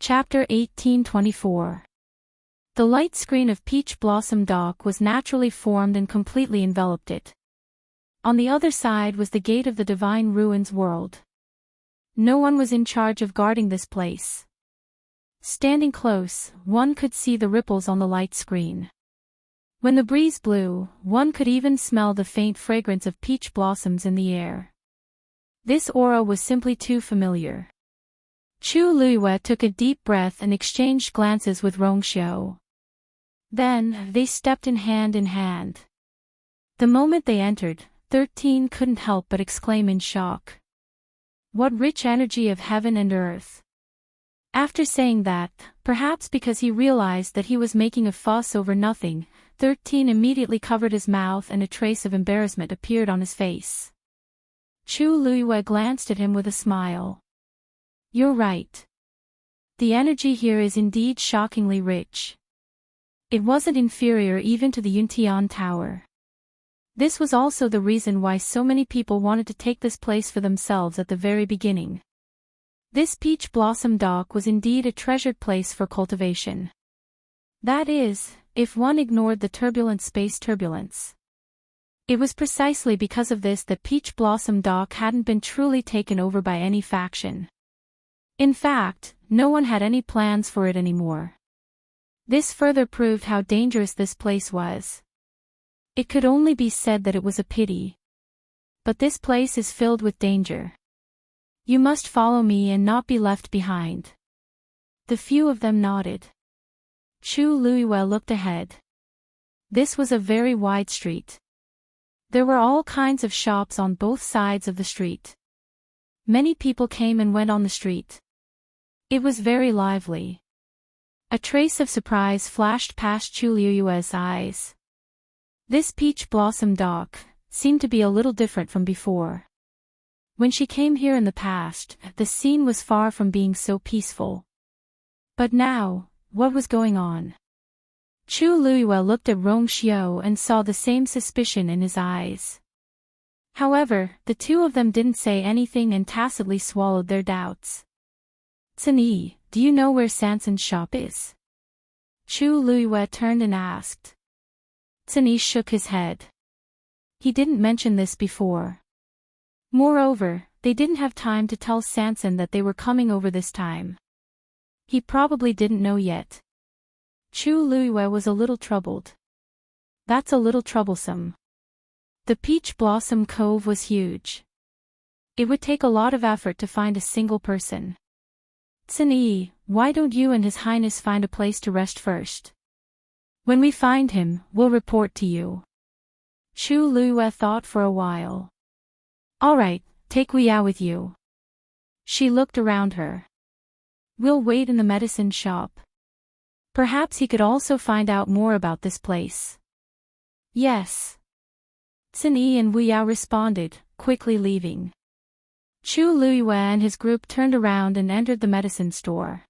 Chapter 1824. The light screen of Peach Blossom Dock was naturally formed and completely enveloped it. On the other side was the gate of the Divine Ruins world. No one was in charge of guarding this place. Standing close, one could see the ripples on the light screen. When the breeze blew, one could even smell the faint fragrance of peach blossoms in the air. This aura was simply too familiar. Chu Luiyue took a deep breath and exchanged glances with Rongxiu. Then, they stepped in hand. The moment they entered, 13 couldn't help but exclaim in shock. What rich energy of heaven and earth! After saying that, perhaps because he realized that he was making a fuss over nothing, 13 immediately covered his mouth and a trace of embarrassment appeared on his face. Chu Luiyue glanced at him with a smile. You're right. The energy here is indeed shockingly rich. It wasn't inferior even to the Yuntian Tower. This was also the reason why so many people wanted to take this place for themselves at the very beginning. This Peach Blossom Dock was indeed a treasured place for cultivation. That is, if one ignored the turbulent space turbulence. It was precisely because of this that Peach Blossom Dock hadn't been truly taken over by any faction. In fact, no one had any plans for it anymore. This further proved how dangerous this place was. It could only be said that it was a pity. But this place is filled with danger. You must follow me and not be left behind. The few of them nodded. Chu Luiyue looked ahead. This was a very wide street. There were all kinds of shops on both sides of the street. Many people came and went on the street. It was very lively. A trace of surprise flashed past Chu Luiyue's eyes. This Peach Blossom Dock seemed to be a little different from before. When she came here in the past, the scene was far from being so peaceful. But now, what was going on? Chu Luiyue looked at Rongxiu and saw the same suspicion in his eyes. However, the two of them didn't say anything and tacitly swallowed their doubts. Cini, do you know where Sanson's shop is? Chu Luiyue turned and asked. Cini shook his head. He didn't mention this before. Moreover, they didn't have time to tell Sanson that they were coming over this time. He probably didn't know yet. Chu Luiyue was a little troubled. That's a little troublesome. The Peach Blossom Cove was huge. It would take a lot of effort to find a single person. Cini, why don't you and His Highness find a place to rest first? When we find him, we'll report to you. Chu Luiyue thought for a while. All right, take Weiyao with you. She looked around her. We'll wait in the medicine shop. Perhaps he could also find out more about this place. Yes. Cini and Weiyao responded, quickly leaving. Chu Luiyue and his group turned around and entered the medicine store.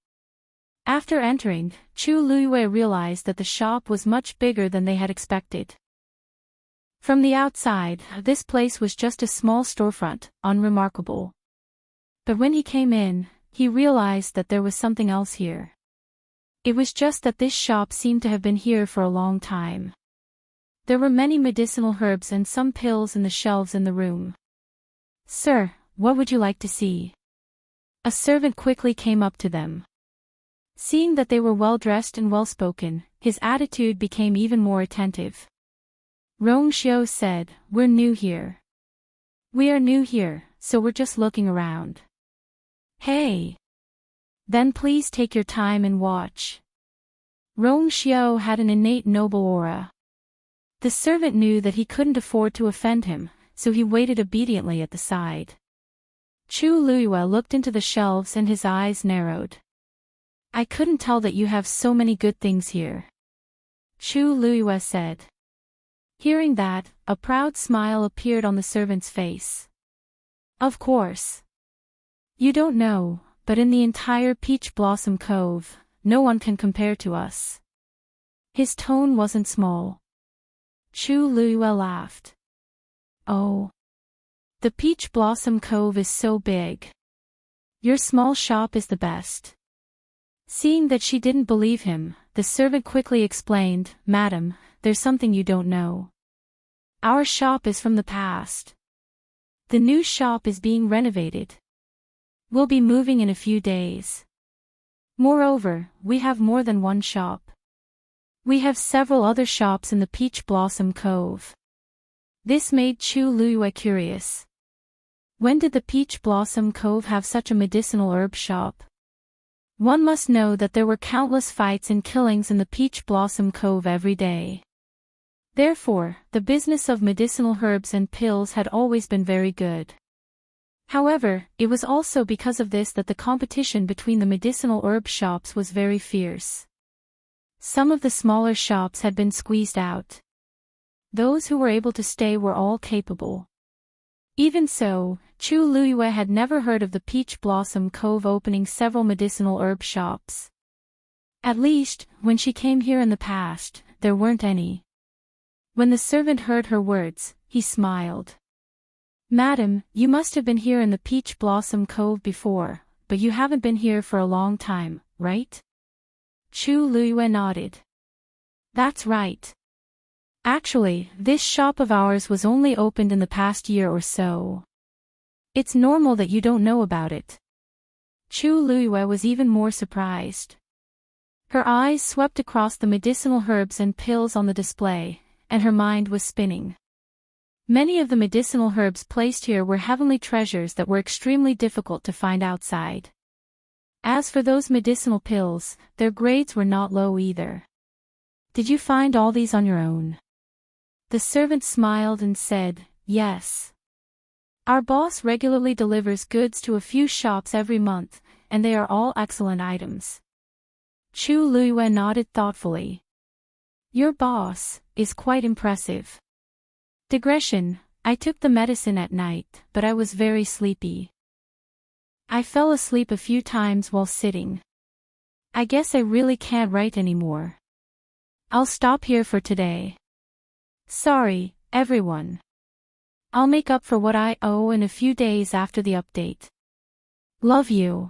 After entering, Chu Luiyue realized that the shop was much bigger than they had expected. From the outside, this place was just a small storefront, unremarkable. But when he came in, he realized that there was something else here. It was just that this shop seemed to have been here for a long time. There were many medicinal herbs and some pills in the shelves in the room. Sir, what would you like to see? A servant quickly came up to them. Seeing that they were well-dressed and well-spoken, his attitude became even more attentive. Rongxiu said, We're new here. We are new here, so we're just looking around. Hey! Then please take your time and watch. Rongxiu had an innate noble aura. The servant knew that he couldn't afford to offend him, so he waited obediently at the side. Chu Luiyue looked into the shelves and his eyes narrowed. I couldn't tell that you have so many good things here. Chu Luiyue said. Hearing that, a proud smile appeared on the servant's face. Of course. You don't know, but in the entire Peach Blossom Cove, no one can compare to us. His tone wasn't small. Chu Luiyue laughed. Oh. The Peach Blossom Cove is so big. Your small shop is the best. Seeing that she didn't believe him, the servant quickly explained, "Madam, there's something you don't know. Our shop is from the past. The new shop is being renovated. We'll be moving in a few days. Moreover, we have more than one shop. We have several other shops in the Peach Blossom Cove." This made Chu Luyue curious. When did the Peach Blossom Cove have such a medicinal herb shop? One must know that there were countless fights and killings in the Peach Blossom Cove every day. Therefore, the business of medicinal herbs and pills had always been very good. However, it was also because of this that the competition between the medicinal herb shops was very fierce. Some of the smaller shops had been squeezed out. Those who were able to stay were all capable. Even so, Chu Luyue had never heard of the Peach Blossom Cove opening several medicinal herb shops. At least, when she came here in the past, there weren't any. When the servant heard her words, he smiled. "Madam, you must have been here in the Peach Blossom Cove before, but you haven't been here for a long time, right?" Chu Luyue nodded. "That's right. Actually, this shop of ours was only opened in the past year or so. It's normal that you don't know about it." Chu Luyue was even more surprised. Her eyes swept across the medicinal herbs and pills on the display, and her mind was spinning. Many of the medicinal herbs placed here were heavenly treasures that were extremely difficult to find outside. As for those medicinal pills, their grades were not low either. "Did you find all these on your own?" The servant smiled and said, "Yes. Our boss regularly delivers goods to a few shops every month, and they are all excellent items." Chu Luyue nodded thoughtfully. "Your boss is quite impressive." Digression: I took the medicine at night, but I was very sleepy. I fell asleep a few times while sitting. I guess I really can't write anymore. I'll stop here for today. Sorry, everyone. I'll make up for what I owe in a few days after the update. Love you.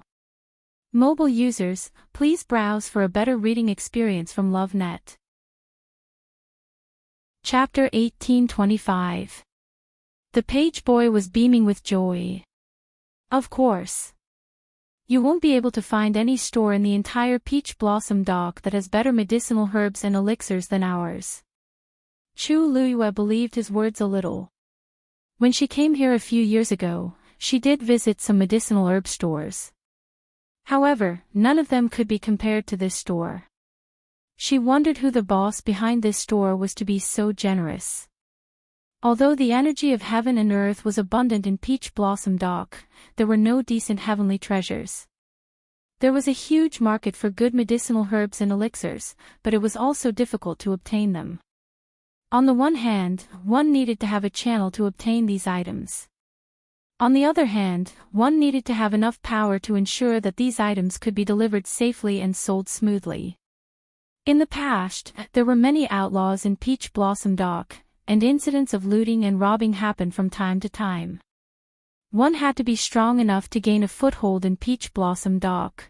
Mobile users, please browse for a better reading experience from LoveNet. Chapter 1825. The page boy was beaming with joy. Of course. You won't be able to find any store in the entire Peach Blossom Dock that has better medicinal herbs and elixirs than ours. Chu Luyue believed his words a little. When she came here a few years ago, she did visit some medicinal herb stores. However, none of them could be compared to this store. She wondered who the boss behind this store was to be so generous. Although the energy of heaven and earth was abundant in Peach Blossom Dock, there were no decent heavenly treasures. There was a huge market for good medicinal herbs and elixirs, but it was also difficult to obtain them. On the one hand, one needed to have a channel to obtain these items. On the other hand, one needed to have enough power to ensure that these items could be delivered safely and sold smoothly. In the past, there were many outlaws in Peach Blossom Dock, and incidents of looting and robbing happened from time to time. One had to be strong enough to gain a foothold in Peach Blossom Dock.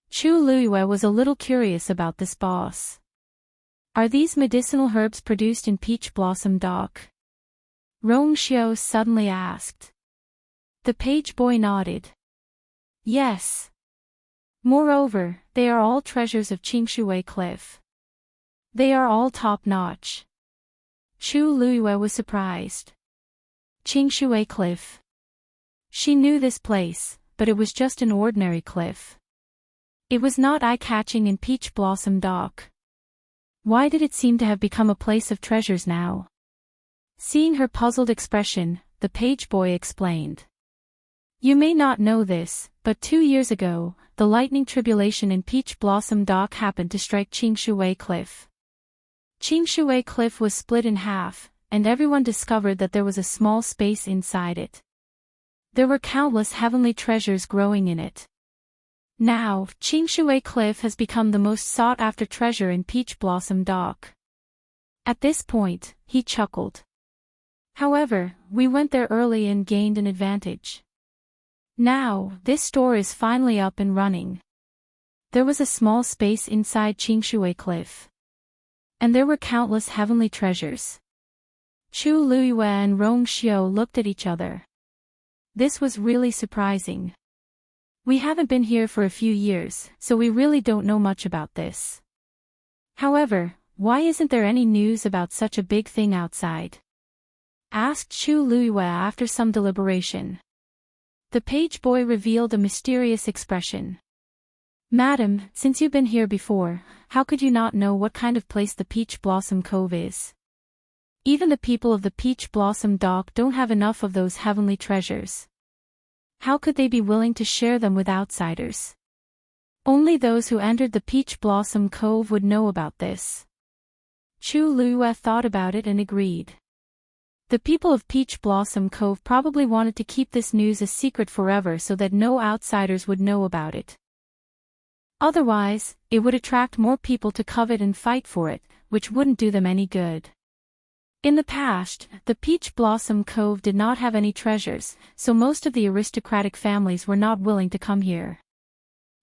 Chu Luyue was a little curious about this boss. Are these medicinal herbs produced in Peach Blossom Dock? Rong Xiao suddenly asked. The page boy nodded. Yes. Moreover, they are all treasures of Qingshui Cliff. They are all top-notch. Chu Luyue was surprised. Qingshui Cliff. She knew this place, but it was just an ordinary cliff. It was not eye-catching in Peach Blossom Dock. Why did it seem to have become a place of treasures now? Seeing her puzzled expression, the page boy explained. You may not know this, but 2 years ago, the lightning tribulation in Peach Blossom Dock happened to strike Qingshui Cliff. Qingshui Cliff was split in half, and everyone discovered that there was a small space inside it. There were countless heavenly treasures growing in it. Now, Qingshui Cliff has become the most sought-after treasure in Peach Blossom Dock. At this point, he chuckled. However, we went there early and gained an advantage. Now, this store is finally up and running. There was a small space inside Qingshui Cliff. And there were countless heavenly treasures. Chu Luiyue and Rong Xiu looked at each other. This was really surprising. We haven't been here for a few years, so we really don't know much about this. However, why isn't there any news about such a big thing outside? Asked Chu Luiyue after some deliberation. The page boy revealed a mysterious expression. Madam, since you've been here before, how could you not know what kind of place the Peach Blossom Cove is? Even the people of the Peach Blossom Dock don't have enough of those heavenly treasures. How could they be willing to share them with outsiders? Only those who entered the Peach Blossom Cove would know about this. Chu Luiyue thought about it and agreed. The people of Peach Blossom Cove probably wanted to keep this news a secret forever so that no outsiders would know about it. Otherwise, it would attract more people to covet and fight for it, which wouldn't do them any good. In the past, the Peach Blossom Cove did not have any treasures, so most of the aristocratic families were not willing to come here.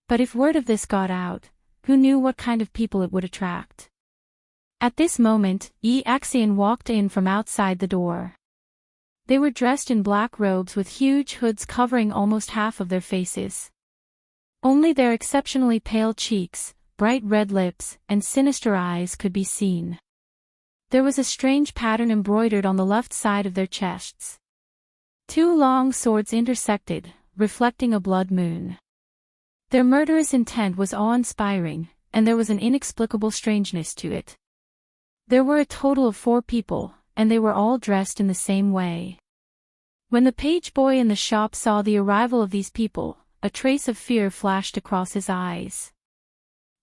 But if word of this got out, who knew what kind of people it would attract? At this moment, Yi Axian walked in from outside the door. They were dressed in black robes with huge hoods covering almost half of their faces. Only their exceptionally pale cheeks, bright red lips, and sinister eyes could be seen. There was a strange pattern embroidered on the left side of their chests. Two long swords intersected, reflecting a blood moon. Their murderous intent was awe-inspiring, and there was an inexplicable strangeness to it. There were a total of 4 people, and they were all dressed in the same way. When the page boy in the shop saw the arrival of these people, a trace of fear flashed across his eyes.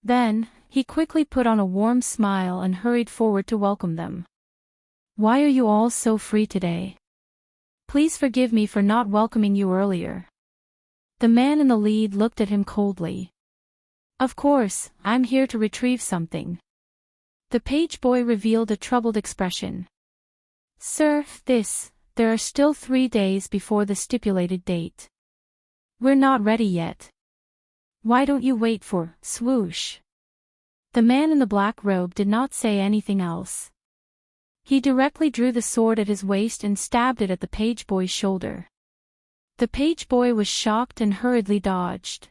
Then, he quickly put on a warm smile and hurried forward to welcome them. Why are you all so free today? Please forgive me for not welcoming you earlier. The man in the lead looked at him coldly. Of course, I'm here to retrieve something. The page boy revealed a troubled expression. Sir, there are still 3 days before the stipulated date. We're not ready yet. Why don't you wait for, swoosh? The man in the black robe did not say anything else. He directly drew the sword at his waist and stabbed it at the page boy's shoulder. The page boy was shocked and hurriedly dodged.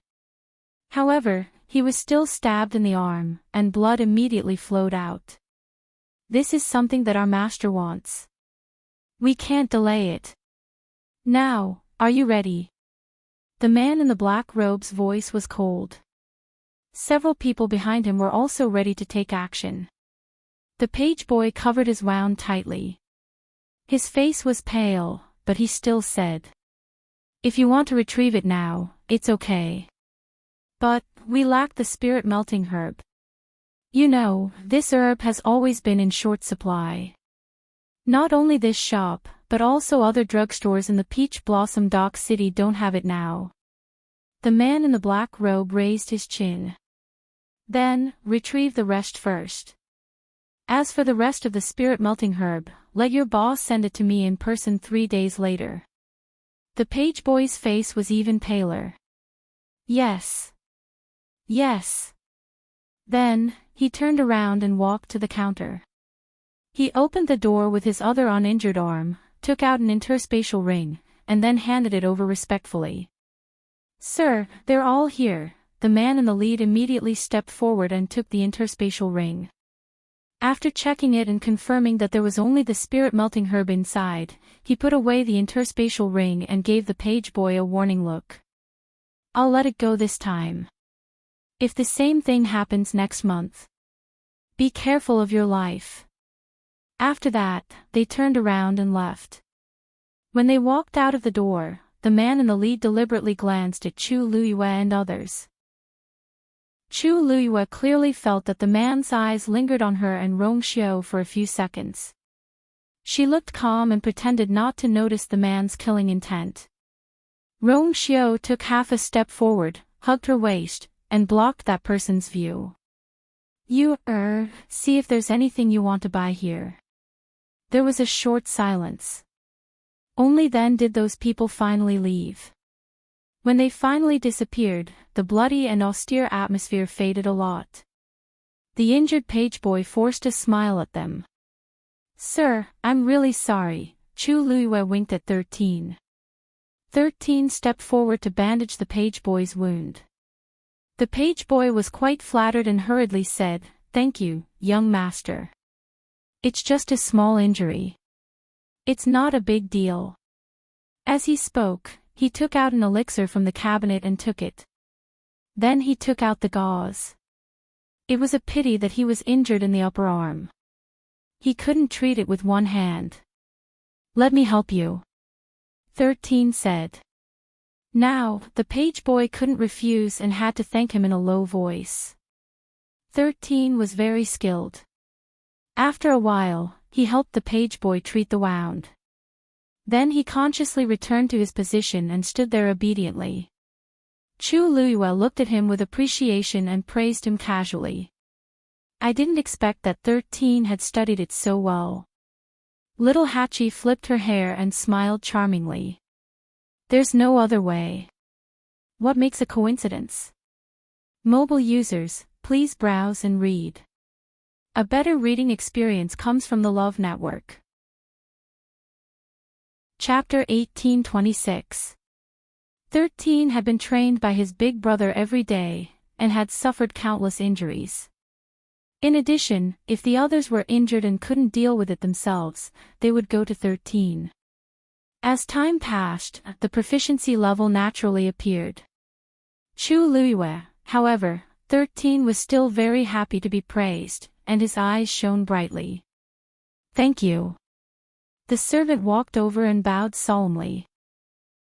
However, he was still stabbed in the arm, and blood immediately flowed out. This is something that our master wants. We can't delay it. Now, are you ready? The man in the black robe's voice was cold. Several people behind him were also ready to take action. The page boy covered his wound tightly. His face was pale, but he still said, If you want to retrieve it now, it's okay. But, we lack the spirit-melting herb. You know, this herb has always been in short supply. Not only this shop, but also other drugstores in the Peach Blossom Dock City don't have it now. The man in the black robe raised his chin. Then, retrieve the rest first. As for the rest of the spirit-melting herb, let your boss send it to me in person 3 days later. The page boy's face was even paler. Yes. Yes. Then, he turned around and walked to the counter. He opened the door with his other uninjured arm, took out an interspatial ring, and then handed it over respectfully. Sir, they're all here. The man in the lead immediately stepped forward and took the interspatial ring. After checking it and confirming that there was only the spirit-melting herb inside, he put away the interspatial ring and gave the page boy a warning look. I'll let it go this time. If the same thing happens next month, be careful of your life. After that, they turned around and left. When they walked out of the door, the man in the lead deliberately glanced at Chu Luiyue and others. Chu Luiyue clearly felt that the man's eyes lingered on her and Rong Xiu for a few seconds. She looked calm and pretended not to notice the man's killing intent. Rong Xiu took half a step forward, hugged her waist, and blocked that person's view. You, see if there's anything you want to buy here. There was a short silence. Only then did those people finally leave. When they finally disappeared, the bloody and austere atmosphere faded a lot. The injured page boy forced a smile at them. "Sir, I'm really sorry," Chu Luiyue winked at 13. 13 stepped forward to bandage the page boy's wound. The page boy was quite flattered and hurriedly said, "Thank you, young master. It's just a small injury. It's not a big deal." As he spoke, he took out an elixir from the cabinet and took it. Then he took out the gauze. It was a pity that he was injured in the upper arm. He couldn't treat it with one hand. "Let me help you," 13 said. Now, the page boy couldn't refuse and had to thank him in a low voice. 13 was very skilled. After a while, he helped the page boy treat the wound. Then he consciously returned to his position and stood there obediently. Chu Luiyue looked at him with appreciation and praised him casually. "I didn't expect that 13 had studied it so well." Little Hachi flipped her hair and smiled charmingly. "There's no other way. What makes a coincidence?" Mobile users, please browse and read. A better reading experience comes from the Love Network. Chapter 1826. 13 had been trained by his big brother every day, and had suffered countless injuries. In addition, if the others were injured and couldn't deal with it themselves, they would go to 13. As time passed, the proficiency level naturally appeared. Chu Luiyue, however, 13 was still very happy to be praised, and his eyes shone brightly. "Thank you." The servant walked over and bowed solemnly.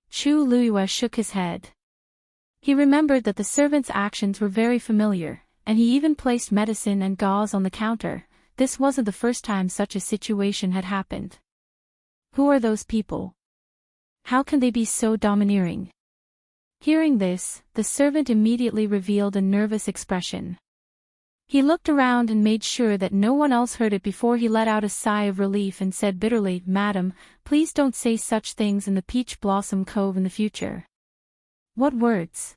Chu Luiyue shook his head. He remembered that the servant's actions were very familiar, and he even placed medicine and gauze on the counter. This wasn't the first time such a situation had happened. Who are those people? How can they be so domineering? Hearing this, the servant immediately revealed a nervous expression. He looked around and made sure that no one else heard it before he let out a sigh of relief and said bitterly, "Madam, please don't say such things in the Peach Blossom Cove in the future." "What words?"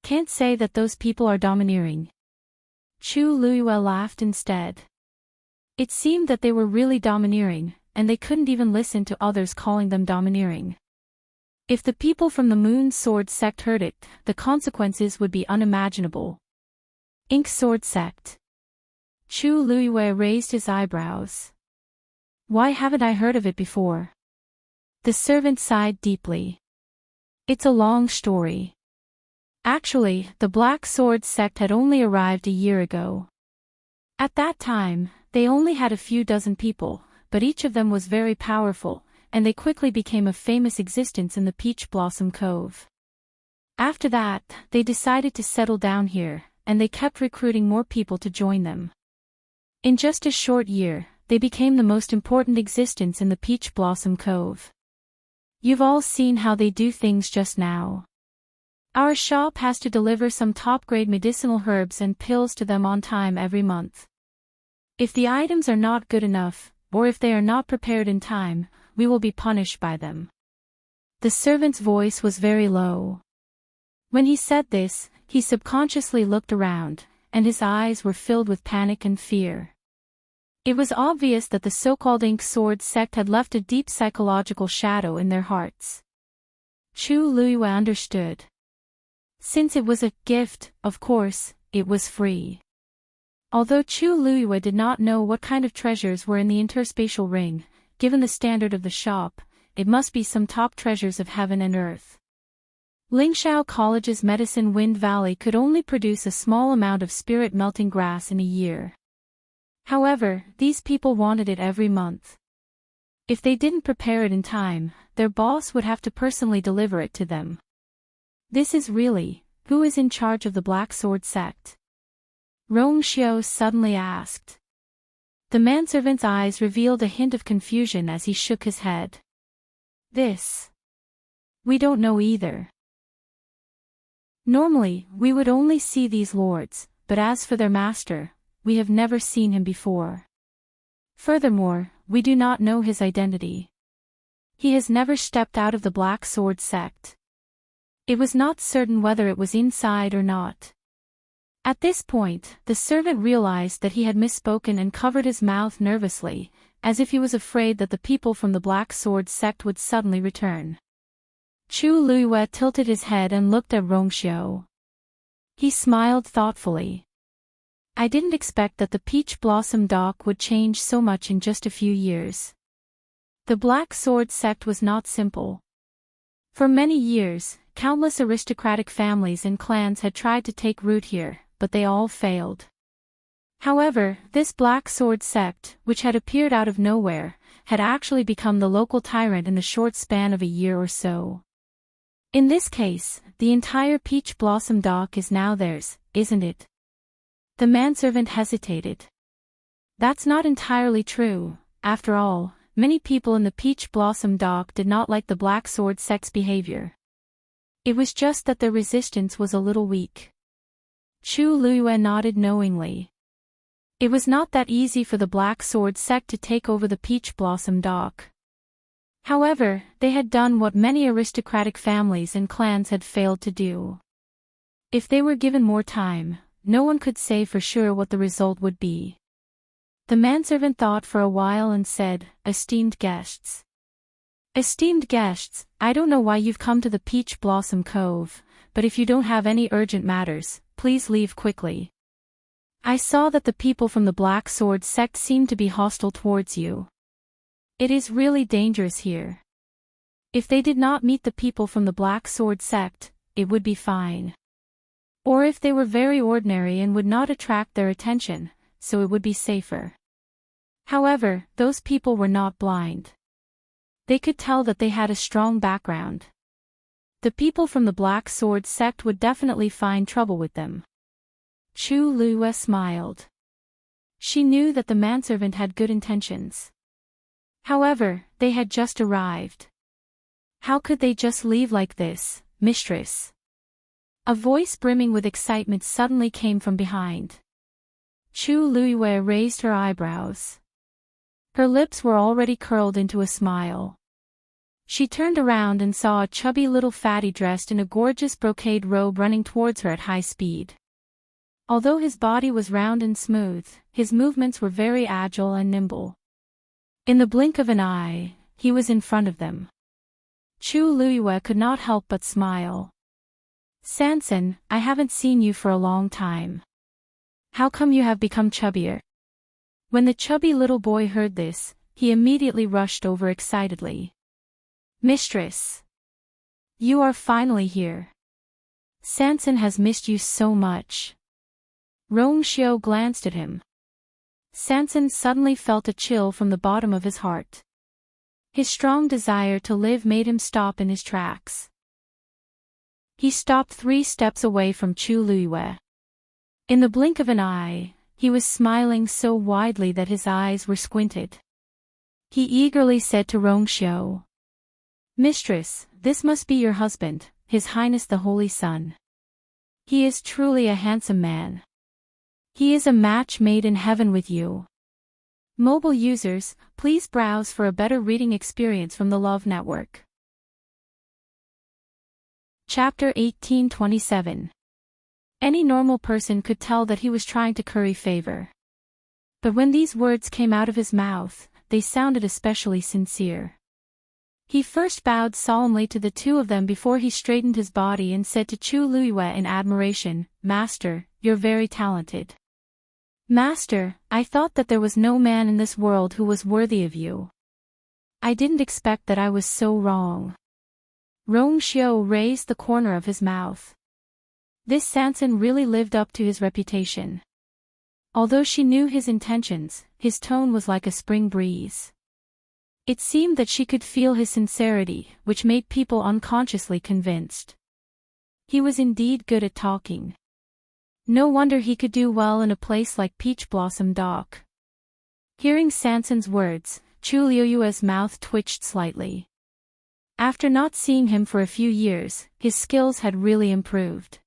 "Can't say that those people are domineering." Chu Luiyue laughed instead. It seemed that they were really domineering, and they couldn't even listen to others calling them domineering. If the people from the Moon Sword sect heard it, the consequences would be unimaginable. Ink Sword sect. Chu Luiyue raised his eyebrows. "Why haven't I heard of it before?" The servant sighed deeply. "It's a long story. Actually, the Black Sword sect had only arrived a year ago. At that time, they only had a few dozen people, but each of them was very powerful, and they quickly became a famous existence in the Peach Blossom Cove. After that, they decided to settle down here, and they kept recruiting more people to join them. In just a short year, they became the most important existence in the Peach Blossom Cove. You've all seen how they do things just now. Our shop has to deliver some top-grade medicinal herbs and pills to them on time every month. If the items are not good enough, or if they are not prepared in time, we will be punished by them." The servant's voice was very low. When he said this, he subconsciously looked around, and his eyes were filled with panic and fear. It was obvious that the so-called Ink Sword sect had left a deep psychological shadow in their hearts. Chu Luiyue understood. Since it was a gift, of course, it was free. Although Chu Luiyue did not know what kind of treasures were in the interspatial ring, given the standard of the shop, it must be some top treasures of heaven and earth. Lingxiao College's Medicine Wind Valley could only produce a small amount of spirit melting grass in a year. However, these people wanted it every month. If they didn't prepare it in time, their boss would have to personally deliver it to them. This is really, who is in charge of the Black Sword sect? Rong Xiao suddenly asked. The manservant's eyes revealed a hint of confusion as he shook his head. We don't know either. Normally, we would only see these lords, but as for their master, we have never seen him before. Furthermore, we do not know his identity. He has never stepped out of the Black Sword sect. It was not certain whether it was inside or not. At this point, the servant realized that he had misspoken and covered his mouth nervously, as if he was afraid that the people from the Black Sword sect would suddenly return. Chu Luiyue tilted his head and looked at Rongxiu. He smiled thoughtfully. I didn't expect that the Peach Blossom Dock would change so much in just a few years. The Black Sword sect was not simple. For many years, countless aristocratic families and clans had tried to take root here, but they all failed. However, this Black Sword sect, which had appeared out of nowhere, had actually become the local tyrant in the short span of a year or so. In this case, the entire Peach Blossom Dock is now theirs, isn't it? The manservant hesitated. That's not entirely true. After all, many people in the Peach Blossom Dock did not like the Black Sword sect's behavior. It was just that their resistance was a little weak. Chu Luiyue nodded knowingly. It was not that easy for the Black Sword sect to take over the Peach Blossom Dock. However, they had done what many aristocratic families and clans had failed to do. If they were given more time, no one could say for sure what the result would be. The manservant thought for a while and said, "Esteemed guests. Esteemed guests, I don't know why you've come to the Peach Blossom Cove, but if you don't have any urgent matters, please leave quickly. I saw that the people from the Black Sword sect seem to be hostile towards you. It is really dangerous here. If they did not meet the people from the Black Sword sect, it would be fine. Or if they were very ordinary and would not attract their attention, so it would be safer. However, those people were not blind. They could tell that they had a strong background. The people from the Black Sword sect would definitely find trouble with them." Chu Luiyue smiled. She knew that the manservant had good intentions. However, they had just arrived. How could they just leave like this, mistress? A voice brimming with excitement suddenly came from behind. Chu Luiyue raised her eyebrows. Her lips were already curled into a smile. She turned around and saw a chubby little fatty dressed in a gorgeous brocade robe running towards her at high speed. Although his body was round and smooth, his movements were very agile and nimble. In the blink of an eye, he was in front of them. Chu Luiyue could not help but smile. "Sanson, I haven't seen you for a long time. How come you have become chubbier?" When the chubby little boy heard this, he immediately rushed over excitedly. "Mistress! You are finally here. Sanson has missed you so much." Rongxiu glanced at him. Sanson suddenly felt a chill from the bottom of his heart. His strong desire to live made him stop in his tracks. He stopped 3 steps away from Chu Luiyue. In the blink of an eye, he was smiling so widely that his eyes were squinted. He eagerly said to Rongxiu, "Mistress, this must be your husband, His Highness the Holy Sun. He is truly a handsome man. He is a match made in heaven with you." Mobile users, please browse for a better reading experience from the Love Network. Chapter 1827. Any normal person could tell that he was trying to curry favor. But when these words came out of his mouth, they sounded especially sincere. He first bowed solemnly to the two of them before he straightened his body and said to Chu Luiyue in admiration, "Master, you're very talented. Master, I thought that there was no man in this world who was worthy of you. I didn't expect that I was so wrong." Rongxiu raised the corner of his mouth. This Sanson really lived up to his reputation. Although she knew his intentions, his tone was like a spring breeze. It seemed that she could feel his sincerity, which made people unconsciously convinced. He was indeed good at talking. No wonder he could do well in a place like Peach Blossom Dock. Hearing Sanson's words, Chu Luiyue's mouth twitched slightly. After not seeing him for a few years, his skills had really improved.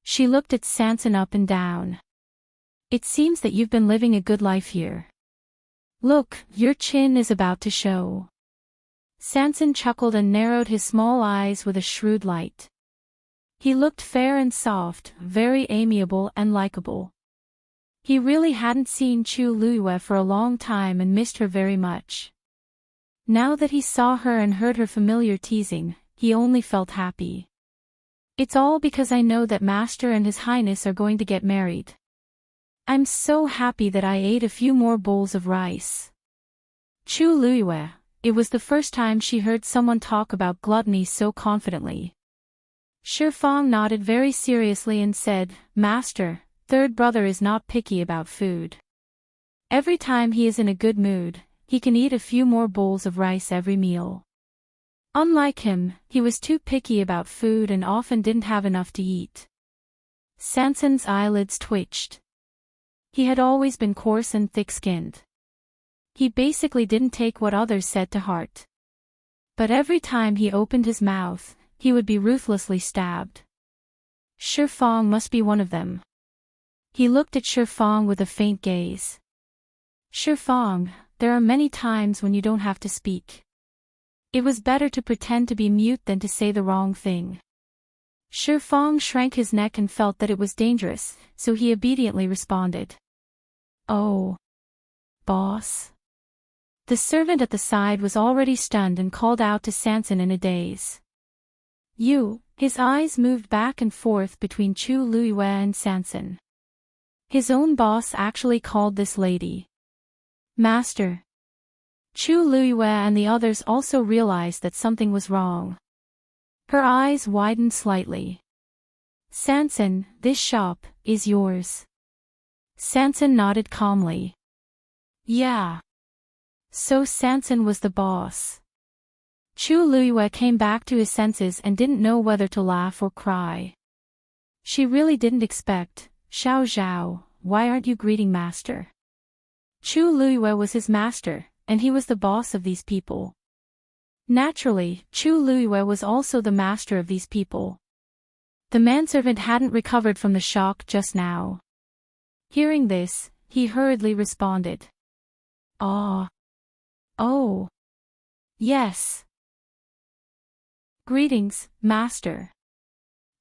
She looked at Sanson up and down. "It seems that you've been living a good life here. Look, your chin is about to show." Sanson chuckled and narrowed his small eyes with a shrewd light. He looked fair and soft, very amiable and likable. He really hadn't seen Chu Luiyue for a long time and missed her very much. Now that he saw her and heard her familiar teasing, he only felt happy. It's all because I know that Master and His Highness are going to get married. I'm so happy that I ate a few more bowls of rice. Chu Luiyue, it was the first time she heard someone talk about gluttony so confidently. Shi Fang nodded very seriously and said, Master, third brother is not picky about food. Every time he is in a good mood, he can eat a few more bowls of rice every meal. Unlike him, he was too picky about food and often didn't have enough to eat. Sansan's eyelids twitched. He had always been coarse and thick-skinned. He basically didn't take what others said to heart. But every time he opened his mouth, he would be ruthlessly stabbed. Shi Fang must be one of them. He looked at Shi Fang with a faint gaze. Shi Fang, there are many times when you don't have to speak. It was better to pretend to be mute than to say the wrong thing. Shi Fang shrank his neck and felt that it was dangerous, so he obediently responded. Oh. Boss. The servant at the side was already stunned and called out to Sansan in a daze. You, his eyes moved back and forth between Chu Luiyue and Sansan. His own boss actually called this lady Master. Chu Luiyue and the others also realized that something was wrong. Her eyes widened slightly. Sansan, this shop is yours. Sansan nodded calmly. Yeah. So Sansan was the boss. Chu Luiyue came back to his senses and didn't know whether to laugh or cry. She really didn't expect, Xiao Zhao, why aren't you greeting Master? Chu Luiyue was his master, and he was the boss of these people. Naturally, Chu Luiyue was also the master of these people. The manservant hadn't recovered from the shock just now. Hearing this, he hurriedly responded. Ah. Oh. Yes. Greetings, Master.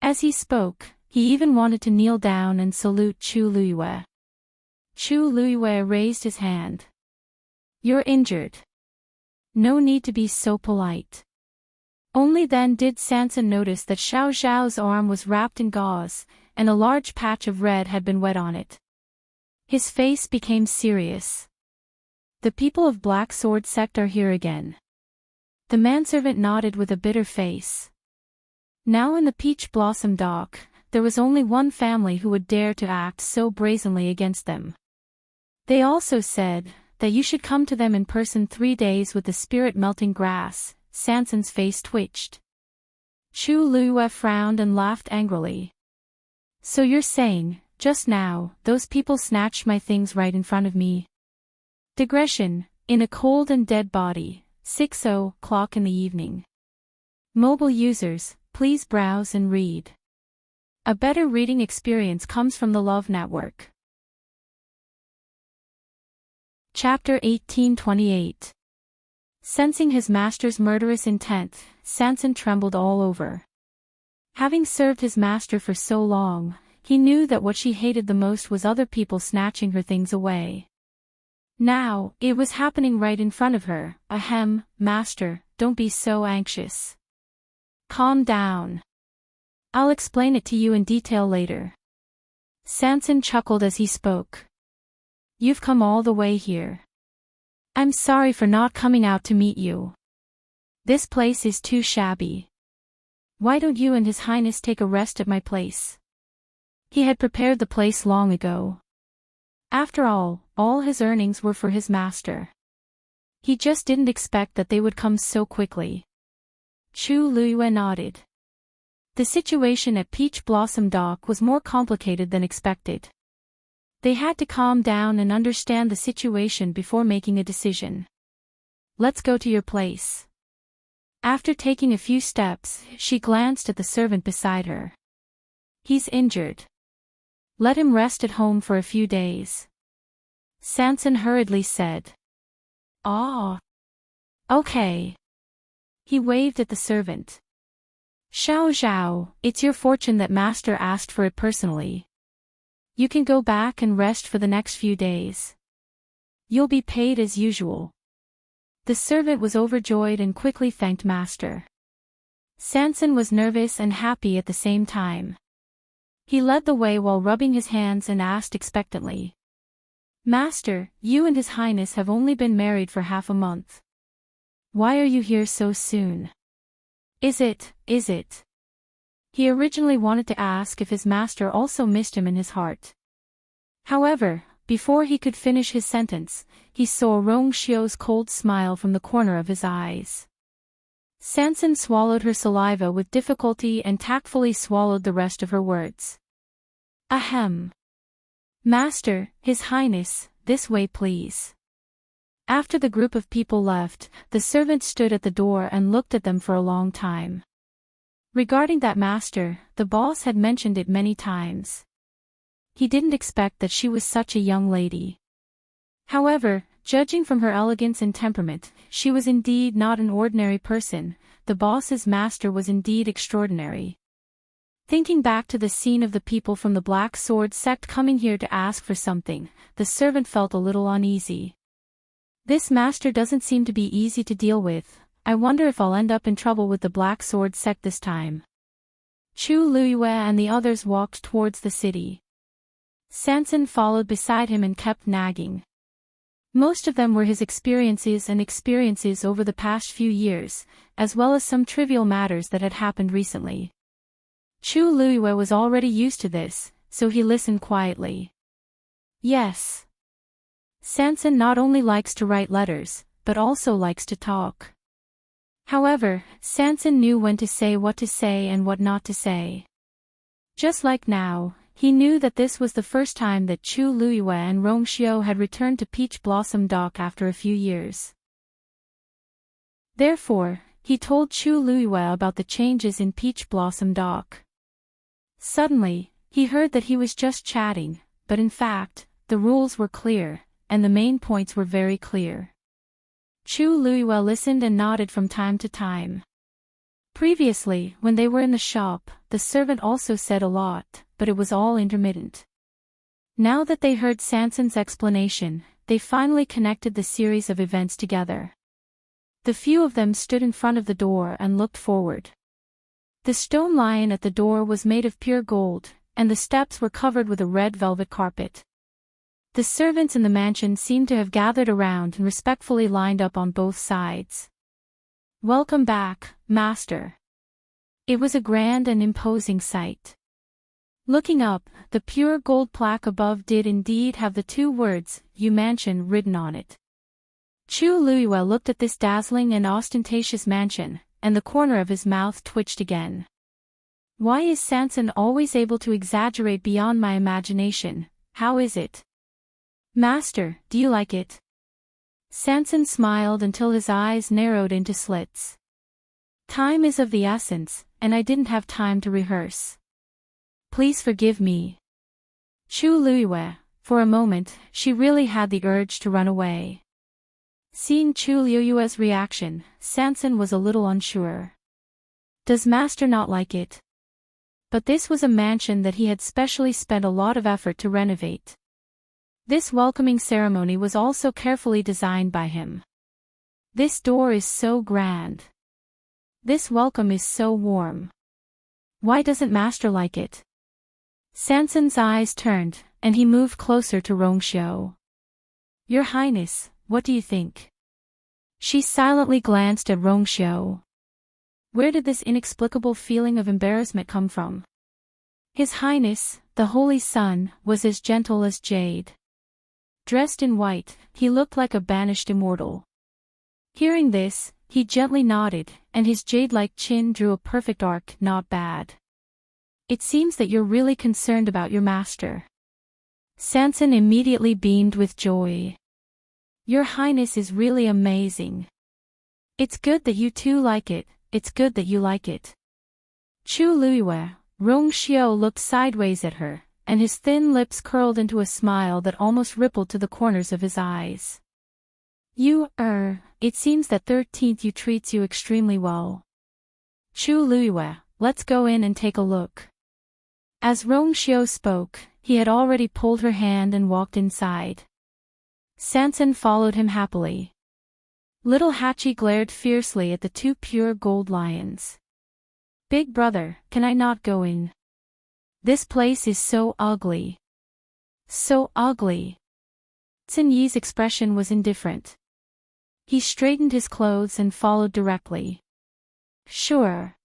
As he spoke, he even wanted to kneel down and salute Chu Luiyue. Chu Luiyue raised his hand. You're injured. No need to be so polite. Only then did Sansan notice that Xiao Zhao's arm was wrapped in gauze, and a large patch of red had been wet on it. His face became serious. The people of Black Sword Sect are here again. The manservant nodded with a bitter face. Now in the Peach Blossom Dock, there was only one family who would dare to act so brazenly against them. They also said that you should come to them in person 3 days with the spirit melting grass. Sansan's face twitched. Chu Luiyue frowned and laughed angrily. So you're saying, just now, those people snatched my things right in front of me? Digression, in a cold and dead body, 6:00 in the evening. Mobile users, please browse and read. A better reading experience comes from the Love Network. Chapter 1828. Sensing his master's murderous intent, Sansan trembled all over. Having served his master for so long, he knew that what she hated the most was other people snatching her things away. Now, it was happening right in front of her. Ahem, Master, don't be so anxious. Calm down. I'll explain it to you in detail later. Sansan chuckled as he spoke. You've come all the way here. I'm sorry for not coming out to meet you. This place is too shabby. Why don't you and His Highness take a rest at my place? He had prepared the place long ago. After all his earnings were for his master. He just didn't expect that they would come so quickly. Chu Luiyue nodded. The situation at Peach Blossom Dock was more complicated than expected. They had to calm down and understand the situation before making a decision. Let's go to your place. After taking a few steps, she glanced at the servant beside her. He's injured. Let him rest at home for a few days. Sansan hurriedly said. Ah. Okay. He waved at the servant. Xiao Zhao, it's your fortune that master asked for it personally. You can go back and rest for the next few days. You'll be paid as usual. The servant was overjoyed and quickly thanked master. Sanson was nervous and happy at the same time. He led the way while rubbing his hands and asked expectantly. Master, you and His Highness have only been married for half a month. Why are you here so soon? Is it? He originally wanted to ask if his master also missed him in his heart. However, before he could finish his sentence, he saw Rong Xiu's cold smile from the corner of his eyes. Sanson swallowed her saliva with difficulty and tactfully swallowed the rest of her words. Ahem. Master, His Highness, this way please. After the group of people left, the servant stood at the door and looked at them for a long time. Regarding that master, the boss had mentioned it many times. He didn't expect that she was such a young lady. However, judging from her elegance and temperament, she was indeed not an ordinary person. The boss's master was indeed extraordinary. Thinking back to the scene of the people from the Black Sword sect coming here to ask for something, the servant felt a little uneasy. This master doesn't seem to be easy to deal with. I wonder if I'll end up in trouble with the Black Sword sect this time. Chu Luiyue and the others walked towards the city. Sanson followed beside him and kept nagging. Most of them were his experiences over the past few years, as well as some trivial matters that had happened recently. Chu Luiyue was already used to this, so he listened quietly. Yes. Sanson not only likes to write letters, but also likes to talk. However, Sanson knew when to say what to say and what not to say. Just like now, he knew that this was the first time that Chu Luiyue and Rong Xiu had returned to Peach Blossom Dock after a few years. Therefore, he told Chu Luiyue about the changes in Peach Blossom Dock. Suddenly, he heard that he was just chatting, but in fact, the rules were clear, and the main points were very clear. Chu Luiyue listened and nodded from time to time. Previously, when they were in the shop, the servant also said a lot, but it was all intermittent. Now that they heard Sanson's explanation, they finally connected the series of events together. The few of them stood in front of the door and looked forward. The stone lion at the door was made of pure gold, and the steps were covered with a red velvet carpet. The servants in the mansion seemed to have gathered around and respectfully lined up on both sides. Welcome back, master. It was a grand and imposing sight. Looking up, the pure gold plaque above did indeed have the two words, "You Mansion" written on it. Chu Luiyue looked at this dazzling and ostentatious mansion, and the corner of his mouth twitched again. Why is Sanson always able to exaggerate beyond my imagination? How is it? Master, do you like it? Sanson smiled until his eyes narrowed into slits. Time is of the essence, and I didn't have time to rehearse. Please forgive me. Chu Luiyue, for a moment, she really had the urge to run away. Seeing Chu Luiyue's reaction, Sanson was a little unsure. Does master not like it? But this was a mansion that he had specially spent a lot of effort to renovate. This welcoming ceremony was also carefully designed by him. This door is so grand. This welcome is so warm. Why doesn't master like it? Sanson's eyes turned, and he moved closer to Rong Xiu. Your Highness, what do you think? She silently glanced at Rong Xiu. Where did this inexplicable feeling of embarrassment come from? His Highness, the Holy Sun, was as gentle as jade. Dressed in white, he looked like a banished immortal. Hearing this, he gently nodded, and his jade-like chin drew a perfect arc. Not bad. It seems that you're really concerned about your master. Sanson immediately beamed with joy. Your Highness is really amazing. It's good that you two like it, it's good that you like it. Chu Luiyue, Rong Xiu looked sideways at her, and his thin lips curled into a smile that almost rippled to the corners of his eyes. It seems that 13th you treats you extremely well. Chu Luiyue, let's go in and take a look. As Rongxiu spoke, he had already pulled her hand and walked inside. Sansan followed him happily. Little Hachi glared fiercely at the two pure gold lions. Big brother, can I not go in? This place is so ugly. So ugly. Xin Yi's expression was indifferent. He straightened his clothes and followed directly. Sure.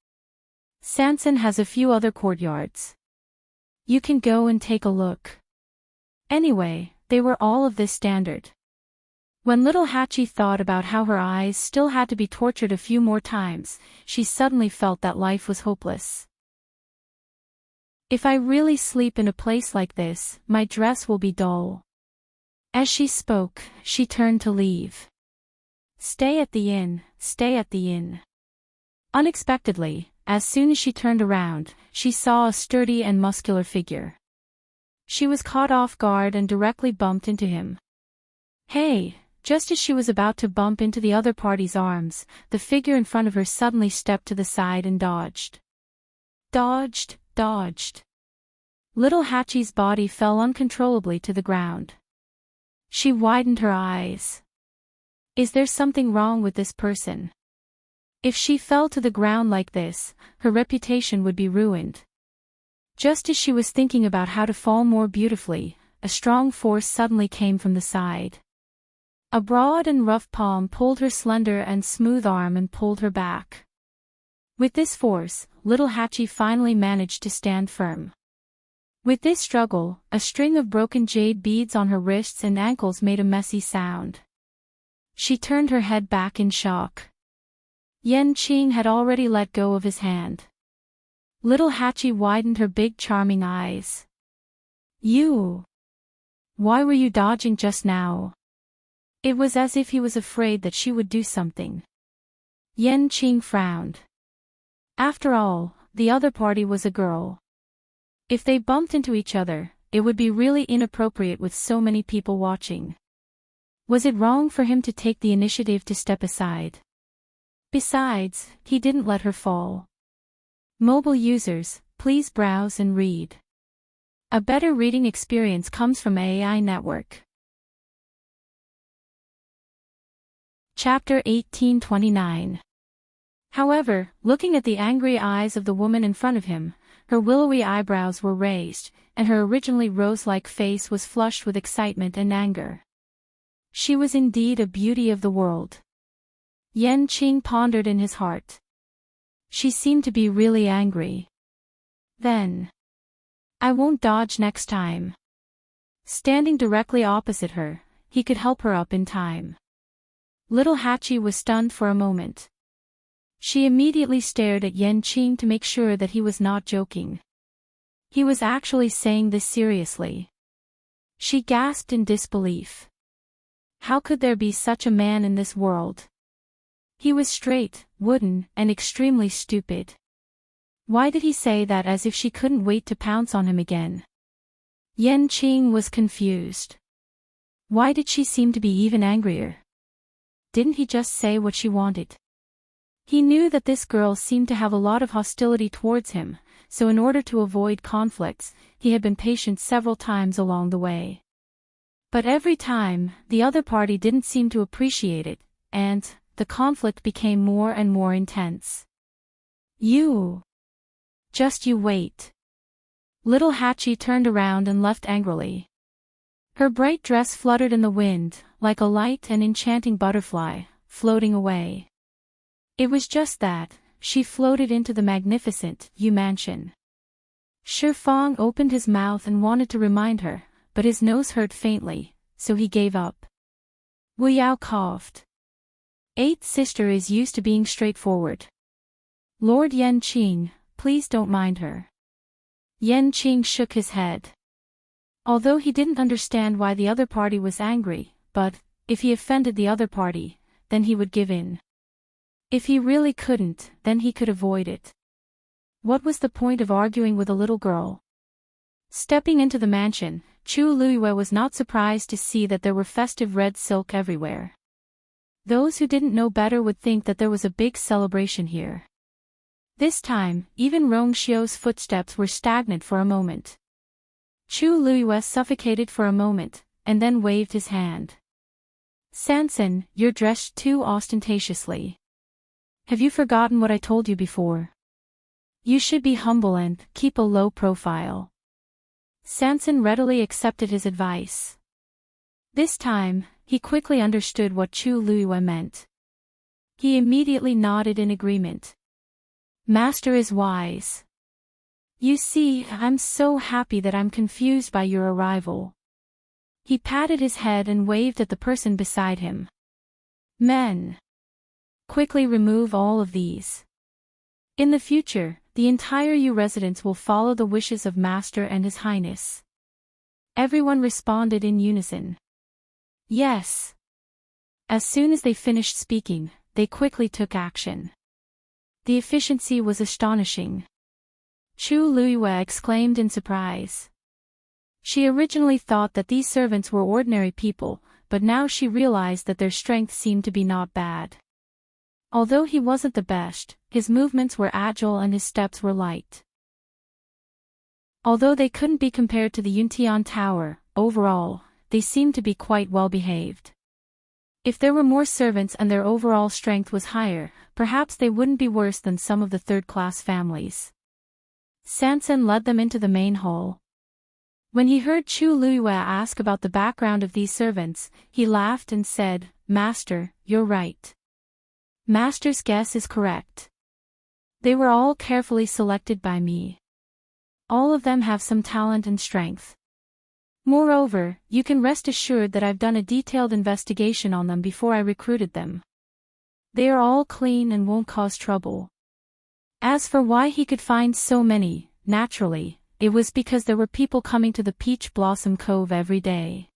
Sansan has a few other courtyards. You can go and take a look. Anyway, they were all of this standard. When little Hachi thought about how her eyes still had to be tortured a few more times, she suddenly felt that life was hopeless. If I really sleep in a place like this, my dress will be dull. As she spoke, she turned to leave. Stay at the inn, stay at the inn. Unexpectedly, as soon as she turned around, she saw a sturdy and muscular figure. She was caught off guard and directly bumped into him. Hey! Just as she was about to bump into the other party's arms, the figure in front of her suddenly stepped to the side and dodged. Dodged. Little Hachi's body fell uncontrollably to the ground. She widened her eyes. Is there something wrong with this person? If she fell to the ground like this, her reputation would be ruined. Just as she was thinking about how to fall more beautifully, a strong force suddenly came from the side. A broad and rough palm pulled her slender and smooth arm and pulled her back. With this force, little Hachi finally managed to stand firm. With this struggle, a string of broken jade beads on her wrists and ankles made a messy sound. She turned her head back in shock. Enchanting had already let go of his hand. Little Hachi widened her big charming eyes. You! Why were you dodging just now? It was as if he was afraid that she would do something. Enchanting frowned. After all, the other party was a girl. If they bumped into each other, it would be really inappropriate with so many people watching. Was it wrong for him to take the initiative to step aside? Besides, he didn't let her fall. Mobile users, please browse and read. A better reading experience comes from AI Network. Chapter 1829. However, looking at the angry eyes of the woman in front of him, her willowy eyebrows were raised, and her originally rose-like face was flushed with excitement and anger. She was indeed a beauty of the world. Enchanting pondered in his heart. She seemed to be really angry. Then. I won't dodge next time. Standing directly opposite her, he could help her up in time. Little Hachi was stunned for a moment. She immediately stared at Enchanting to make sure that he was not joking. He was actually saying this seriously. She gasped in disbelief. How could there be such a man in this world? He was straight, wooden, and extremely stupid. Why did he say that as if she couldn't wait to pounce on him again? Enchanting was confused. Why did she seem to be even angrier? Didn't he just say what she wanted? He knew that this girl seemed to have a lot of hostility towards him, so in order to avoid conflicts, he had been patient several times along the way. But every time, the other party didn't seem to appreciate it, and the conflict became more and more intense. Just you wait. Little Hachi turned around and left angrily. Her bright dress fluttered in the wind, like a light and enchanting butterfly, floating away. It was just that, she floated into the magnificent Yu mansion. Shifang opened his mouth and wanted to remind her, but his nose hurt faintly, so he gave up. Wu Yao coughed. Eighth sister is used to being straightforward. Lord Enchanting, please don't mind her. Enchanting shook his head. Although he didn't understand why the other party was angry, but, if he offended the other party, then he would give in. If he really couldn't, then he could avoid it. What was the point of arguing with a little girl? Stepping into the mansion, Chu Luiyue was not surprised to see that there were festive red silk everywhere. Those who didn't know better would think that there was a big celebration here. This time, even Rong Xiu's footsteps were stagnant for a moment. Chu Luiyue suffocated for a moment, and then waved his hand. Sanson, you're dressed too ostentatiously. Have you forgotten what I told you before? You should be humble and keep a low profile. Sanson readily accepted his advice. This time, he quickly understood what Chu Luiyue meant. He immediately nodded in agreement. Master is wise. You see, I'm so happy that I'm confused by your arrival. He patted his head and waved at the person beside him. Men. Quickly remove all of these. In the future, the entire Yu residence will follow the wishes of Master and His Highness. Everyone responded in unison. Yes. As soon as they finished speaking, they quickly took action. The efficiency was astonishing. Chu Luiyue exclaimed in surprise. She originally thought that these servants were ordinary people, but now she realized that their strength seemed to be not bad. Although he wasn't the best, his movements were agile and his steps were light. Although they couldn't be compared to the Yuntian Tower, overall, they seemed to be quite well behaved. If there were more servants and their overall strength was higher, perhaps they wouldn't be worse than some of the third-class families. Sanson led them into the main hall. When he heard Chu Luiyue ask about the background of these servants, he laughed and said, Master, you're right. Master's guess is correct. They were all carefully selected by me. All of them have some talent and strength. Moreover, you can rest assured that I've done a detailed investigation on them before I recruited them. They are all clean and won't cause trouble. As for why he could find so many, naturally, it was because there were people coming to the Peach Blossom Cove every day.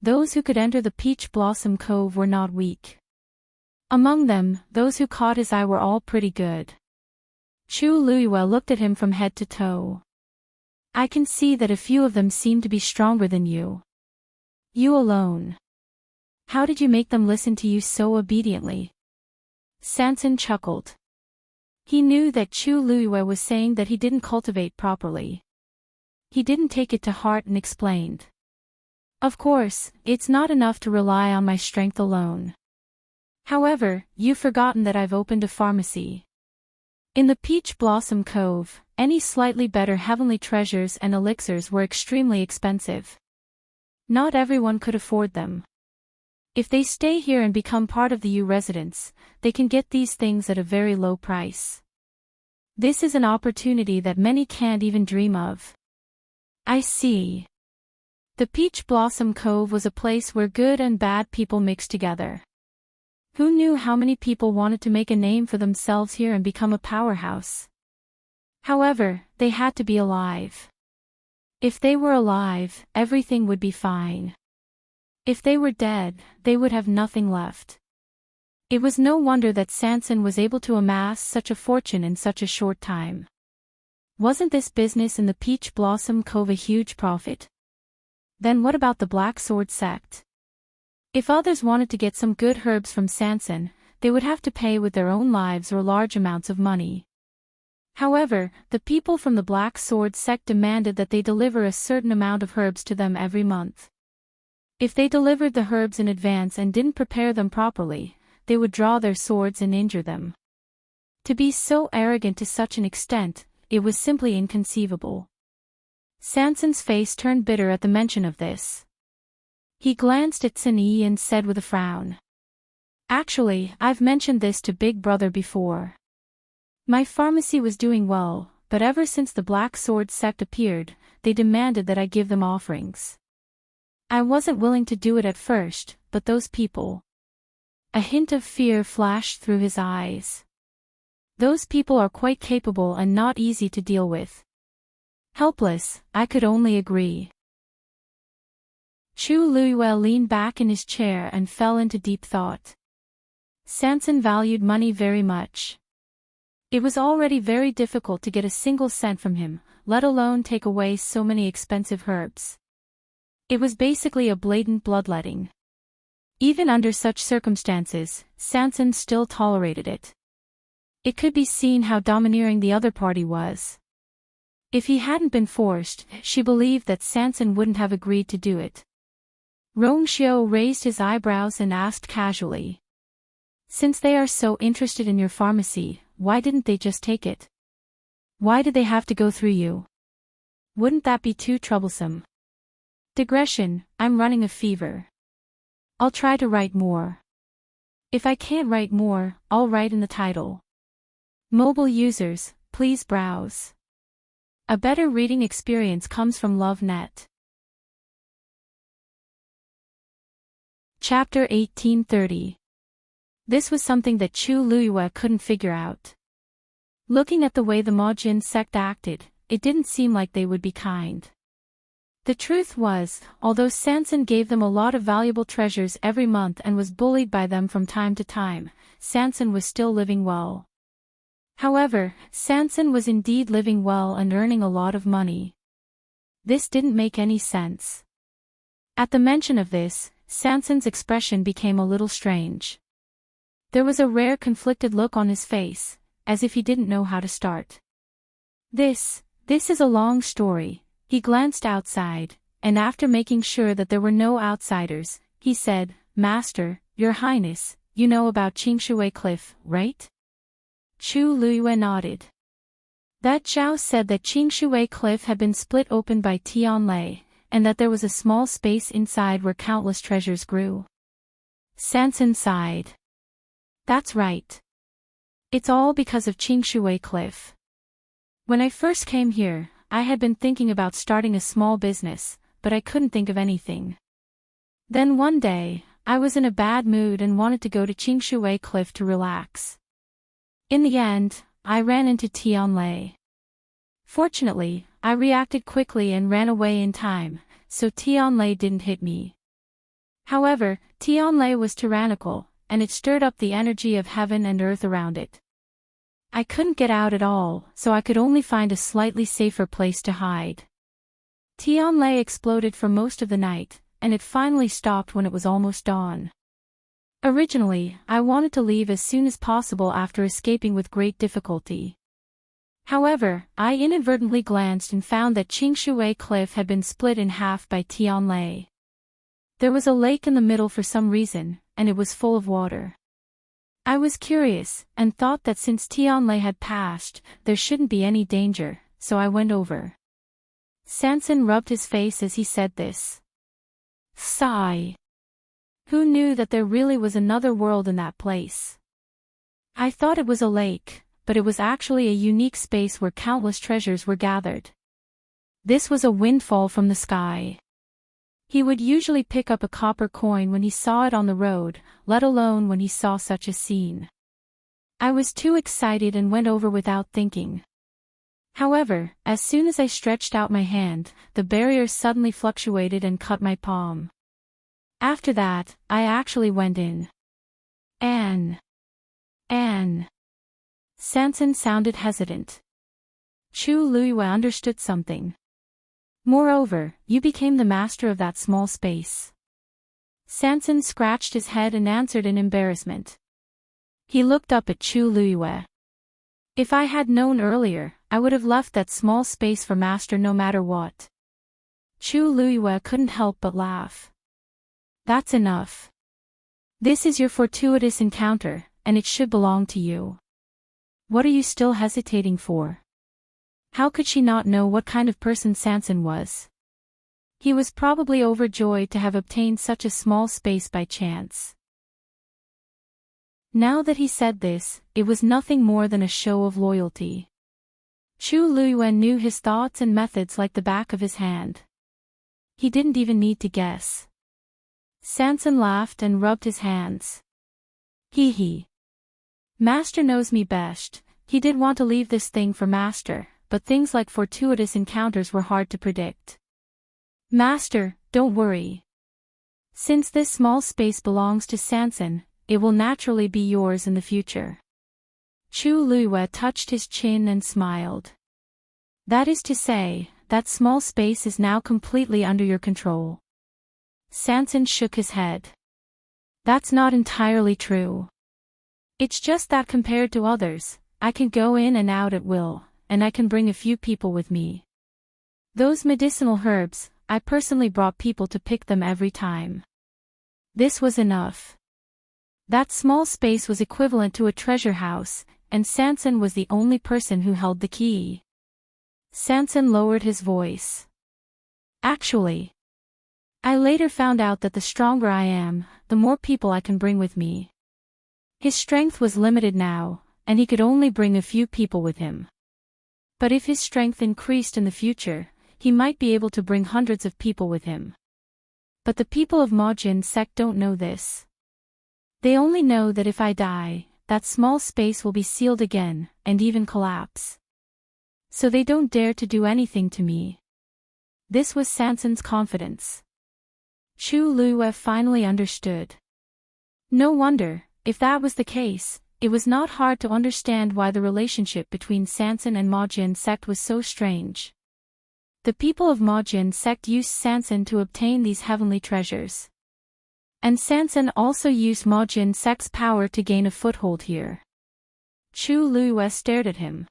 Those who could enter the Peach Blossom Cove were not weak. Among them, those who caught his eye were all pretty good. Chu Luiyue looked at him from head to toe. I can see that a few of them seem to be stronger than you. You alone. How did you make them listen to you so obediently? Sanson chuckled. He knew that Chu Luiyue was saying that he didn't cultivate properly. He didn't take it to heart and explained. Of course, it's not enough to rely on my strength alone. However, you've forgotten that I've opened a pharmacy. In the Peach Blossom Cove, any slightly better heavenly treasures and elixirs were extremely expensive. Not everyone could afford them. If they stay here and become part of the Yu residence, they can get these things at a very low price. This is an opportunity that many can't even dream of. I see. The Peach Blossom Cove was a place where good and bad people mixed together. Who knew how many people wanted to make a name for themselves here and become a powerhouse? However, they had to be alive. If they were alive, everything would be fine. If they were dead, they would have nothing left. It was no wonder that Sanson was able to amass such a fortune in such a short time. Wasn't this business in the Peach Blossom Cove a huge profit? Then what about the Black Sword sect? If others wanted to get some good herbs from Sanson, they would have to pay with their own lives or large amounts of money. However, the people from the Black Sword sect demanded that they deliver a certain amount of herbs to them every month. If they delivered the herbs in advance and didn't prepare them properly, they would draw their swords and injure them. To be so arrogant to such an extent, it was simply inconceivable. Sanson's face turned bitter at the mention of this. He glanced at Sun Yi and said with a frown. Actually, I've mentioned this to Big Brother before. My pharmacy was doing well, but ever since the Black Sword sect appeared, they demanded that I give them offerings. I wasn't willing to do it at first, but those people. A hint of fear flashed through his eyes. Those people are quite capable and not easy to deal with. Helpless, I could only agree. Chu Luiyue leaned back in his chair and fell into deep thought. Sanson valued money very much. It was already very difficult to get a single cent from him, let alone take away so many expensive herbs. It was basically a blatant bloodletting. Even under such circumstances, Sanson still tolerated it. It could be seen how domineering the other party was. If he hadn't been forced, she believed that Sanson wouldn't have agreed to do it. Rongxiu raised his eyebrows and asked casually. Since they are so interested in your pharmacy, why didn't they just take it? Why did they have to go through you? Wouldn't that be too troublesome? Digression, I'm running a fever. I'll try to write more. If I can't write more, I'll write in the title. Mobile users, please browse. A better reading experience comes from LoveNet. Chapter 1830. This was something that Chu Luiyue couldn't figure out. Looking at the way the Majin sect acted, it didn't seem like they would be kind. The truth was, although Sanson gave them a lot of valuable treasures every month and was bullied by them from time to time, Sanson was still living well. However, Sanson was indeed living well and earning a lot of money. This didn't make any sense. At the mention of this, Sanson's expression became a little strange. There was a rare conflicted look on his face, as if he didn't know how to start. This is a long story. He glanced outside, and after making sure that there were no outsiders, he said, Master, Your Highness, you know about Qingshui Cliff, right? Chu Luiyue nodded. That Zhao said that Qingshui Cliff had been split open by Tianlei, and that there was a small space inside where countless treasures grew. Sanson sighed. That's right. It's all because of Qingshui Cliff. When I first came here, I had been thinking about starting a small business, but I couldn't think of anything. Then one day, I was in a bad mood and wanted to go to Qingshui Cliff to relax. In the end, I ran into Tianlei. Fortunately, I reacted quickly and ran away in time, so Tianlei didn't hit me. However, Tianlei was tyrannical, and it stirred up the energy of heaven and earth around it. I couldn't get out at all, so I could only find a slightly safer place to hide. Tianlei exploded for most of the night, and it finally stopped when it was almost dawn. Originally, I wanted to leave as soon as possible after escaping with great difficulty. However, I inadvertently glanced and found that Qingshui Cliff had been split in half by Tianlei. There was a lake in the middle for some reason, and it was full of water. I was curious, and thought that since Tianlei had passed, there shouldn't be any danger, so I went over. Sanson rubbed his face as he said this. Sigh. Who knew that there really was another world in that place? I thought it was a lake, but it was actually a unique space where countless treasures were gathered. This was a windfall from the sky. He would usually pick up a copper coin when he saw it on the road, let alone when he saw such a scene. I was too excited and went over without thinking. However, as soon as I stretched out my hand, the barrier suddenly fluctuated and cut my palm. After that, I actually went in. Anne. Sanson sounded hesitant. Chu Luiyue understood something. Moreover, you became the master of that small space. Sanson scratched his head and answered in embarrassment. He looked up at Chu Luiyue. If I had known earlier, I would have left that small space for master no matter what. Chu Luiyue couldn't help but laugh. That's enough. This is your fortuitous encounter, and it should belong to you. What are you still hesitating for? How could she not know what kind of person Sanson was? He was probably overjoyed to have obtained such a small space by chance. Now that he said this, it was nothing more than a show of loyalty. Chu Luiyue knew his thoughts and methods like the back of his hand. He didn't even need to guess. Sanson laughed and rubbed his hands. Hee. Master knows me best. He did want to leave this thing for Master, but things like fortuitous encounters were hard to predict. Master, don't worry. Since this small space belongs to Sanson, it will naturally be yours in the future. Chu Luiyue touched his chin and smiled. That is to say, that small space is now completely under your control. Sanson shook his head. That's not entirely true. It's just that compared to others, I can go in and out at will, and I can bring a few people with me. Those medicinal herbs, I personally brought people to pick them every time. This was enough. That small space was equivalent to a treasure house, and Sanson was the only person who held the key. Sanson lowered his voice. Actually, I later found out that the stronger I am, the more people I can bring with me. His strength was limited now, and he could only bring a few people with him. But if his strength increased in the future, he might be able to bring hundreds of people with him. But the people of Majin's sect don't know this. They only know that if I die, that small space will be sealed again, and even collapse. So they don't dare to do anything to me. This was Sanson's confidence. Chu Luiyue finally understood. No wonder, if that was the case, it was not hard to understand why the relationship between Sanson and Majin's sect was so strange. The people of Majin's sect used Sanson to obtain these heavenly treasures. And Sanson also used Majin's sect's power to gain a foothold here. Chu Luiyue stared at him.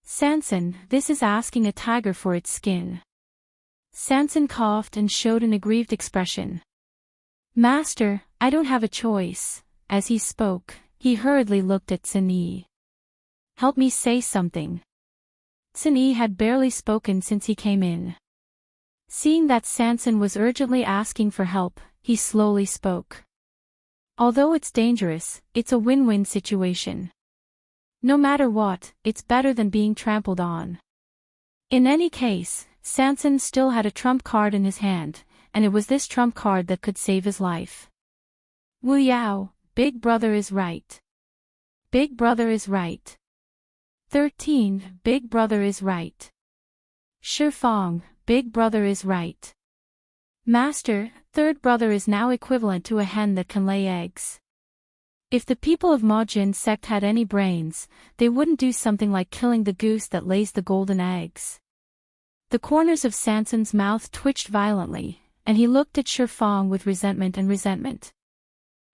Sanson, this is asking a tiger for its skin. Sanson coughed and showed an aggrieved expression. Master, I don't have a choice. As he spoke, he hurriedly looked at Cini. Help me say something. Cini had barely spoken since he came in. Seeing that Sanson was urgently asking for help, he slowly spoke. Although it's dangerous, it's a win-win situation. No matter what, it's better than being trampled on. In any case, Sanson still had a trump card in his hand, and it was this trump card that could save his life. Wu Yao, Big Brother is right. Big Brother is right. 13, Big Brother is right. Shifang, Big Brother is right. Master, third brother is now equivalent to a hen that can lay eggs. If the people of Majin's sect had any brains, they wouldn't do something like killing the goose that lays the golden eggs. The corners of Sanson's mouth twitched violently, and he looked at Shifang with resentment.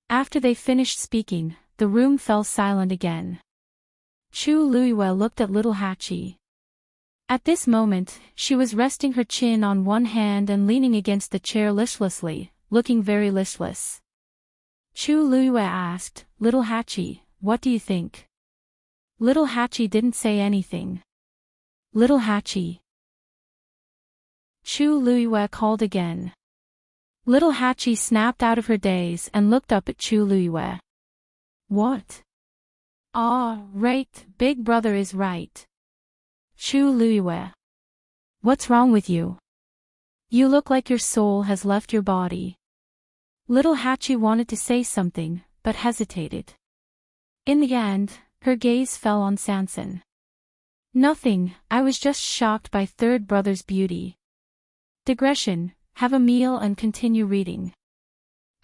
After they finished speaking, the room fell silent again. Chu Luiyue looked at little Hachi. At this moment, she was resting her chin on one hand and leaning against the chair listlessly, looking very listless. Chu Luiyue asked, Little Hachi, what do you think? Little Hachi didn't say anything. Little Hachi. Chu Luiyue called again. Little Hachi snapped out of her daze and looked up at Chu Luiyue. What? Ah, right, Big Brother is right. Chu Luiyue. What's wrong with you? You look like your soul has left your body. Little Hachi wanted to say something, but hesitated. In the end, her gaze fell on Sanson. Nothing, I was just shocked by third brother's beauty. Digression, have a meal and continue reading.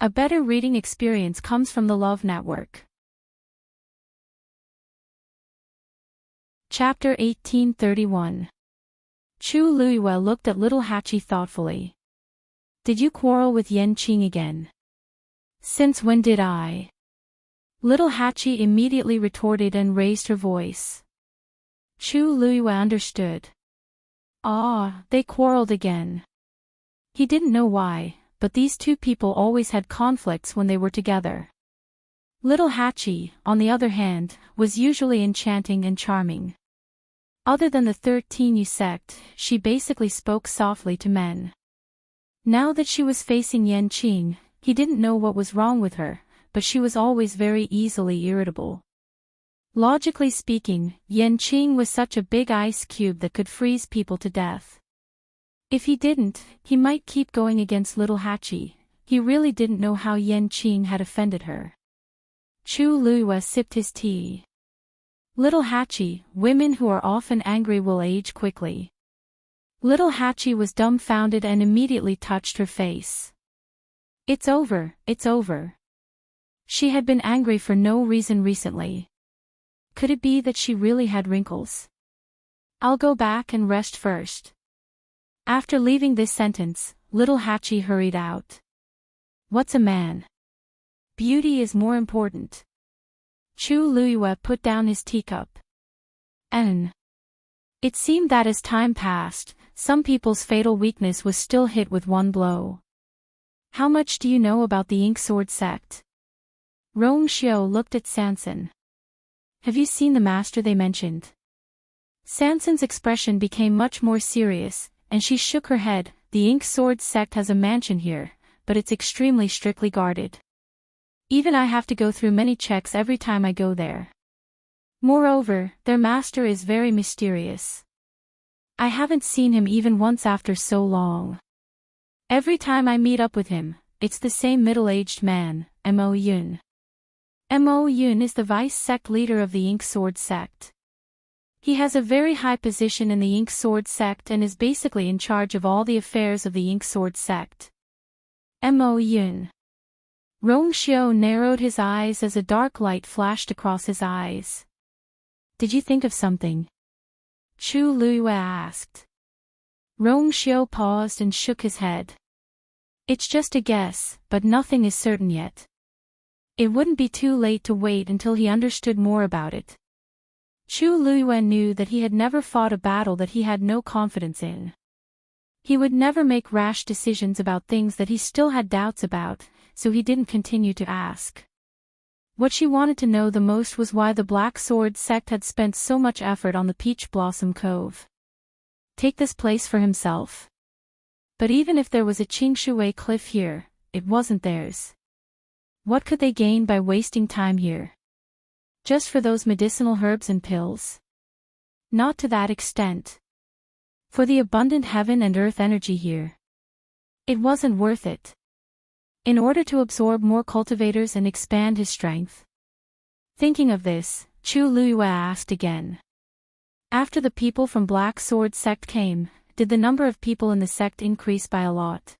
A better reading experience comes from the Love Network. Chapter 1831. Chu Luiyue looked at little Hachi thoughtfully. Did you quarrel with Enchanting again? Since when did I? Little Hachi immediately retorted and raised her voice. Chu Luiyue understood. Ah, they quarreled again. He didn't know why, but these two people always had conflicts when they were together. Little Hachi, on the other hand, was usually enchanting and charming. Other than the 13U sect, she basically spoke softly to men. Now that she was facing Enchanting, he didn't know what was wrong with her, but she was always very easily irritable. Logically speaking, Enchanting was such a big ice cube that could freeze people to death. If he didn't, he might keep going against little Hachi. He really didn't know how Enchanting had offended her. Chu Luiyue sipped his tea. Little Hachi, women who are often angry will age quickly. Little Hachi was dumbfounded and immediately touched her face. It's over, it's over. She had been angry for no reason recently. Could it be that she really had wrinkles? I'll go back and rest first. After leaving this sentence, little Hachi hurried out. What's a man? Beauty is more important. Chu Luiyue put down his teacup. N. It seemed that as time passed, some people's fatal weakness was still hit with one blow. How much do you know about the Ink Sword sect? Rong Xiao looked at Sanson. Have you seen the master they mentioned? Sanson's expression became much more serious, and she shook her head. The Ink Sword sect has a mansion here, but it's extremely strictly guarded. Even I have to go through many checks every time I go there. Moreover, their master is very mysterious. I haven't seen him even once after so long. Every time I meet up with him, it's the same middle-aged man, Mo Yun. Mo Yun is the vice sect leader of the Ink Sword sect. He has a very high position in the Ink Sword sect and is basically in charge of all the affairs of the Ink Sword sect. Mo Yun. Rong Xiao narrowed his eyes as a dark light flashed across his eyes. Did you think of something? Chu Luiyue asked. Rong Xiao paused and shook his head. It's just a guess, but nothing is certain yet. It wouldn't be too late to wait until he understood more about it. Chu Luiyue knew that he had never fought a battle that he had no confidence in. He would never make rash decisions about things that he still had doubts about, so he didn't continue to ask. What she wanted to know the most was why the Black Sword sect had spent so much effort on the Peach Blossom Cove. Take this place for himself. But even if there was a Qingshui cliff here, it wasn't theirs. What could they gain by wasting time here? Just for those medicinal herbs and pills? Not to that extent. For the abundant heaven and earth energy here. It wasn't worth it. In order to absorb more cultivators and expand his strength. Thinking of this, Chu Luiyue asked again. After the people from Black Sword sect came, did the number of people in the sect increase by a lot?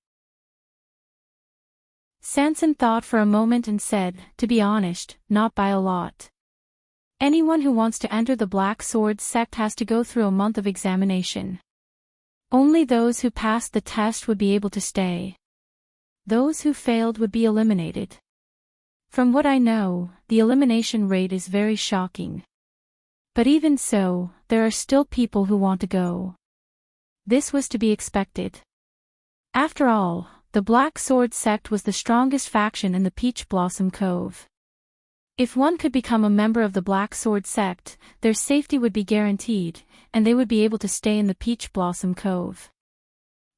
Sanson thought for a moment and said, to be honest, not by a lot. Anyone who wants to enter the Black Sword sect has to go through a month of examination. Only those who passed the test would be able to stay. Those who failed would be eliminated. From what I know, the elimination rate is very shocking. But even so, there are still people who want to go. This was to be expected. After all, the Black Sword sect was the strongest faction in the Peach Blossom Cove. If one could become a member of the Black Sword sect, their safety would be guaranteed, and they would be able to stay in the Peach Blossom Cove.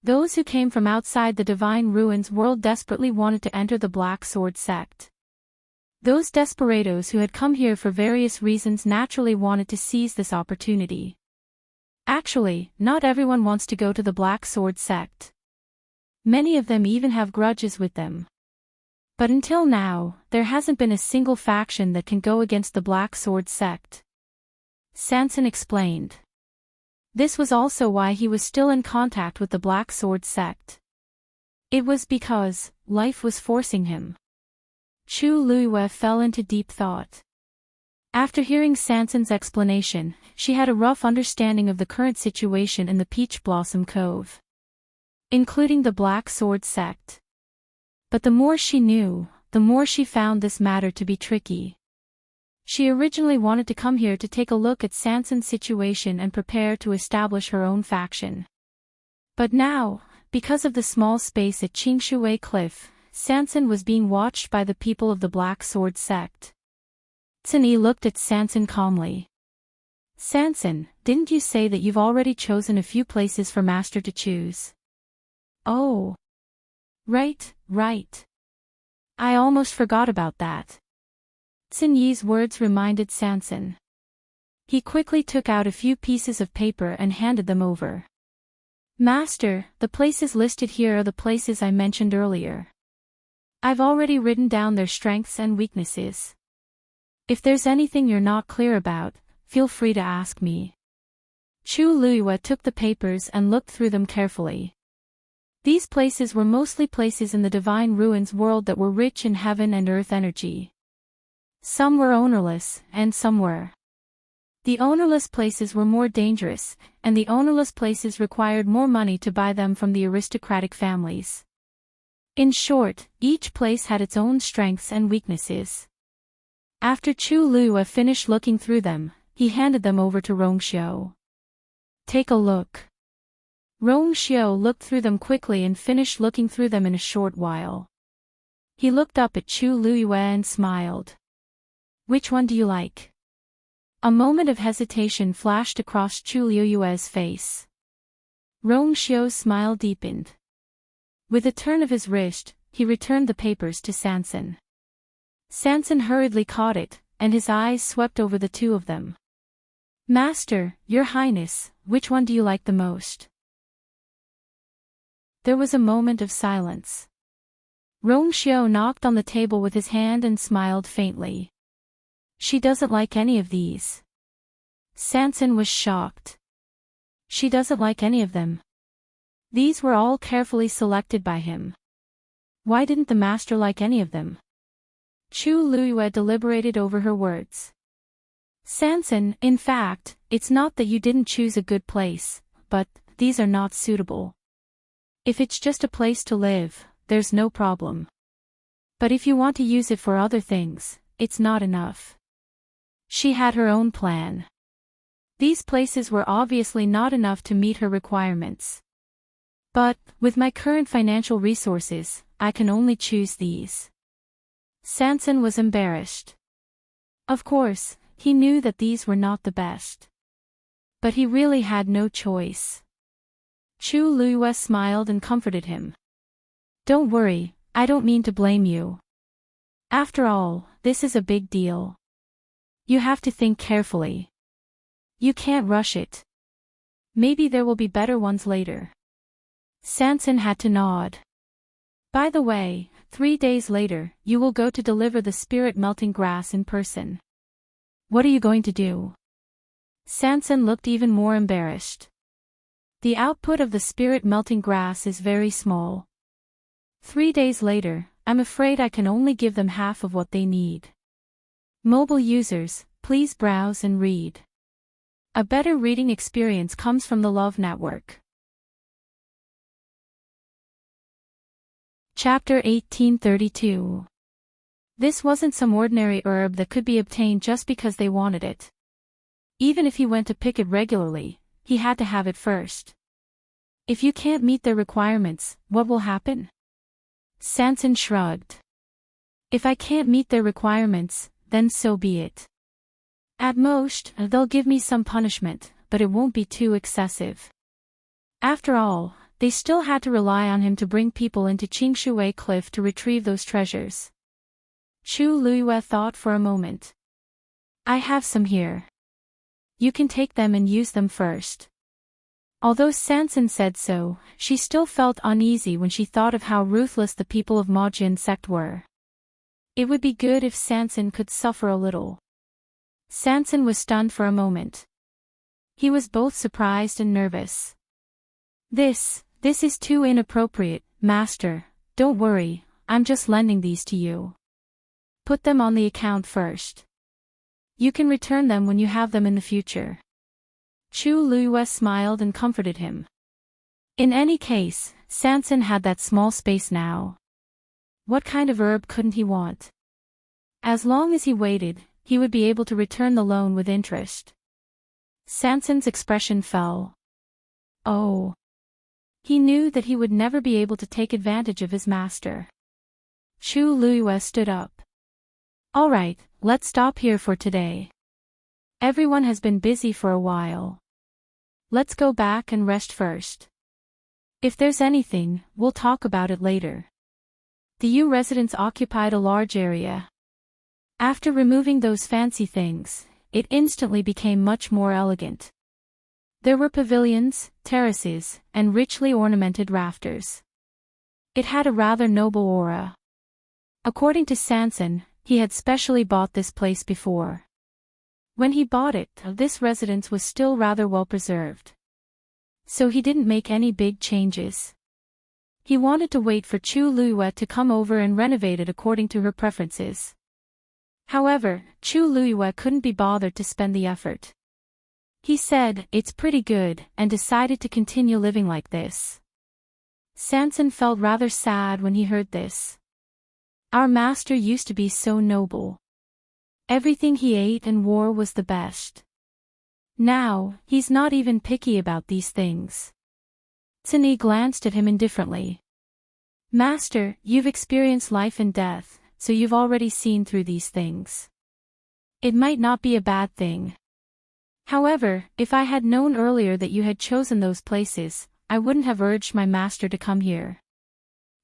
Those who came from outside the Divine Ruins world desperately wanted to enter the Black Sword sect. Those desperados who had come here for various reasons naturally wanted to seize this opportunity. Actually, not everyone wants to go to the Black Sword sect. Many of them even have grudges with them. But until now, there hasn't been a single faction that can go against the Black Sword sect. Sanson explained. This was also why he was still in contact with the Black Sword sect. It was because life was forcing him. Chu Luiyue fell into deep thought. After hearing Sanson's explanation, she had a rough understanding of the current situation in the Peach Blossom Cove, including the Black Sword sect. But the more she knew, the more she found this matter to be tricky. She originally wanted to come here to take a look at Sanson's situation and prepare to establish her own faction. But now, because of the small space at Qingshui Cliff, Sanson was being watched by the people of the Black Sword sect. Tsinyi looked at Sanson calmly. Sanson, didn't you say that you've already chosen a few places for Master to choose? Oh. Right. I almost forgot about that. Tsinyi's words reminded Sanson. He quickly took out a few pieces of paper and handed them over. Master, the places listed here are the places I mentioned earlier. I've already written down their strengths and weaknesses. If there's anything you're not clear about, feel free to ask me. Chu Luiyue took the papers and looked through them carefully. These places were mostly places in the Divine Ruins world that were rich in heaven and earth energy. Some were ownerless, and some were. The ownerless places were more dangerous, and the ownerless places required more money to buy them from the aristocratic families. In short, each place had its own strengths and weaknesses. After Chu Luiyue finished looking through them, he handed them over to Rongxiu. Take a look. Rongxiu looked through them quickly and finished looking through them in a short while. He looked up at Chu Luiyue and smiled. Which one do you like? A moment of hesitation flashed across Chu Luiyue's face. Rongxiu's smile deepened. With a turn of his wrist, he returned the papers to Sanson. Sanson hurriedly caught it, and his eyes swept over the two of them. Master, Your Highness, which one do you like the most? There was a moment of silence. Rongxiu knocked on the table with his hand and smiled faintly. She doesn't like any of these. Sanson was shocked. She doesn't like any of them. These were all carefully selected by him. Why didn't the master like any of them? Chu Luiyue deliberated over her words. Sanson, in fact, it's not that you didn't choose a good place, but these are not suitable. If it's just a place to live, there's no problem. But if you want to use it for other things, it's not enough. She had her own plan. These places were obviously not enough to meet her requirements. But, with my current financial resources, I can only choose these. Sanson was embarrassed. Of course, he knew that these were not the best. But he really had no choice. Chu Luiyue smiled and comforted him. Don't worry, I don't mean to blame you. After all, this is a big deal. You have to think carefully. You can't rush it. Maybe there will be better ones later. Sanson had to nod. By the way, 3 days later, you will go to deliver the spirit melting grass in person. What are you going to do? Sanson looked even more embarrassed. The output of the spirit melting grass is very small. 3 days later, I'm afraid I can only give them half of what they need. Mobile users, please browse and read. A better reading experience comes from the Love Network. Chapter 1832. This wasn't some ordinary herb that could be obtained just because they wanted it. Even if he went to pick it regularly, he had to have it first. If you can't meet their requirements, what will happen? Sanson shrugged. If I can't meet their requirements, then so be it. At most, they'll give me some punishment, but it won't be too excessive. After all, they still had to rely on him to bring people into Qingshui Cliff to retrieve those treasures. Chu Luiyue thought for a moment. I have some here. You can take them and use them first. Although Sanson said so, she still felt uneasy when she thought of how ruthless the people of Majin sect were. It would be good if Sanson could suffer a little. Sanson was stunned for a moment. He was both surprised and nervous. This is too inappropriate, Master. Don't worry, I'm just lending these to you. Put them on the account first. You can return them when you have them in the future. Chu Luiyue smiled and comforted him. In any case, Sanson had that small space now. What kind of herb couldn't he want? As long as he waited, he would be able to return the loan with interest. Sanson's expression fell. Oh. He knew that he would never be able to take advantage of his master. Chu Luiyue stood up. All right, let's stop here for today. Everyone has been busy for a while. Let's go back and rest first. If there's anything, we'll talk about it later. The Yu residents occupied a large area. After removing those fancy things, it instantly became much more elegant. There were pavilions, terraces, and richly ornamented rafters. It had a rather noble aura. According to Sanson, he had specially bought this place before. When he bought it, this residence was still rather well preserved. So he didn't make any big changes. He wanted to wait for Chu Luiyue to come over and renovate it according to her preferences. However, Chu Luiyue couldn't be bothered to spend the effort. He said, "It's pretty good," and decided to continue living like this. Sanson felt rather sad when he heard this. Our master used to be so noble. Everything he ate and wore was the best. Now, he's not even picky about these things. Tini glanced at him indifferently. Master, you've experienced life and death, so you've already seen through these things. It might not be a bad thing. However, if I had known earlier that you had chosen those places, I wouldn't have urged my master to come here.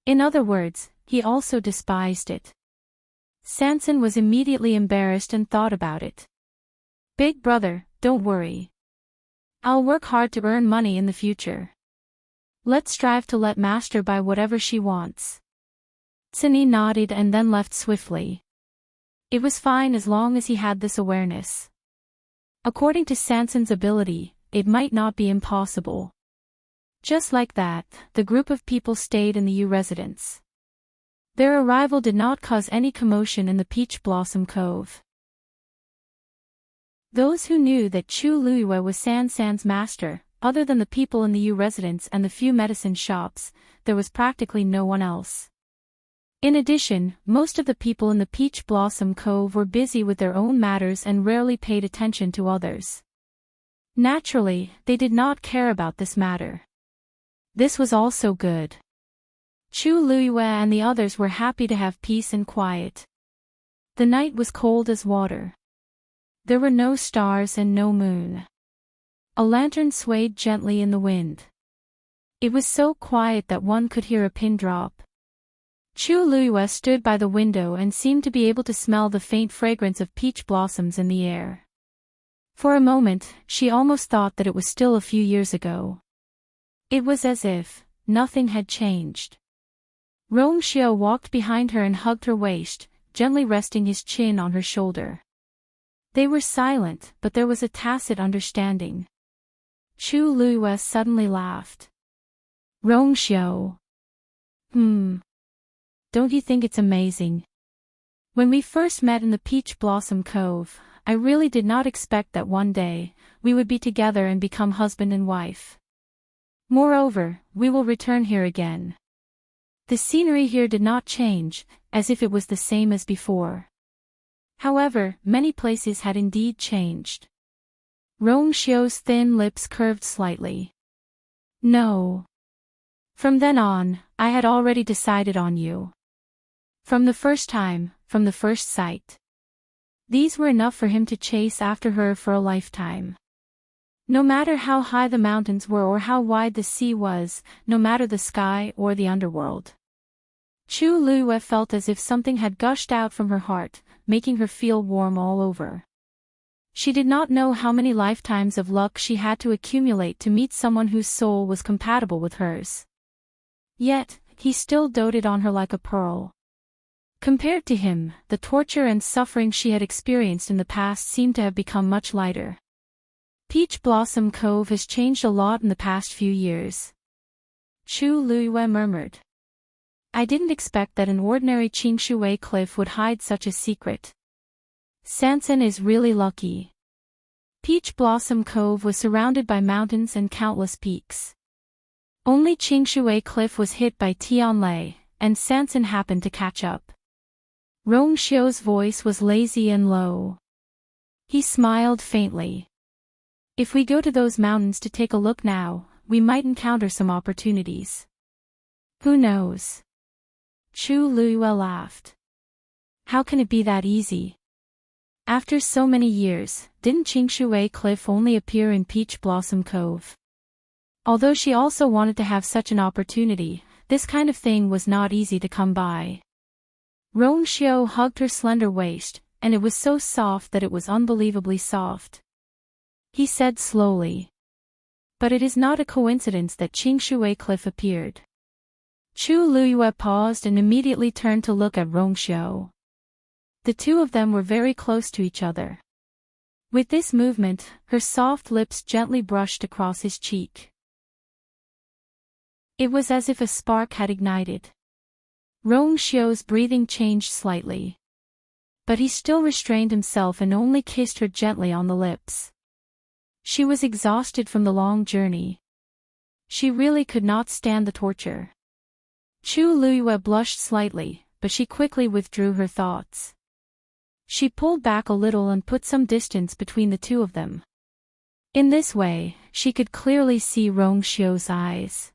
In other words, he also despised it. Sanson was immediately embarrassed and thought about it. Big brother, don't worry. I'll work hard to earn money in the future. Let's strive to let master buy whatever she wants. Tini nodded and then left swiftly. It was fine as long as he had this awareness. According to Sanson's ability, it might not be impossible. Just like that, the group of people stayed in the U residence. Their arrival did not cause any commotion in the Peach Blossom Cove. Those who knew that Chu Luiyue was San's master, other than the people in the U residence and the few medicine shops, there was practically no one else. In addition, most of the people in the Peach Blossom Cove were busy with their own matters and rarely paid attention to others. Naturally, they did not care about this matter. This was also good. Chu Luiyue and the others were happy to have peace and quiet. The night was cold as water. There were no stars and no moon. A lantern swayed gently in the wind. It was so quiet that one could hear a pin drop. Chu Luiyue stood by the window and seemed to be able to smell the faint fragrance of peach blossoms in the air. For a moment, she almost thought that it was still a few years ago. It was as if nothing had changed. Rong Xiao walked behind her and hugged her waist, gently resting his chin on her shoulder. They were silent, but there was a tacit understanding. Chu Luiyue suddenly laughed. Rong Xiao. Don't you think it's amazing? When we first met in the Peach Blossom Cove, I really did not expect that one day, we would be together and become husband and wife. Moreover, we will return here again. The scenery here did not change, as if it was the same as before. However, many places had indeed changed. Rong Xiao's thin lips curved slightly. No. From then on, I had already decided on you. From the first time, from the first sight. These were enough for him to chase after her for a lifetime. No matter how high the mountains were or how wide the sea was, no matter the sky or the underworld. Chu Luiyue felt as if something had gushed out from her heart, making her feel warm all over. She did not know how many lifetimes of luck she had to accumulate to meet someone whose soul was compatible with hers. Yet, he still doted on her like a pearl. Compared to him, the torture and suffering she had experienced in the past seemed to have become much lighter. Peach Blossom Cove has changed a lot in the past few years. Chu Luiyue murmured. I didn't expect that an ordinary Qingshui cliff would hide such a secret. Sanson is really lucky. Peach Blossom Cove was surrounded by mountains and countless peaks. Only Qingshui Cliff was hit by Tianlei, and Sanson happened to catch up. Rong Xiao's voice was lazy and low. He smiled faintly. If we go to those mountains to take a look now, we might encounter some opportunities. Who knows? Chu Luiyue laughed. How can it be that easy? After so many years, didn't Qingshui Cliff only appear in Peach Blossom Cove? Although she also wanted to have such an opportunity, this kind of thing was not easy to come by. Rong Xiao hugged her slender waist, and it was so soft that it was unbelievably soft. He said slowly. But it is not a coincidence that Qingshui Cliff appeared. Chu Luiyue paused and immediately turned to look at Rong Xiao. The two of them were very close to each other. With this movement, her soft lips gently brushed across his cheek. It was as if a spark had ignited. Rong Xiao's breathing changed slightly. But he still restrained himself and only kissed her gently on the lips. She was exhausted from the long journey. She really could not stand the torture. Chu Luiyue blushed slightly, but she quickly withdrew her thoughts. She pulled back a little and put some distance between the two of them. In this way, she could clearly see Rongxiu's eyes.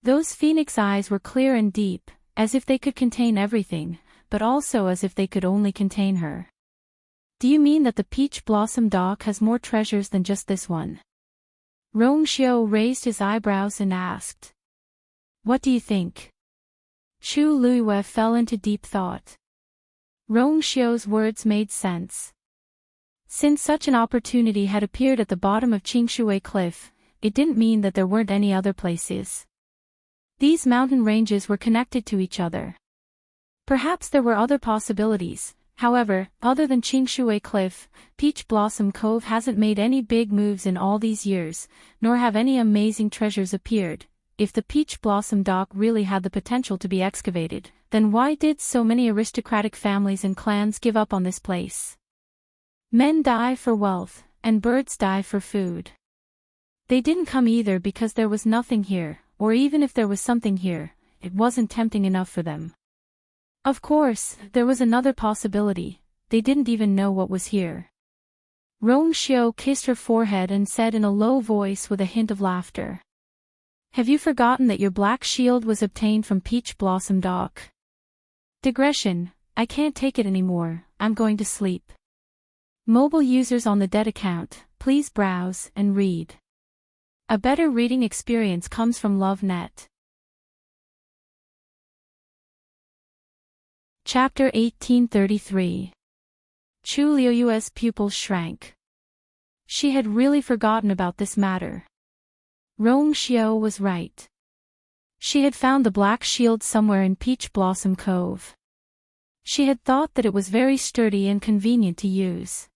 Those phoenix eyes were clear and deep, as if they could contain everything, but also as if they could only contain her. Do you mean that the peach blossom dock has more treasures than just this one? Rongxiu raised his eyebrows and asked. What do you think? Chu Luiyue fell into deep thought. Rongxiu's words made sense. Since such an opportunity had appeared at the bottom of Qingshui Cliff, it didn't mean that there weren't any other places. These mountain ranges were connected to each other. Perhaps there were other possibilities. However, other than Qingshui Cliff, Peach Blossom Cove hasn't made any big moves in all these years, nor have any amazing treasures appeared. If the Peach Blossom Dock really had the potential to be excavated, then why did so many aristocratic families and clans give up on this place? Men die for wealth, and birds die for food. They didn't come either because there was nothing here, or even if there was something here, it wasn't tempting enough for them. Of course, there was another possibility. They didn't even know what was here. Rongxiu kissed her forehead and said in a low voice with a hint of laughter. Have you forgotten that your black shield was obtained from Peach Blossom Dock? Digression, I can't take it anymore, I'm going to sleep. Mobile users on the dead account, please browse and read. A better reading experience comes from LoveNet. Chapter 1833. Chu Liuyue's pupils shrank. She had really forgotten about this matter. Rongxiu was right. She had found the black shield somewhere in Peach Blossom Cove. She had thought that it was very sturdy and convenient to use.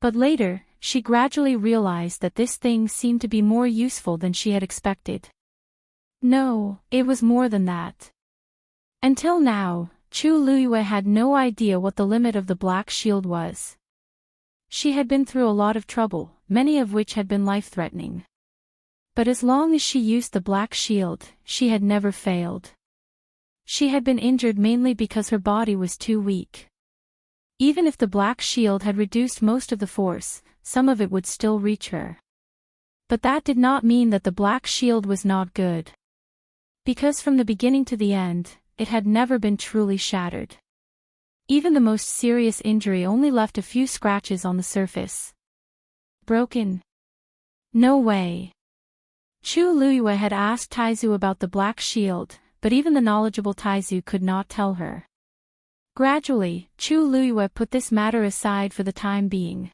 But later, she gradually realized that this thing seemed to be more useful than she had expected. No, it was more than that. Until now, Chu Luiyue had no idea what the limit of the black shield was. She had been through a lot of trouble, many of which had been life-threatening. But as long as she used the black shield, she had never failed. She had been injured mainly because her body was too weak. Even if the black shield had reduced most of the force, some of it would still reach her. But that did not mean that the black shield was not good. Because from the beginning to the end, it had never been truly shattered. Even the most serious injury only left a few scratches on the surface. Broken? No way. Chu Luiyue had asked Taizu about the black shield, but even the knowledgeable Taizu could not tell her. Gradually, Chu Luiyue put this matter aside for the time being.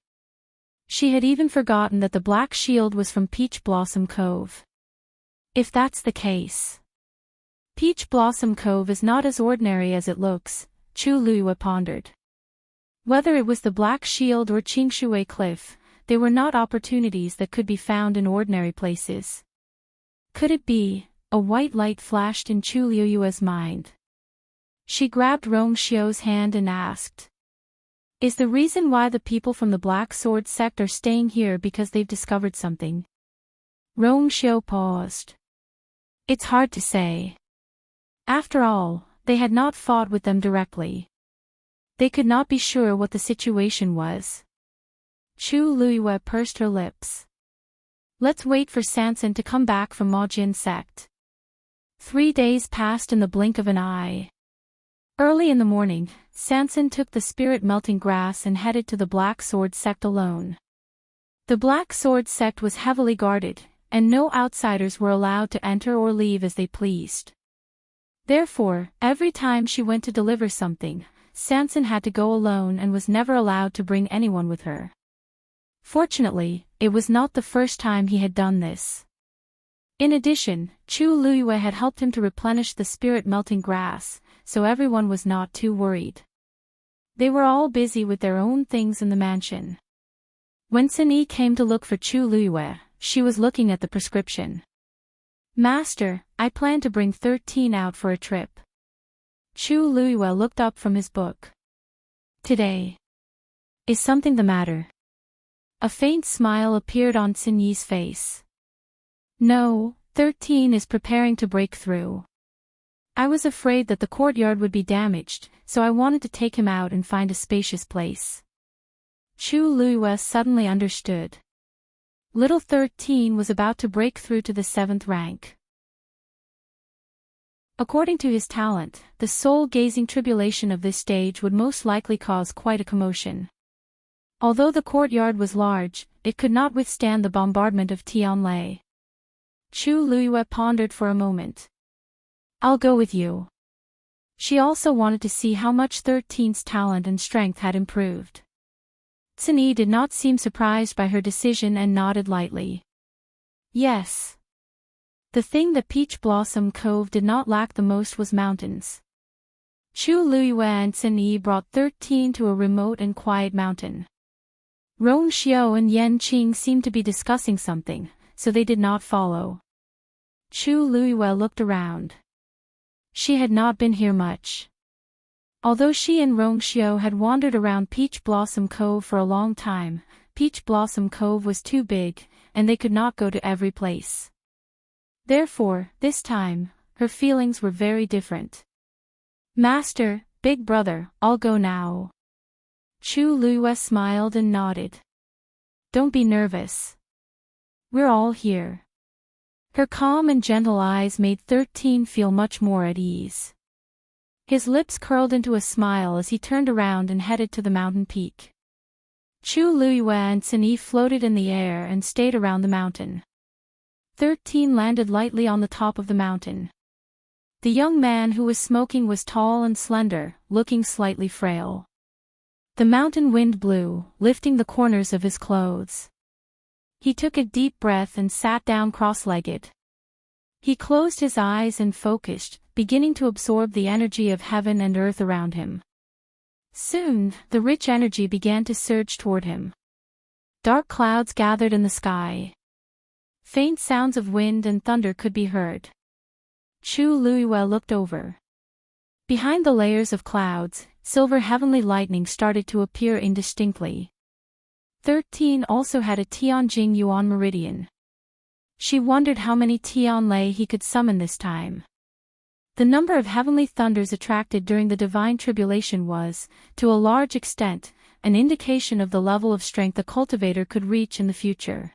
She had even forgotten that the black shield was from Peach Blossom Cove. If that's the case. Peach Blossom Cove is not as ordinary as it looks, Chu Luiyue pondered. Whether it was the black shield or Qingshui Cliff, they were not opportunities that could be found in ordinary places. Could it be? A white light flashed in Chu Liuyue's mind. She grabbed Rongxiu's hand and asked. Is the reason why the people from the Black Sword sect are staying here because they've discovered something? Rongxiu paused. It's hard to say. After all, they had not fought with them directly. They could not be sure what the situation was. Chu Luiyue pursed her lips. Let's wait for Sansan to come back from Maojin sect. 3 days passed in the blink of an eye. Early in the morning, Sansan took the spirit melting grass and headed to the Black Sword sect alone. The Black Sword sect was heavily guarded, and no outsiders were allowed to enter or leave as they pleased. Therefore, every time she went to deliver something, Sansan had to go alone and was never allowed to bring anyone with her. Fortunately, it was not the first time he had done this. In addition, Chu Luiyue had helped him to replenish the spirit melting grass, so everyone was not too worried. They were all busy with their own things in the mansion. When Sunyi came to look for Chu Luiyue, she was looking at the prescription. Master, I plan to bring 13 out for a trip. Chu Luiyue looked up from his book. Today. Is something the matter? A faint smile appeared on Sunyi's face. No, 13 is preparing to break through. I was afraid that the courtyard would be damaged, so I wanted to take him out and find a spacious place. Chu Luiyue suddenly understood. Little 13 was about to break through to the 7th rank. According to his talent, the soul-gazing tribulation of this stage would most likely cause quite a commotion. Although the courtyard was large, it could not withstand the bombardment of Tianlei. Chu Luiyue pondered for a moment. "I'll go with you." She also wanted to see how much 13's talent and strength had improved. Cini did not seem surprised by her decision and nodded lightly. Yes. The thing that Peach Blossom Cove did not lack the most was mountains. Chu Luiyue and Cini brought 13 to a remote and quiet mountain. Rong Xiao and Yan Qing seemed to be discussing something, so they did not follow. Chu Luiyue looked around. She had not been here much. Although she and Rong Xiao had wandered around Peach Blossom Cove for a long time, Peach Blossom Cove was too big, and they could not go to every place. Therefore, this time, her feelings were very different. "Master, big brother, I'll go now." Chu Luiyue smiled and nodded. "Don't be nervous. We're all here." Her calm and gentle eyes made 13 feel much more at ease. His lips curled into a smile as he turned around and headed to the mountain peak. Chu Luiyue and Cini floated in the air and stayed around the mountain. 13 landed lightly on the top of the mountain. The young man who was smoking was tall and slender, looking slightly frail. The mountain wind blew, lifting the corners of his clothes. He took a deep breath and sat down cross-legged. He closed his eyes and focused, beginning to absorb the energy of heaven and earth around him. Soon, the rich energy began to surge toward him. Dark clouds gathered in the sky. Faint sounds of wind and thunder could be heard. Chu Luiyue looked over. Behind the layers of clouds, silver heavenly lightning started to appear indistinctly. 13 also had a Tianjing Yuan meridian. She wondered how many Tianlei he could summon this time. The number of heavenly thunders attracted during the divine tribulation was, to a large extent, an indication of the level of strength a cultivator could reach in the future.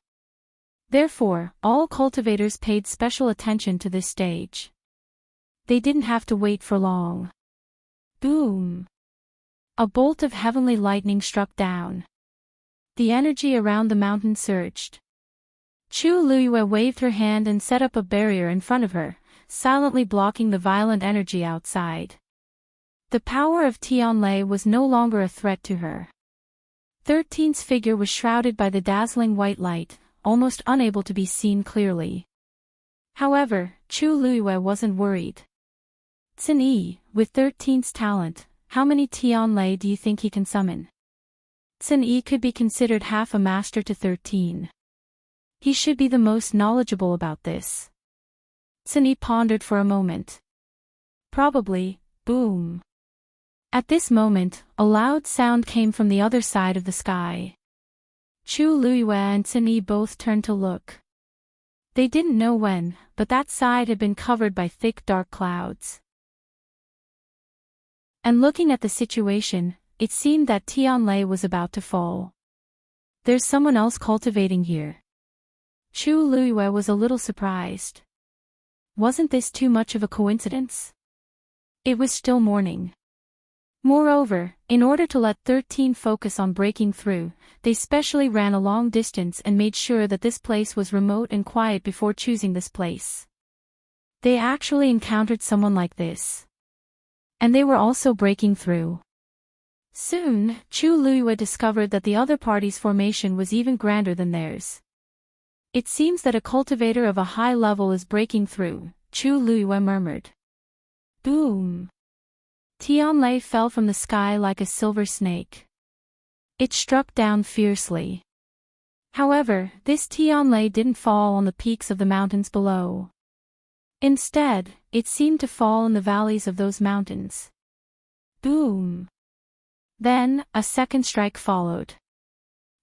Therefore, all cultivators paid special attention to this stage. They didn't have to wait for long. Boom! A bolt of heavenly lightning struck down. The energy around the mountain surged. Chu Luiyue waved her hand and set up a barrier in front of her, silently blocking the violent energy outside. The power of Tianlei was no longer a threat to her. 13's figure was shrouded by the dazzling white light, almost unable to be seen clearly. However, Chu Luiyue wasn't worried. "Cini, with 13's talent, how many Tianlei do you think he can summon?" Cini could be considered half a master to 13. He should be the most knowledgeable about this. Cini pondered for a moment. "Probably, boom." At this moment, a loud sound came from the other side of the sky. Chu Luiyue and Cini both turned to look. They didn't know when, but that side had been covered by thick dark clouds. And looking at the situation, it seemed that Tianlei was about to fall. "There's someone else cultivating here." Chu Luiyue was a little surprised. Wasn't this too much of a coincidence? It was still morning. Moreover, in order to let 13 focus on breaking through, they specially ran a long distance and made sure that this place was remote and quiet before choosing this place. They actually encountered someone like this. And they were also breaking through. Soon, Chu Luiyue discovered that the other party's formation was even grander than theirs. "It seems that a cultivator of a high level is breaking through," Chu Luiyue murmured. Boom! Tianlei fell from the sky like a silver snake. It struck down fiercely. However, this Tianlei didn't fall on the peaks of the mountains below. Instead, it seemed to fall in the valleys of those mountains. Boom! Then, a second strike followed.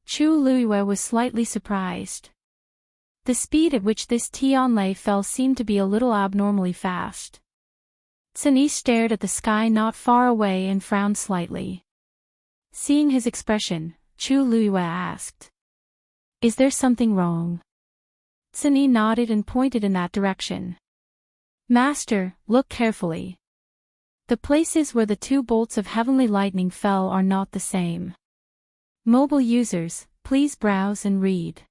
Chu Luiyue was slightly surprised. The speed at which this Tianlei fell seemed to be a little abnormally fast. Cini stared at the sky not far away and frowned slightly. Seeing his expression, Chu Luiyue asked, Is there something wrong? Sunyi nodded and pointed in that direction. Master, look carefully. The places where the 2 bolts of heavenly lightning fell are not the same. Mobile users, please browse and read.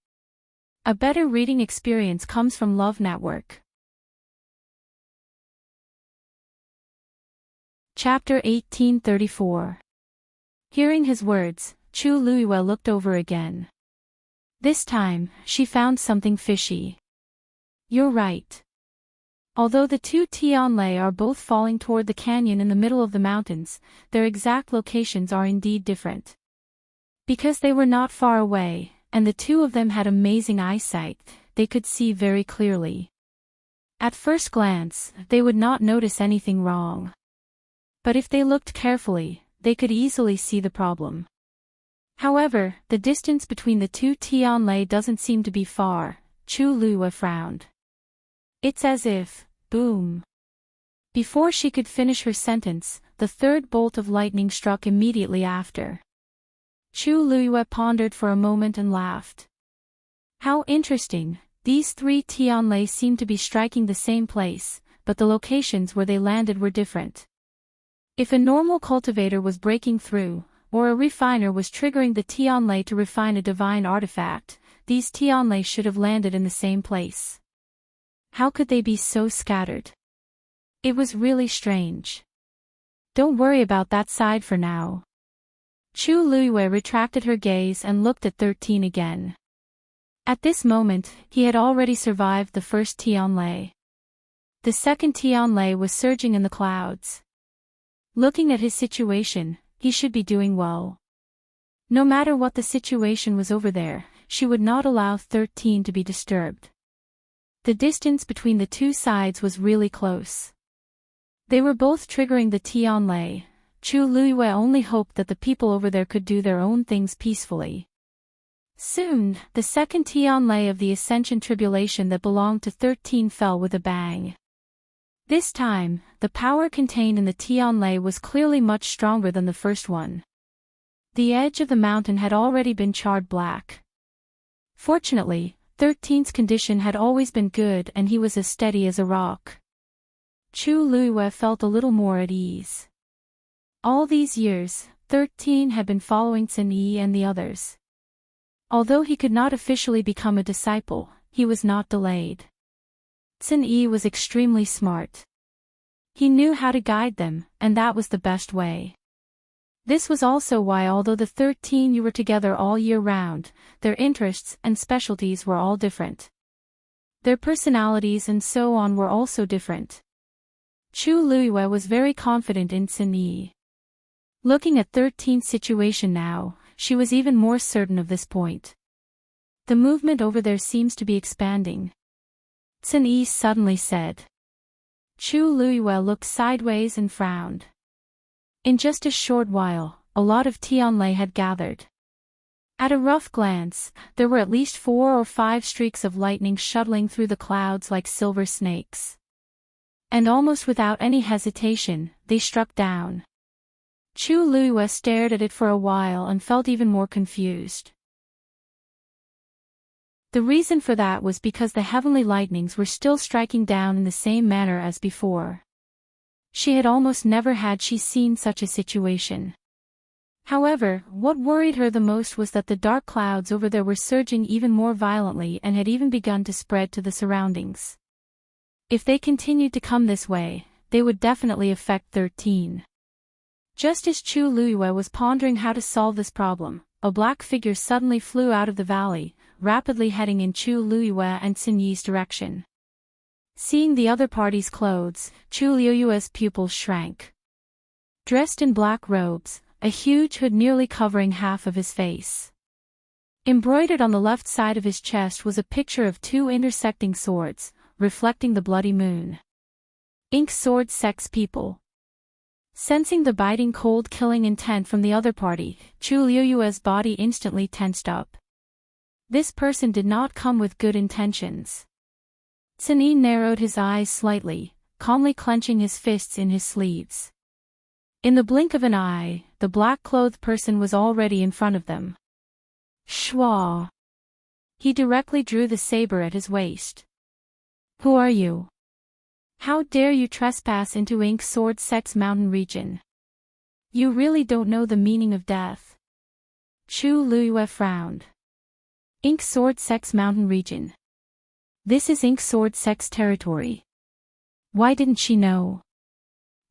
A better reading experience comes from Love Network. Chapter 1834. Hearing his words, Chu Luiyue looked over again. This time, she found something fishy. You're right. Although the 2 Tianlei are both falling toward the canyon in the middle of the mountains, their exact locations are indeed different. Because they were not far away, and the 2 of them had amazing eyesight, they could see very clearly. At first glance, they would not notice anything wrong. But if they looked carefully, they could easily see the problem. However, the distance between the 2 Tianlei doesn't seem to be far. Chu Luiyue frowned. It's as if, boom. Before she could finish her sentence, the 3rd bolt of lightning struck immediately after. Chu Luiyue pondered for a moment and laughed. How interesting, these 3 Tianlei seemed to be striking the same place, but the locations where they landed were different. If a normal cultivator was breaking through, or a refiner was triggering the Tianlei to refine a divine artifact, these Tianlei should have landed in the same place. How could they be so scattered? It was really strange. Don't worry about that side for now. Chu Luiyue retracted her gaze and looked at 13 again. At this moment, he had already survived the first Tianlei. The second Tianlei was surging in the clouds. Looking at his situation, he should be doing well. No matter what the situation was over there, she would not allow 13 to be disturbed. The distance between the 2 sides was really close. They were both triggering the Tianlei. Chu Luiyue only hoped that the people over there could do their own things peacefully. Soon, the second Tianlei of the Ascension Tribulation that belonged to 13 fell with a bang. This time, the power contained in the Tianlei was clearly much stronger than the first one. The edge of the mountain had already been charred black. Fortunately, 13's condition had always been good and he was as steady as a rock. Chu Luiyue felt a little more at ease. All these years, 13 had been following Sunyi and the others. Although he could not officially become a disciple, he was not delayed. Sunyi was extremely smart. He knew how to guide them, and that was the best way. This was also why although the 13 were together all year round, their interests and specialties were all different. Their personalities and so on were also different. Chu Luiyue was very confident in Sunyi. Looking at 13's situation now, she was even more certain of this point. The movement over there seems to be expanding. Sunyi suddenly said. Chu Luiyue looked sideways and frowned. In just a short while, a lot of Tianlei had gathered. At a rough glance, there were at least 4 or 5 streaks of lightning shuttling through the clouds like silver snakes. And almost without any hesitation, they struck down. Chu Luiyue stared at it for a while and felt even more confused. The reason for that was because the heavenly lightnings were still striking down in the same manner as before. She had almost never had she seen such a situation. However, what worried her the most was that the dark clouds over there were surging even more violently and had even begun to spread to the surroundings. If they continued to come this way, they would definitely affect 13. Just as Chu Luiyue was pondering how to solve this problem, a black figure suddenly flew out of the valley, rapidly heading in Chu Luiyue and Sunyi's direction. Seeing the other party's clothes, Chu Luiyue's pupils shrank. Dressed in black robes, a huge hood nearly covering half of his face. Embroidered on the left side of his chest was a picture of 2 intersecting swords, reflecting the bloody moon. Ink sword sex people. Sensing the biting cold killing intent from the other party, Chu Luiyue's body instantly tensed up. This person did not come with good intentions. Sunyi narrowed his eyes slightly, calmly clenching his fists in his sleeves. In the blink of an eye, the black-clothed person was already in front of them. Shwa! He directly drew the saber at his waist. Who are you? How dare you trespass into Ink Sword Sect's mountain region? You really don't know the meaning of death. Chu Liyue frowned. Ink Sword Sect's mountain region. This is Ink Sword Sect's territory. Why didn't she know?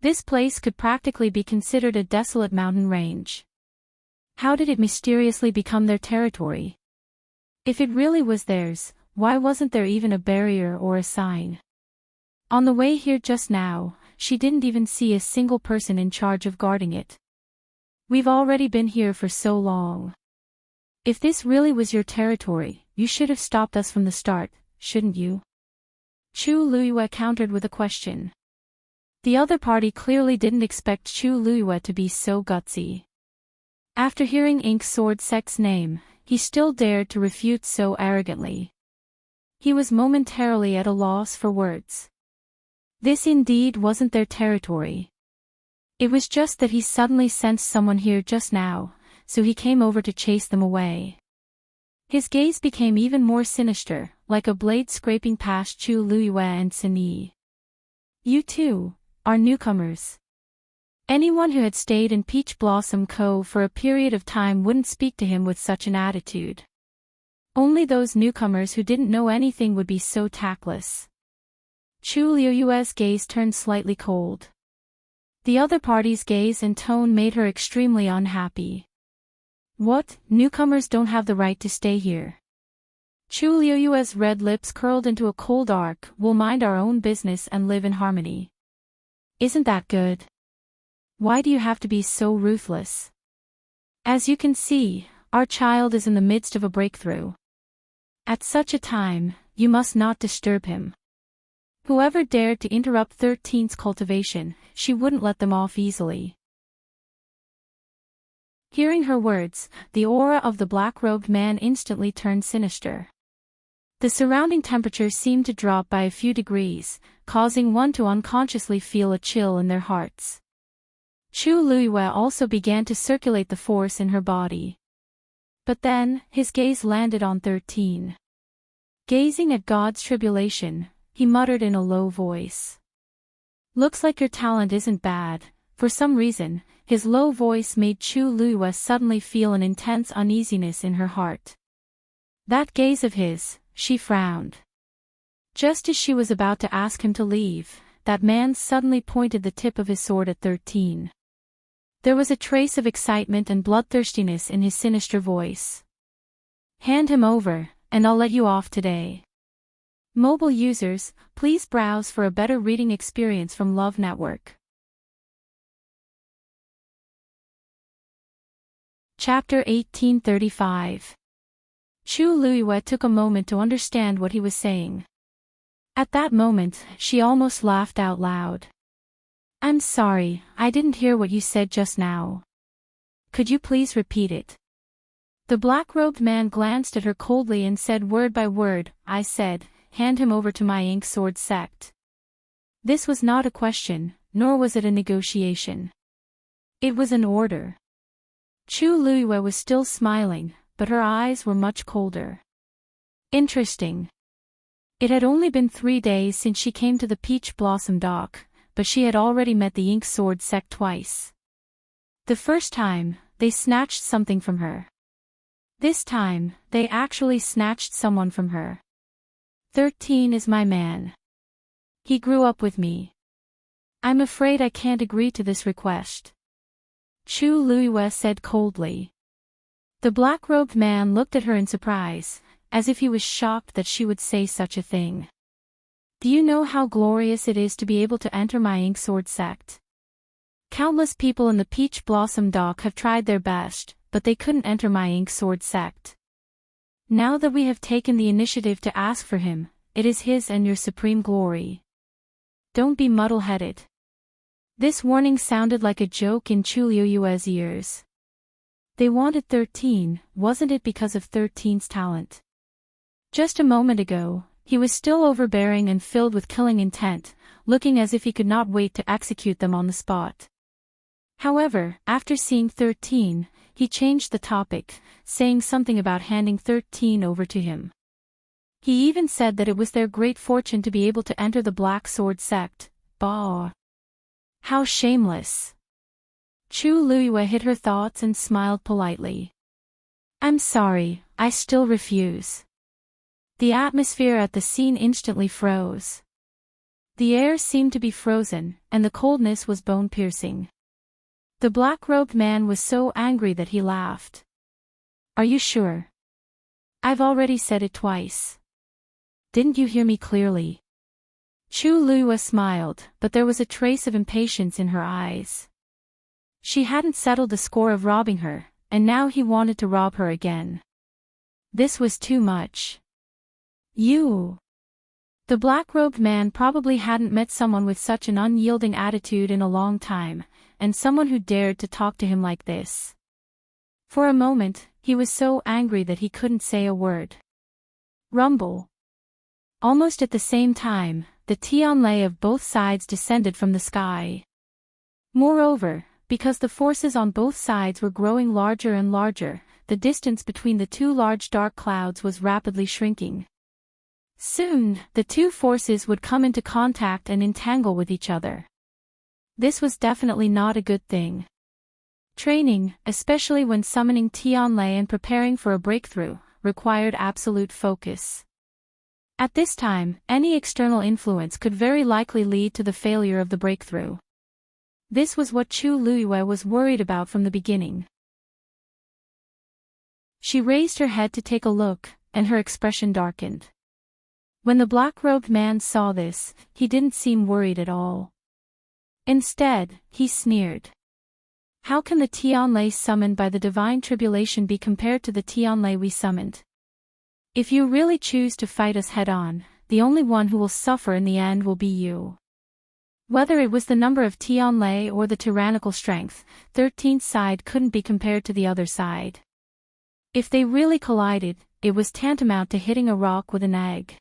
This place could practically be considered a desolate mountain range. How did it mysteriously become their territory? If it really was theirs, why wasn't there even a barrier or a sign? On the way here just now, she didn't even see a single person in charge of guarding it. We've already been here for so long. If this really was your territory, you should have stopped us from the start, shouldn't you? Chu Liyue countered with a question. The other party clearly didn't expect Chu Liyue to be so gutsy. After hearing Ink Sword Sect's name, he still dared to refute so arrogantly. He was momentarily at a loss for words. This indeed wasn't their territory. It was just that he suddenly sensed someone here just now, so he came over to chase them away. His gaze became even more sinister, like a blade scraping past Chu Liyue and Sunyi. You two are newcomers. Anyone who had stayed in Peach Blossom Cove for a period of time wouldn't speak to him with such an attitude. Only those newcomers who didn't know anything would be so tactless. Chu Liyue's gaze turned slightly cold. The other party's gaze and tone made her extremely unhappy. What? Newcomers don't have the right to stay here. Chu Liyue's red lips curled into a cold arc. We'll mind our own business and live in harmony. Isn't that good? Why do you have to be so ruthless? As you can see, our child is in the midst of a breakthrough. At such a time, you must not disturb him. Whoever dared to interrupt 13's cultivation, she wouldn't let them off easily. Hearing her words, the aura of the black-robed man instantly turned sinister. The surrounding temperature seemed to drop by a few degrees, causing one to unconsciously feel a chill in their hearts. Chu Liyue also began to circulate the force in her body. But then, his gaze landed on 13. Gazing at God's tribulation, he muttered in a low voice. Looks like your talent isn't bad. For some reason, his low voice made Chu Liyue suddenly feel an intense uneasiness in her heart. That gaze of his, she frowned. Just as she was about to ask him to leave, that man suddenly pointed the tip of his sword at 13. There was a trace of excitement and bloodthirstiness in his sinister voice. Hand him over, and I'll let you off today. Mobile users, please browse for a better reading experience from Love Network. Chapter 1835. Chu Liyue took a moment to understand what he was saying. At that moment, she almost laughed out loud. I'm sorry, I didn't hear what you said just now. Could you please repeat it? The black-robed man glanced at her coldly and said word by word, I said, hand him over to my Ink Sword Sect. This was not a question, nor was it a negotiation. It was an order. Chu Liyue was still smiling, but her eyes were much colder. Interesting. It had only been 3 days since she came to the Peach Blossom Dock, but she had already met the Ink Sword Sect twice. The first time, they snatched something from her. This time, they actually snatched someone from her. 13 is my man. He grew up with me. I'm afraid I can't agree to this request. Chu Liyue said coldly. The black-robed man looked at her in surprise, as if he was shocked that she would say such a thing. Do you know how glorious it is to be able to enter my Ink Sword Sect? Countless people in the Peach Blossom Dock have tried their best, but they couldn't enter my Ink Sword Sect. Now that we have taken the initiative to ask for him, it is his and your supreme glory. Don't be muddle-headed. This warning sounded like a joke in Chu Liyue's ears. They wanted 13, wasn't it because of 13's talent? Just a moment ago, he was still overbearing and filled with killing intent, looking as if he could not wait to execute them on the spot. However, after seeing 13, he changed the topic, saying something about handing 13 over to him. He even said that it was their great fortune to be able to enter the Black Sword sect. Bah! How shameless! Chu Luiyue hid her thoughts and smiled politely. I'm sorry, I still refuse. The atmosphere at the scene instantly froze. The air seemed to be frozen, and the coldness was bone-piercing. The black-robed man was so angry that he laughed. Are you sure? I've already said it twice. Didn't you hear me clearly? Chu Luiyue smiled, but there was a trace of impatience in her eyes. She hadn't settled the score of robbing her, and now he wanted to rob her again. This was too much. You. The black-robed man probably hadn't met someone with such an unyielding attitude in a long time, and someone who dared to talk to him like this. For a moment, he was so angry that he couldn't say a word. Rumble. Almost at the same time, the Tianlei of both sides descended from the sky. Moreover, because the forces on both sides were growing larger and larger, the distance between the two large dark clouds was rapidly shrinking. Soon, the two forces would come into contact and entangle with each other. This was definitely not a good thing. Training, especially when summoning Tianlei and preparing for a breakthrough, required absolute focus. At this time, any external influence could very likely lead to the failure of the breakthrough. This was what Chu Luiyue was worried about from the beginning. She raised her head to take a look, and her expression darkened. When the black-robed man saw this, he didn't seem worried at all. Instead, he sneered. How can the Tianlei summoned by the divine tribulation be compared to the Tianlei we summoned? If you really choose to fight us head-on, the only one who will suffer in the end will be you. Whether it was the number of Tianlei or the tyrannical strength, 13th side couldn't be compared to the other side. If they really collided, it was tantamount to hitting a rock with an egg.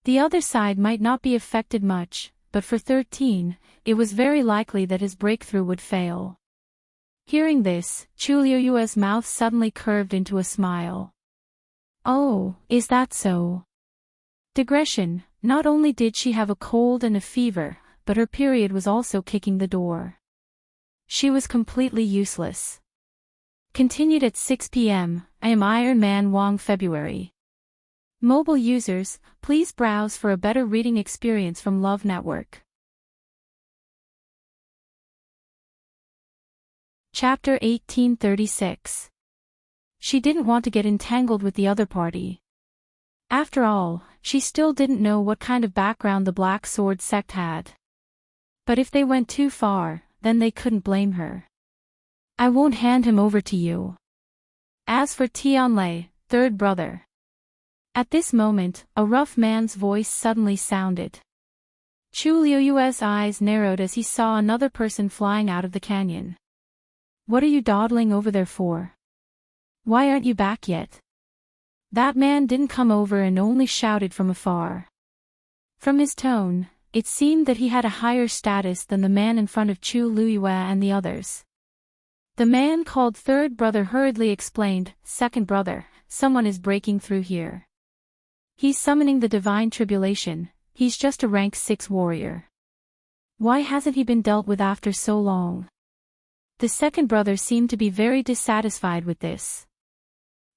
The other side might not be affected much, but for 13, it was very likely that his breakthrough would fail. Hearing this, Chu Luiyue's mouth suddenly curved into a smile. Oh, is that so? Digression, not only did she have a cold and a fever, but her period was also kicking the door. She was completely useless. Continued at 6 p.m., I am Iron Man Wong February. Mobile users, please browse for a better reading experience from Love Network. Chapter 1836. She didn't want to get entangled with the other party. After all, she still didn't know what kind of background the Black Sword sect had. But if they went too far, then they couldn't blame her. I won't hand him over to you. As for Tianlei, third brother. At this moment, a rough man's voice suddenly sounded. Chu Luiyue's eyes narrowed as he saw another person flying out of the canyon. What are you dawdling over there for? Why aren't you back yet? That man didn't come over and only shouted from afar. From his tone, it seemed that he had a higher status than the man in front of Chu Luiyue and the others. The man called third brother hurriedly explained, second brother, someone is breaking through here. He's summoning the divine tribulation, he's just a rank 6 warrior. Why hasn't he been dealt with after so long? The second brother seemed to be very dissatisfied with this.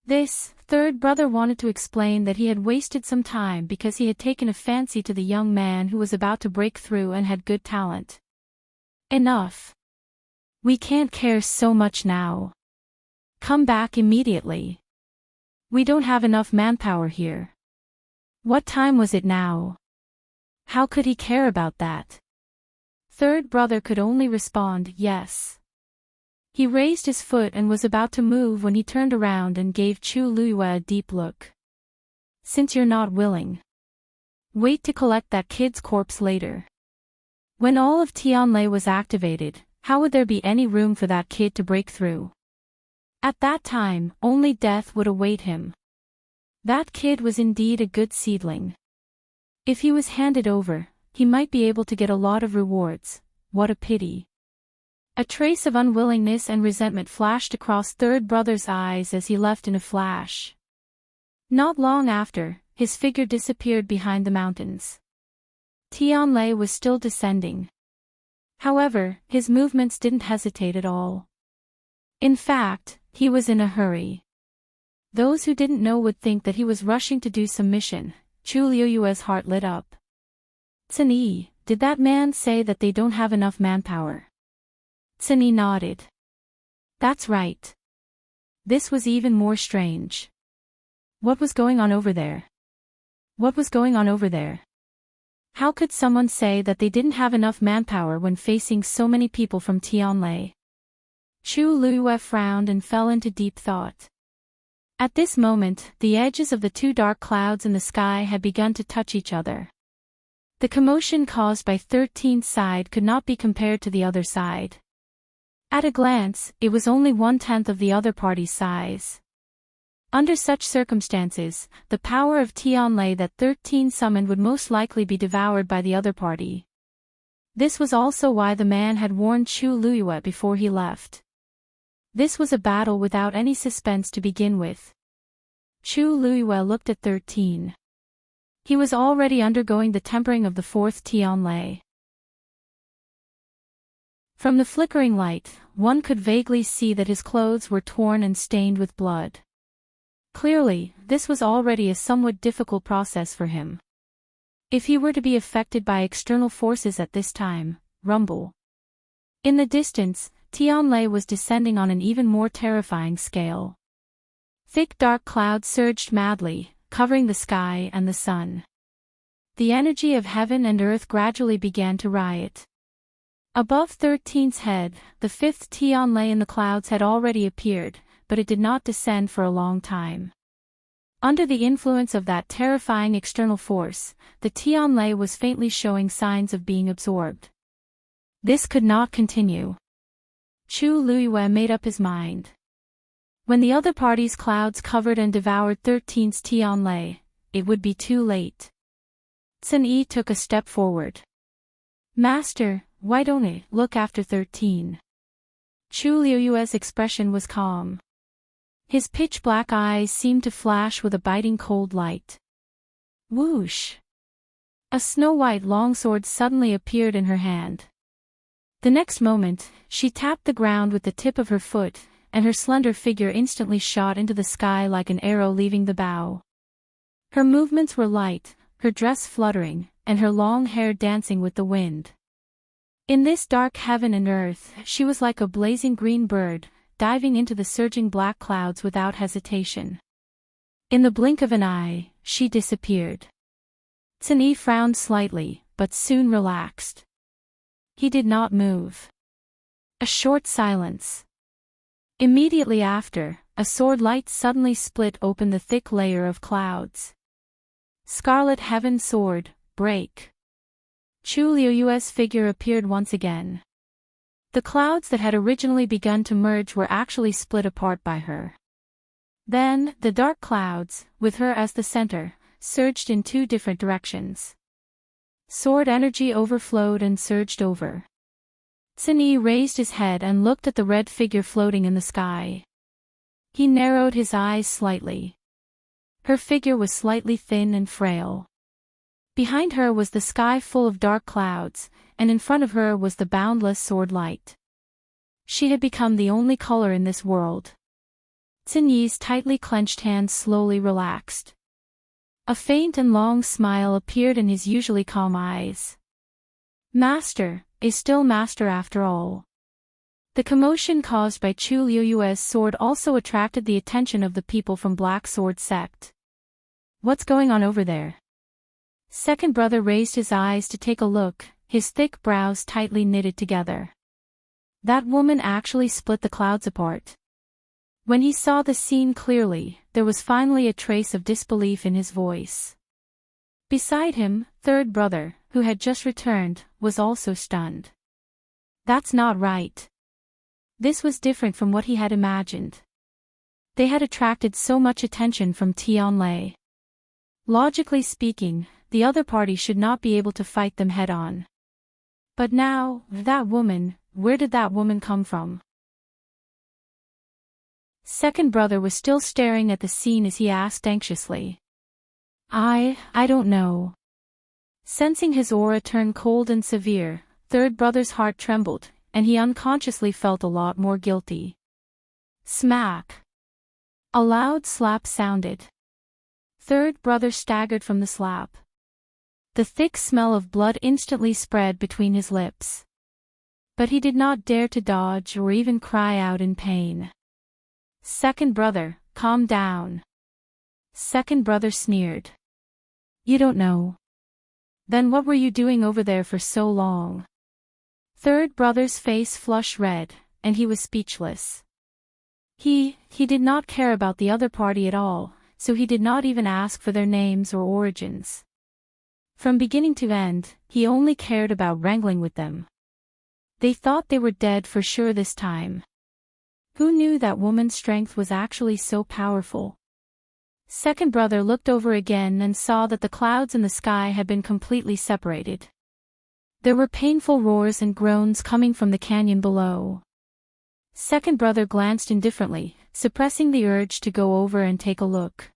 This third brother wanted to explain that he had wasted some time because he had taken a fancy to the young man who was about to break through and had good talent. Enough. We can't care so much now. Come back immediately. We don't have enough manpower here. What time was it now? How could he care about that? Third brother could only respond, yes. He raised his foot and was about to move when he turned around and gave Chu Luiyue a deep look. Since you're not willing, wait to collect that kid's corpse later. When all of Tianlei was activated, how would there be any room for that kid to break through? At that time, only death would await him. That kid was indeed a good seedling. If he was handed over, he might be able to get a lot of rewards. What a pity. A trace of unwillingness and resentment flashed across third brother's eyes as he left in a flash. Not long after, his figure disappeared behind the mountains. Tianlei was still descending. However, his movements didn't hesitate at all. In fact, he was in a hurry. Those who didn't know would think that he was rushing to do some mission. Chu Liuyue's heart lit up. Sun Yi, did that man say that they don't have enough manpower? Sun Yi nodded. That's right. This was even more strange. What was going on over there? What was going on over there? How could someone say that they didn't have enough manpower when facing so many people from Tianlei? Chu Liyue frowned and fell into deep thought. At this moment, the edges of the two dark clouds in the sky had begun to touch each other. The commotion caused by 13th side could not be compared to the other side. At a glance, it was only 1/10 of the other party's size. Under such circumstances, the power of Tianlei that 13 summoned would most likely be devoured by the other party. This was also why the man had warned Chu Liyue before he left. This was a battle without any suspense to begin with. Chu Liyue looked at 13. He was already undergoing the tempering of the 4th Tianlei. From the flickering light, one could vaguely see that his clothes were torn and stained with blood. Clearly, this was already a somewhat difficult process for him. If he were to be affected by external forces at this time, rumble. In the distance, Tianlei was descending on an even more terrifying scale. Thick dark clouds surged madly, covering the sky and the sun. The energy of heaven and earth gradually began to riot. Above 13's head, the 5th Tianlei in the clouds had already appeared, but it did not descend for a long time. Under the influence of that terrifying external force, the Tianlei was faintly showing signs of being absorbed. This could not continue. Chu Liyue made up his mind. When the other party's clouds covered and devoured 13's Tianlei, it would be too late. Sun Yi took a step forward. Master, why don't I look after 13? Chu Liyue's expression was calm. His pitch-black eyes seemed to flash with a biting cold light. Whoosh! A snow-white longsword suddenly appeared in her hand. The next moment, she tapped the ground with the tip of her foot, and her slender figure instantly shot into the sky like an arrow leaving the bow. Her movements were light, her dress fluttering, and her long hair dancing with the wind. In this dark heaven and earth, she was like a blazing green bird, diving into the surging black clouds without hesitation. In the blink of an eye, she disappeared. Sun Yi frowned slightly, but soon relaxed. He did not move. A short silence. Immediately after, a sword light suddenly split open the thick layer of clouds. Scarlet Heaven Sword, break. Chu Liyue's figure appeared once again. The clouds that had originally begun to merge were actually split apart by her. Then, the dark clouds, with her as the center, surged in two different directions. Sword energy overflowed and surged over. Sun Yi raised his head and looked at the red figure floating in the sky. He narrowed his eyes slightly. Her figure was slightly thin and frail. Behind her was the sky full of dark clouds, and in front of her was the boundless sword light. She had become the only color in this world. Sun Yi's tightly clenched hands slowly relaxed. A faint and long smile appeared in his usually calm eyes. Master, is still master after all. The commotion caused by Chu Liyue's sword also attracted the attention of the people from Black Sword Sect. What's going on over there? Second brother raised his eyes to take a look, his thick brows tightly knitted together. That woman actually split the clouds apart. When he saw the scene clearly, there was finally a trace of disbelief in his voice. Beside him, third brother, who had just returned, was also stunned. That's not right. This was different from what he had imagined. They had attracted so much attention from Tianlei. Logically speaking, the other party should not be able to fight them head-on. But now, that woman, where did that woman come from? Second brother was still staring at the scene as he asked anxiously. I don't know. Sensing his aura turn cold and severe, third brother's heart trembled, and he unconsciously felt a lot more guilty. Smack! A loud slap sounded. Third brother staggered from the slap. The thick smell of blood instantly spread between his lips. But he did not dare to dodge or even cry out in pain. Second brother, calm down. Second brother sneered. You don't know. Then what were you doing over there for so long? Third brother's face flushed red, and he was speechless. He did not care about the other party at all, so he did not even ask for their names or origins. From beginning to end, he only cared about wrangling with them. They thought they were dead for sure this time. Who knew that woman's strength was actually so powerful? Second brother looked over again and saw that the clouds in the sky had been completely separated. There were painful roars and groans coming from the canyon below. Second brother glanced indifferently, suppressing the urge to go over and take a look.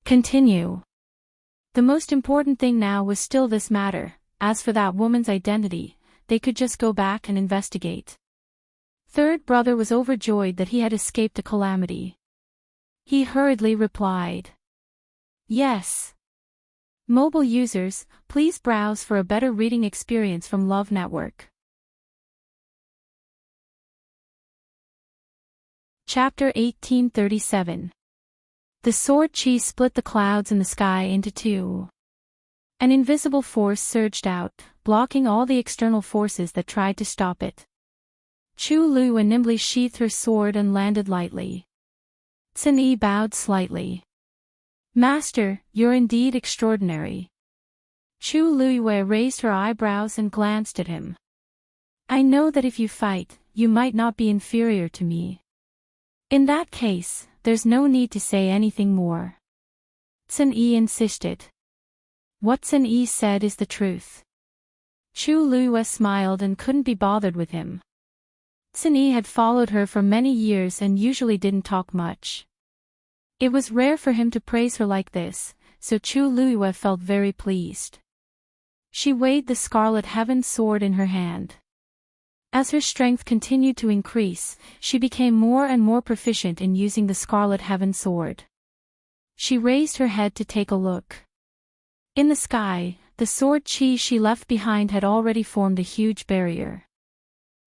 Continue. The most important thing now was still this matter. As for that woman's identity, they could just go back and investigate. Third brother was overjoyed that he had escaped a calamity. He hurriedly replied. Yes. Mobile users, please browse for a better reading experience from Love Network. Chapter 1837. The sword chi split the clouds in the sky into two. An invisible force surged out, blocking all the external forces that tried to stop it. Chu Lu nimbly sheathed her sword and landed lightly. Xin Yi bowed slightly. Master, you're indeed extraordinary. Chu Luiyue raised her eyebrows and glanced at him. I know that if you fight, you might not be inferior to me. In that case, there's no need to say anything more. Xin Yi insisted. What Xin Yi said is the truth. Chu Luiyue smiled and couldn't be bothered with him. Xin Yi had followed her for many years and usually didn't talk much. It was rare for him to praise her like this, so Chu Luiyue felt very pleased. She weighed the Scarlet Heaven sword in her hand. As her strength continued to increase, she became more and more proficient in using the Scarlet Heaven sword. She raised her head to take a look. In the sky, the sword chi she left behind had already formed a huge barrier.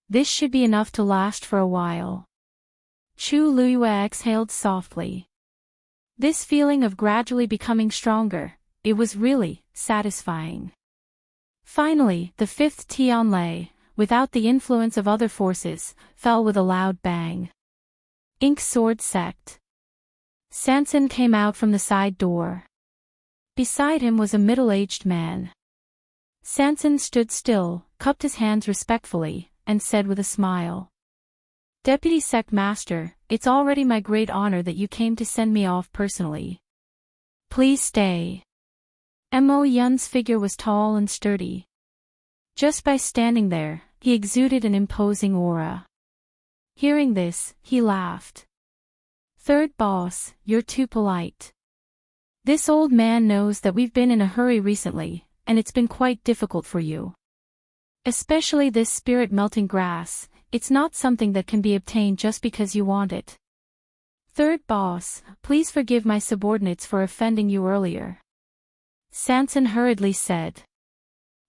This should be enough to last for a while. Chu Luiyue exhaled softly. This feeling of gradually becoming stronger, it was really satisfying. Finally, the fifth Tianlei, without the influence of other forces, fell with a loud bang. Ink Sword Sect. Sanson came out from the side door. Beside him was a middle-aged man. Sanson stood still, cupped his hands respectfully, and said with a smile. Deputy Sect Master, it's already my great honor that you came to send me off personally. Please stay. Mo Yun's figure was tall and sturdy. Just by standing there, he exuded an imposing aura. Hearing this, he laughed. Third boss, you're too polite. This old man knows that we've been in a hurry recently, and it's been quite difficult for you. Especially this spirit-melting grass, it's not something that can be obtained just because you want it. Third boss, please forgive my subordinates for offending you earlier. Sanson hurriedly said.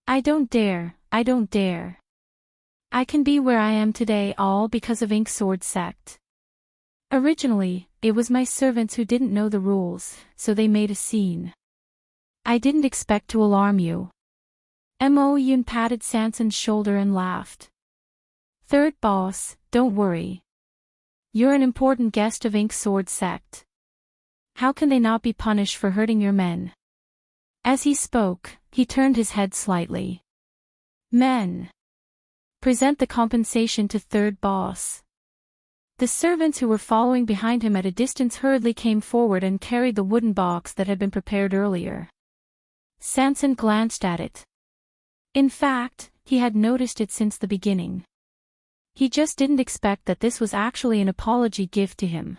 I don't dare. I can be where I am today all because of Ink Sword Sect. Originally, it was my servants who didn't know the rules, so they made a scene. I didn't expect to alarm you. Mo Yun patted Sanson's shoulder and laughed. Third boss, don't worry. You're an important guest of Ink Sword Sect. How can they not be punished for hurting your men? As he spoke, he turned his head slightly. Men. Present the compensation to third boss. The servants who were following behind him at a distance hurriedly came forward and carried the wooden box that had been prepared earlier. Sanson glanced at it. In fact, he had noticed it since the beginning. He just didn't expect that this was actually an apology gift to him.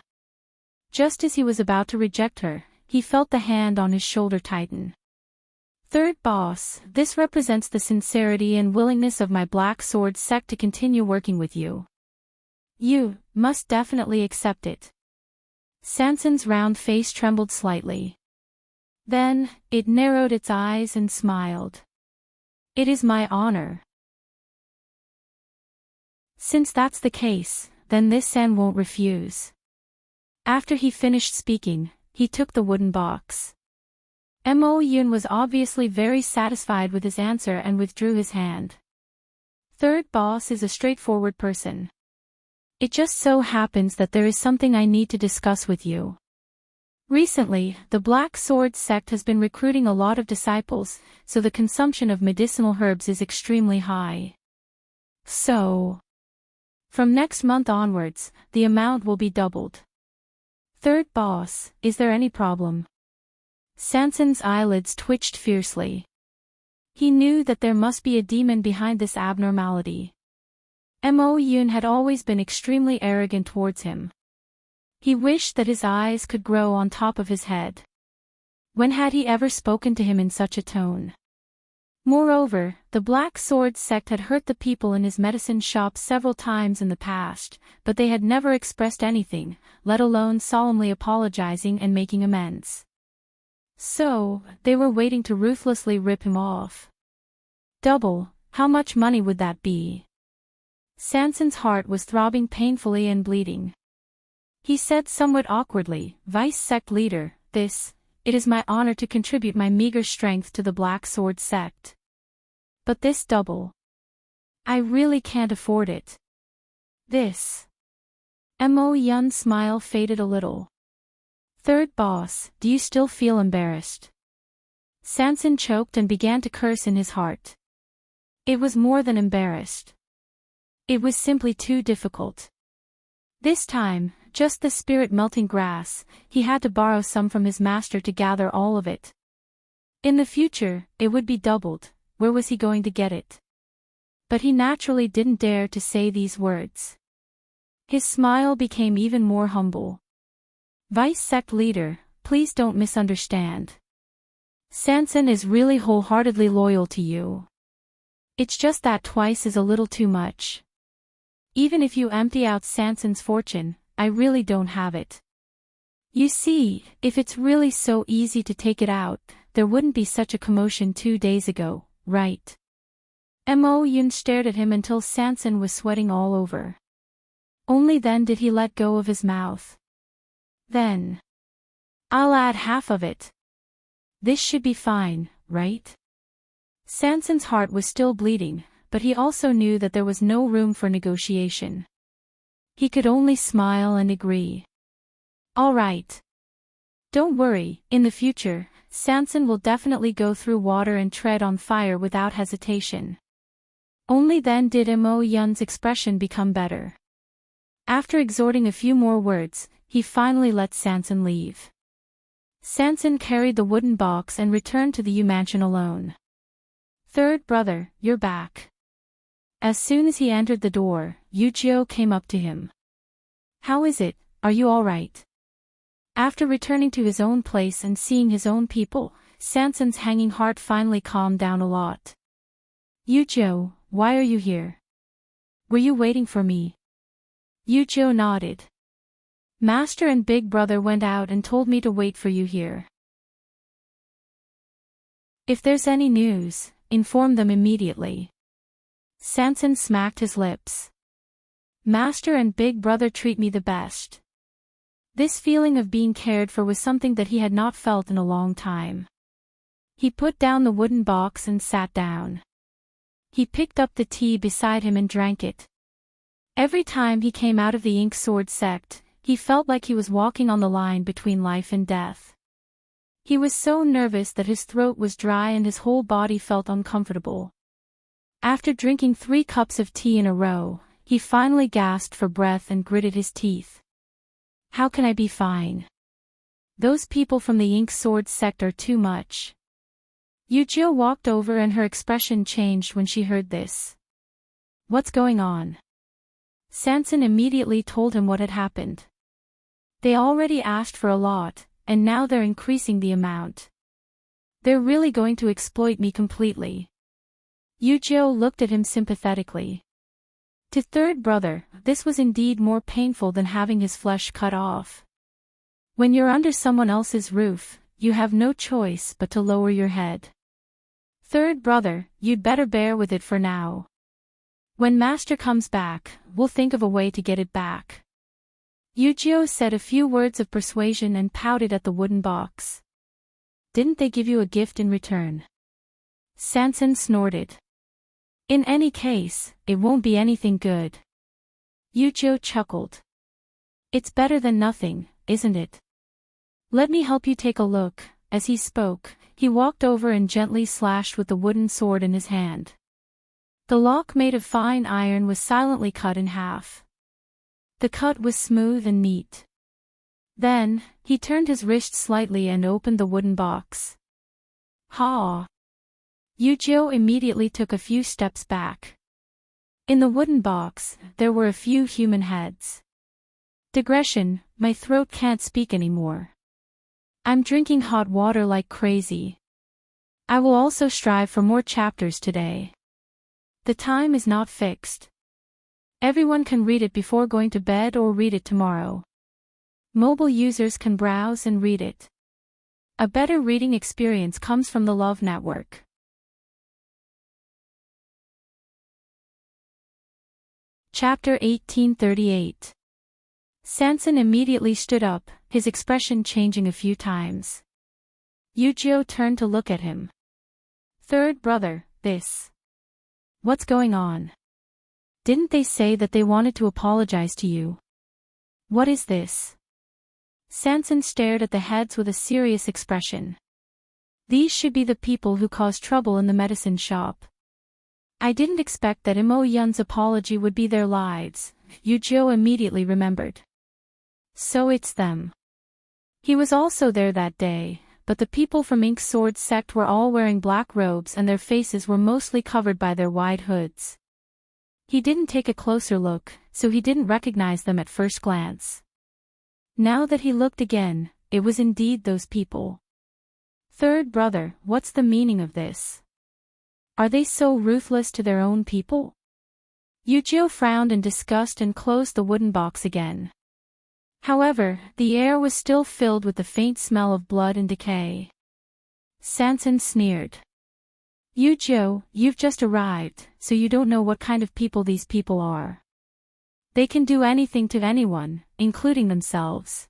Just as he was about to reject her, he felt the hand on his shoulder tighten. Third boss, this represents the sincerity and willingness of my Black Sword sect to continue working with you. You must definitely accept it. Sanson's round face trembled slightly. Then, it narrowed its eyes and smiled. It is my honor. Since that's the case, then this San won't refuse. After he finished speaking, he took the wooden box. Mo Yun was obviously very satisfied with his answer and withdrew his hand. Third boss is a straightforward person. It just so happens that there is something I need to discuss with you. Recently, the Black Sword sect has been recruiting a lot of disciples, so the consumption of medicinal herbs is extremely high. So, from next month onwards, the amount will be doubled. Third boss, is there any problem? Sanson's eyelids twitched fiercely. He knew that there must be a demon behind this abnormality. Mo Yun had always been extremely arrogant towards him. He wished that his eyes could grow on top of his head. When had he ever spoken to him in such a tone? Moreover, the Black Sword sect had hurt the people in his medicine shop several times in the past, but they had never expressed anything, let alone solemnly apologizing and making amends. So, they were waiting to ruthlessly rip him off. Double, how much money would that be? Sanson's heart was throbbing painfully and bleeding. He said somewhat awkwardly, Vice Sect Leader, it is my honor to contribute my meager strength to the Black Sword sect. But this double. I really can't afford it. Mo Yun's smile faded a little. Third boss, do you still feel embarrassed? Sanson choked and began to curse in his heart. It was more than embarrassed. It was simply too difficult. This time, just the spirit-melting grass, he had to borrow some from his master to gather all of it. In the future, it would be doubled. Where was he going to get it? But he naturally didn't dare to say these words. His smile became even more humble. Vice Sect Leader, please don't misunderstand. Sanson is really wholeheartedly loyal to you. It's just that twice is a little too much. Even if you empty out Sanson's fortune, I really don't have it. You see, if it's really so easy to take it out, there wouldn't be such a commotion 2 days ago, right? Mo Yun stared at him until Sanson was sweating all over. Only then did he let go of his mouth. Then. I'll add half of it. This should be fine, right? Sanson's heart was still bleeding, but he also knew that there was no room for negotiation. He could only smile and agree. All right. Don't worry, in the future, Sanson will definitely go through water and tread on fire without hesitation. Only then did Mo Yun's expression become better. After exhorting a few more words, he finally let Sanson leave. Sanson carried the wooden box and returned to the Yu mansion alone. Third brother, you're back. As soon as he entered the door, Yujio came up to him. How is it, are you all right? After returning to his own place and seeing his own people, Sanson's hanging heart finally calmed down a lot. Yujio, why are you here? Were you waiting for me? Yujio nodded. Master and Big Brother went out and told me to wait for you here. If there's any news, inform them immediately. Sanson smacked his lips. Master and Big Brother treat me the best. This feeling of being cared for was something that he had not felt in a long time. He put down the wooden box and sat down. He picked up the tea beside him and drank it. Every time he came out of the Ink Sword sect, he felt like he was walking on the line between life and death. He was so nervous that his throat was dry and his whole body felt uncomfortable. After drinking 3 cups of tea in a row, he finally gasped for breath and gritted his teeth. How can I be fine? Those people from the Ink Sword sect are too much. Yujio walked over and her expression changed when she heard this. What's going on? Sanson immediately told him what had happened. They already asked for a lot, and now they're increasing the amount. They're really going to exploit me completely. Yujio looked at him sympathetically. To third brother, this was indeed more painful than having his flesh cut off. When you're under someone else's roof, you have no choice but to lower your head. Third brother, you'd better bear with it for now. When master comes back, we'll think of a way to get it back. Yujio said a few words of persuasion and pouted at the wooden box. Didn't they give you a gift in return? Sanson snorted. In any case, it won't be anything good. Yujio chuckled. It's better than nothing, isn't it? Let me help you take a look. As he spoke, he walked over and gently slashed with the wooden sword in his hand. The lock made of fine iron was silently cut in half. The cut was smooth and neat. Then, he turned his wrist slightly and opened the wooden box. Ha! Yujio immediately took a few steps back. In the wooden box, there were a few human heads. Digression, my throat can't speak anymore. I'm drinking hot water like crazy. I will also strive for more chapters today. The time is not fixed. Everyone can read it before going to bed or read it tomorrow. Mobile users can browse and read it. A better reading experience comes from the Love Network. Chapter 1838. Sanson immediately stood up, his expression changing a few times. Yujio turned to look at him. Third brother, this. What's going on? Didn't they say that they wanted to apologize to you? What is this? Sanson stared at the heads with a serious expression. These should be the people who caused trouble in the medicine shop. I didn't expect that Imo Yun's apology would be their lives, Yujio immediately remembered. So it's them. He was also there that day, but the people from Ink Sword sect were all wearing black robes and their faces were mostly covered by their wide hoods. He didn't take a closer look, so he didn't recognize them at first glance. Now that he looked again, it was indeed those people. Third brother, what's the meaning of this? Are they so ruthless to their own people? Yujio frowned in disgust and closed the wooden box again. However, the air was still filled with the faint smell of blood and decay. Sanson sneered. Yujio, you've just arrived, so you don't know what kind of people these people are. They can do anything to anyone, including themselves.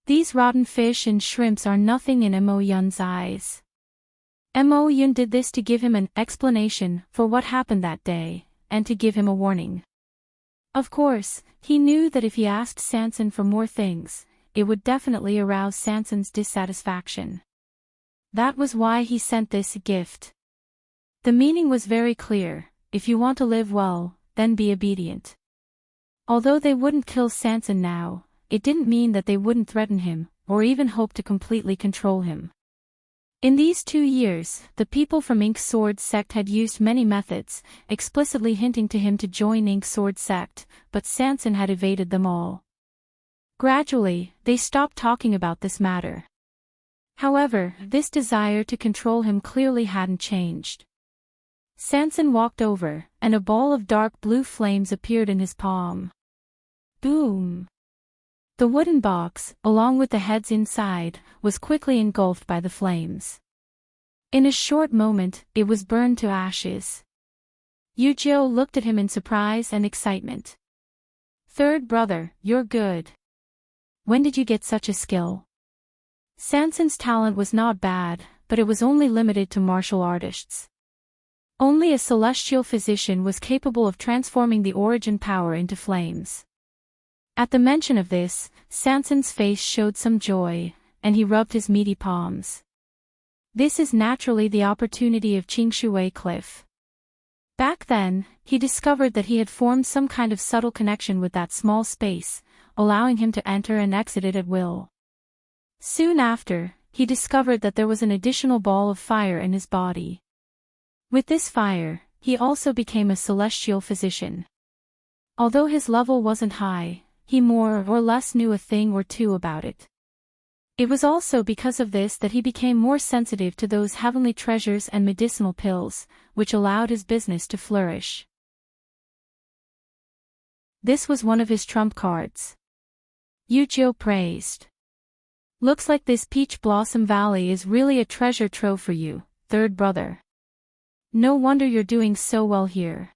These rotten fish and shrimps are nothing in Mo Yun's eyes. Mo Yun did this to give him an explanation for what happened that day, and to give him a warning. Of course, he knew that if he asked Sanson for more things, it would definitely arouse Sanson's dissatisfaction. That was why he sent this gift. The meaning was very clear: if you want to live well, then be obedient. Although they wouldn't kill Sanson now, it didn't mean that they wouldn't threaten him, or even hope to completely control him. In these 2 years, the people from Ink Sword sect had used many methods, explicitly hinting to him to join Ink Sword sect, but Sanson had evaded them all. Gradually, they stopped talking about this matter. However, this desire to control him clearly hadn't changed. Sanson walked over, and a ball of dark blue flames appeared in his palm. Boom! The wooden box, along with the heads inside, was quickly engulfed by the flames. In a short moment, it was burned to ashes. Yujio looked at him in surprise and excitement. Third brother, you're good. When did you get such a skill? Sanson's talent was not bad, but it was only limited to martial artists. Only a celestial physician was capable of transforming the origin power into flames. At the mention of this, Sanson's face showed some joy, and he rubbed his meaty palms. This is naturally the opportunity of Qingshui Cliff. Back then, he discovered that he had formed some kind of subtle connection with that small space, allowing him to enter and exit it at will. Soon after, he discovered that there was an additional ball of fire in his body. With this fire, he also became a celestial physician. Although his level wasn't high, he more or less knew a thing or two about it. It was also because of this that he became more sensitive to those heavenly treasures and medicinal pills, which allowed his business to flourish. This was one of his trump cards. Yu praised. Looks like this Peach Blossom Valley is really a treasure trove for you, third brother. No wonder you're doing so well here.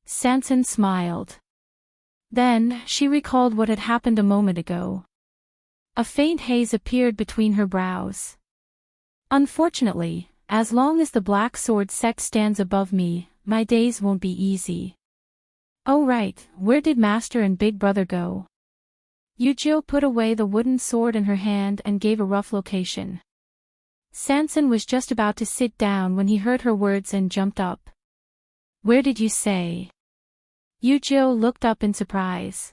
Sansan smiled. Then, she recalled what had happened a moment ago. A faint haze appeared between her brows. Unfortunately, as long as the Black Sword sect stands above me, my days won't be easy. Oh right, where did Master and Big Brother go? Yu put away the wooden sword in her hand and gave a rough location. Sansan was just about to sit down when he heard her words and jumped up. Where did you say? Yu looked up in surprise.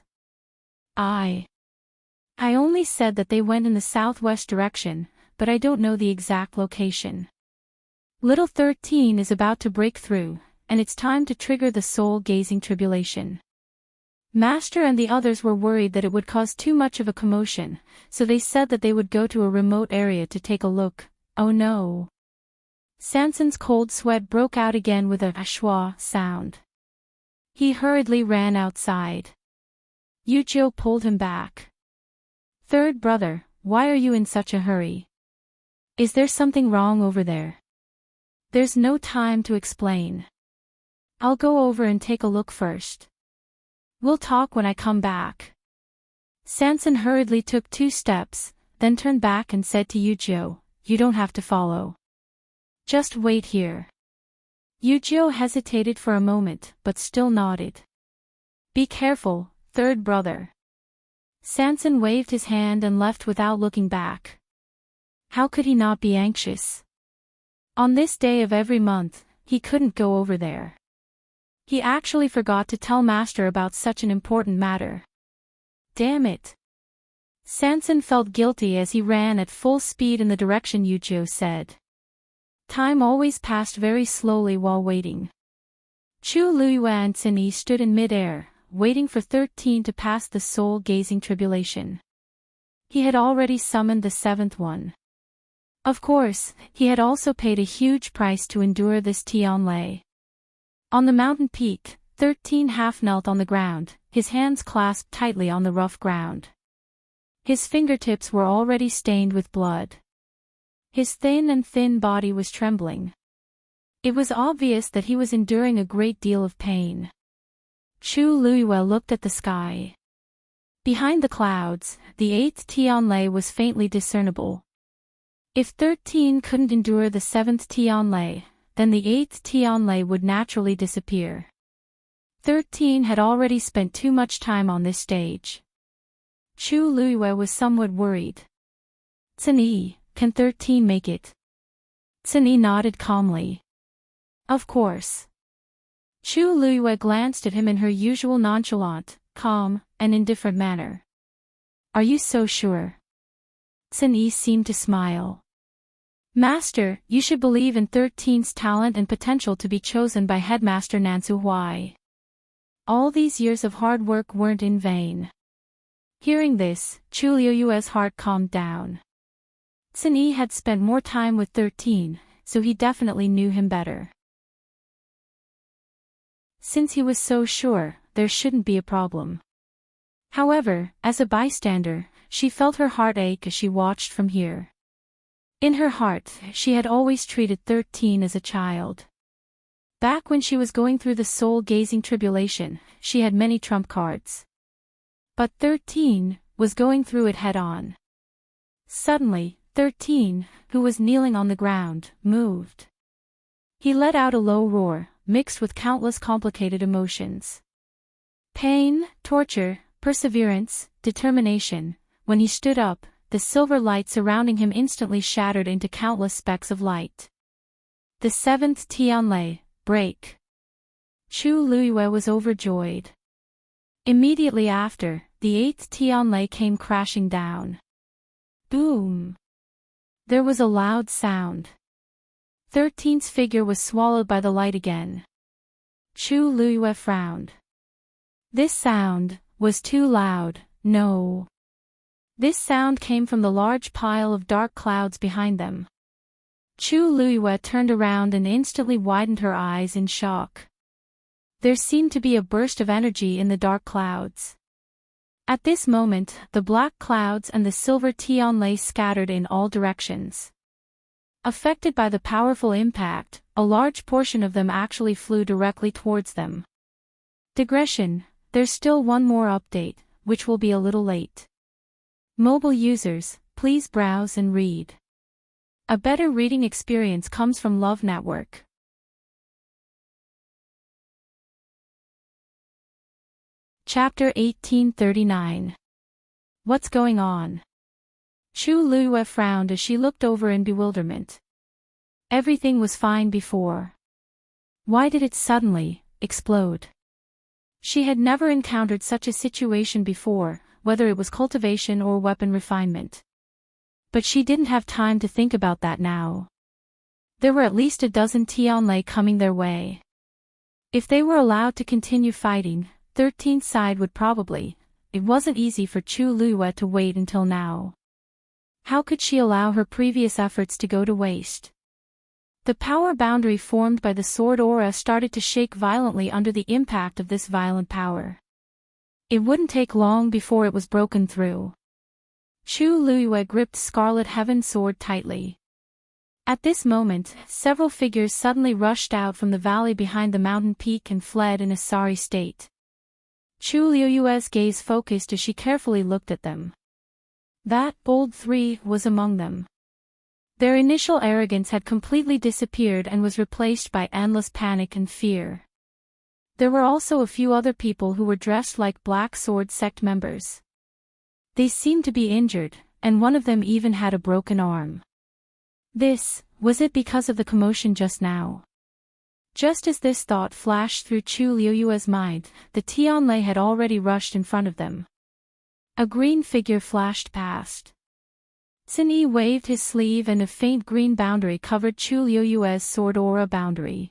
I only said that they went in the southwest direction, but I don't know the exact location. Little 13 is about to break through, and it's time to trigger the soul-gazing tribulation. Master and the others were worried that it would cause too much of a commotion, so they said that they would go to a remote area to take a look. Oh no. Sansan's cold sweat broke out again with a schwa sound. He hurriedly ran outside. Yu pulled him back. Third brother, why are you in such a hurry? Is there something wrong over there? There's no time to explain. I'll go over and take a look first. We'll talk when I come back. Sansan hurriedly took 2 steps, then turned back and said to Yu, you don't have to follow. Just wait here. Yu hesitated for a moment, but still nodded. Be careful, third brother. Sansan waved his hand and left without looking back. How could he not be anxious? On this day of every month, he couldn't go over there. He actually forgot to tell Master about such an important matter. Damn it. Sansan felt guilty as he ran at full speed in the direction Yu said. Time always passed very slowly while waiting. Chu Luyue and Cini stood in mid-air, waiting for 13 to pass the soul-gazing tribulation. He had already summoned the 7th one. Of course, he had also paid a huge price to endure this Tianlei. On the mountain peak, 13 half-knelt on the ground, his hands clasped tightly on the rough ground. His fingertips were already stained with blood. His thin body was trembling. It was obvious that he was enduring a great deal of pain. Chu Luyue looked at the sky. Behind the clouds, the 8th Tianlei was faintly discernible. If 13 couldn't endure the 7th Tianlei, then the 8th Tianlei would naturally disappear. 13 had already spent too much time on this stage. Chu Luyue was somewhat worried. Cini, can 13 make it? Cini nodded calmly. Of course. Chu Luyue glanced at him in her usual nonchalant, calm, and indifferent manner. Are you so sure? Cini seemed to smile. Master, you should believe in 13's talent and potential to be chosen by Headmaster Nansu Huai. All these years of hard work weren't in vain. Hearing this, Chu Luyue's heart calmed down. Cini had spent more time with 13, so he definitely knew him better. Since he was so sure, there shouldn't be a problem. However, as a bystander, she felt her heart ache as she watched from here. In her heart, she had always treated 13 as a child. Back when she was going through the soul-gazing tribulation, she had many trump cards. But 13 was going through it head-on. Suddenly, 13, who was kneeling on the ground, moved. He let out a low roar, mixed with countless complicated emotions. Pain, torture, perseverance, determination. When he stood up, the silver light surrounding him instantly shattered into countless specks of light. The 7th Tianlei, break. Chu Luyue was overjoyed. Immediately after, the 8th Tianlei came crashing down. Boom! There was a loud sound. 13's figure was swallowed by the light again. Chu Luyue frowned. This sound was too loud, no. This sound came from the large pile of dark clouds behind them. Chu Luiyue turned around and instantly widened her eyes in shock. There seemed to be a burst of energy in the dark clouds. At this moment, the black clouds and the silver Tianlei scattered in all directions. Affected by the powerful impact, a large portion of them actually flew directly towards them. Digression, there's still one more update, which will be a little late. Mobile users, please browse and read. A better reading experience comes from Love Network. Chapter 1839. What's going on? Chu Luiyue frowned as she looked over in bewilderment. Everything was fine before. Why did it suddenly explode? She had never encountered such a situation before, whether it was cultivation or weapon refinement. But she didn't have time to think about that now. There were at least a dozen Tianlei coming their way. If they were allowed to continue fighting, 13th side would probably. It wasn't easy for Chu Luiyue to wait until now. How could she allow her previous efforts to go to waste? The power boundary formed by the sword aura started to shake violently under the impact of this violent power. It wouldn't take long before it was broken through. Chu Luiyue gripped Scarlet Heaven sword tightly. At this moment, several figures suddenly rushed out from the valley behind the mountain peak and fled in a sorry state. Chu Luiyue's gaze focused as she carefully looked at them. That bold three was among them. Their initial arrogance had completely disappeared and was replaced by endless panic and fear. There were also a few other people who were dressed like Black Sword sect members. They seemed to be injured, and one of them even had a broken arm. Was it because of the commotion just now? Just as this thought flashed through Chu Luiyue's mind, the Tianlei had already rushed in front of them. A green figure flashed past. Xin Yi waved his sleeve and a faint green boundary covered Chu Luiyue's sword aura boundary.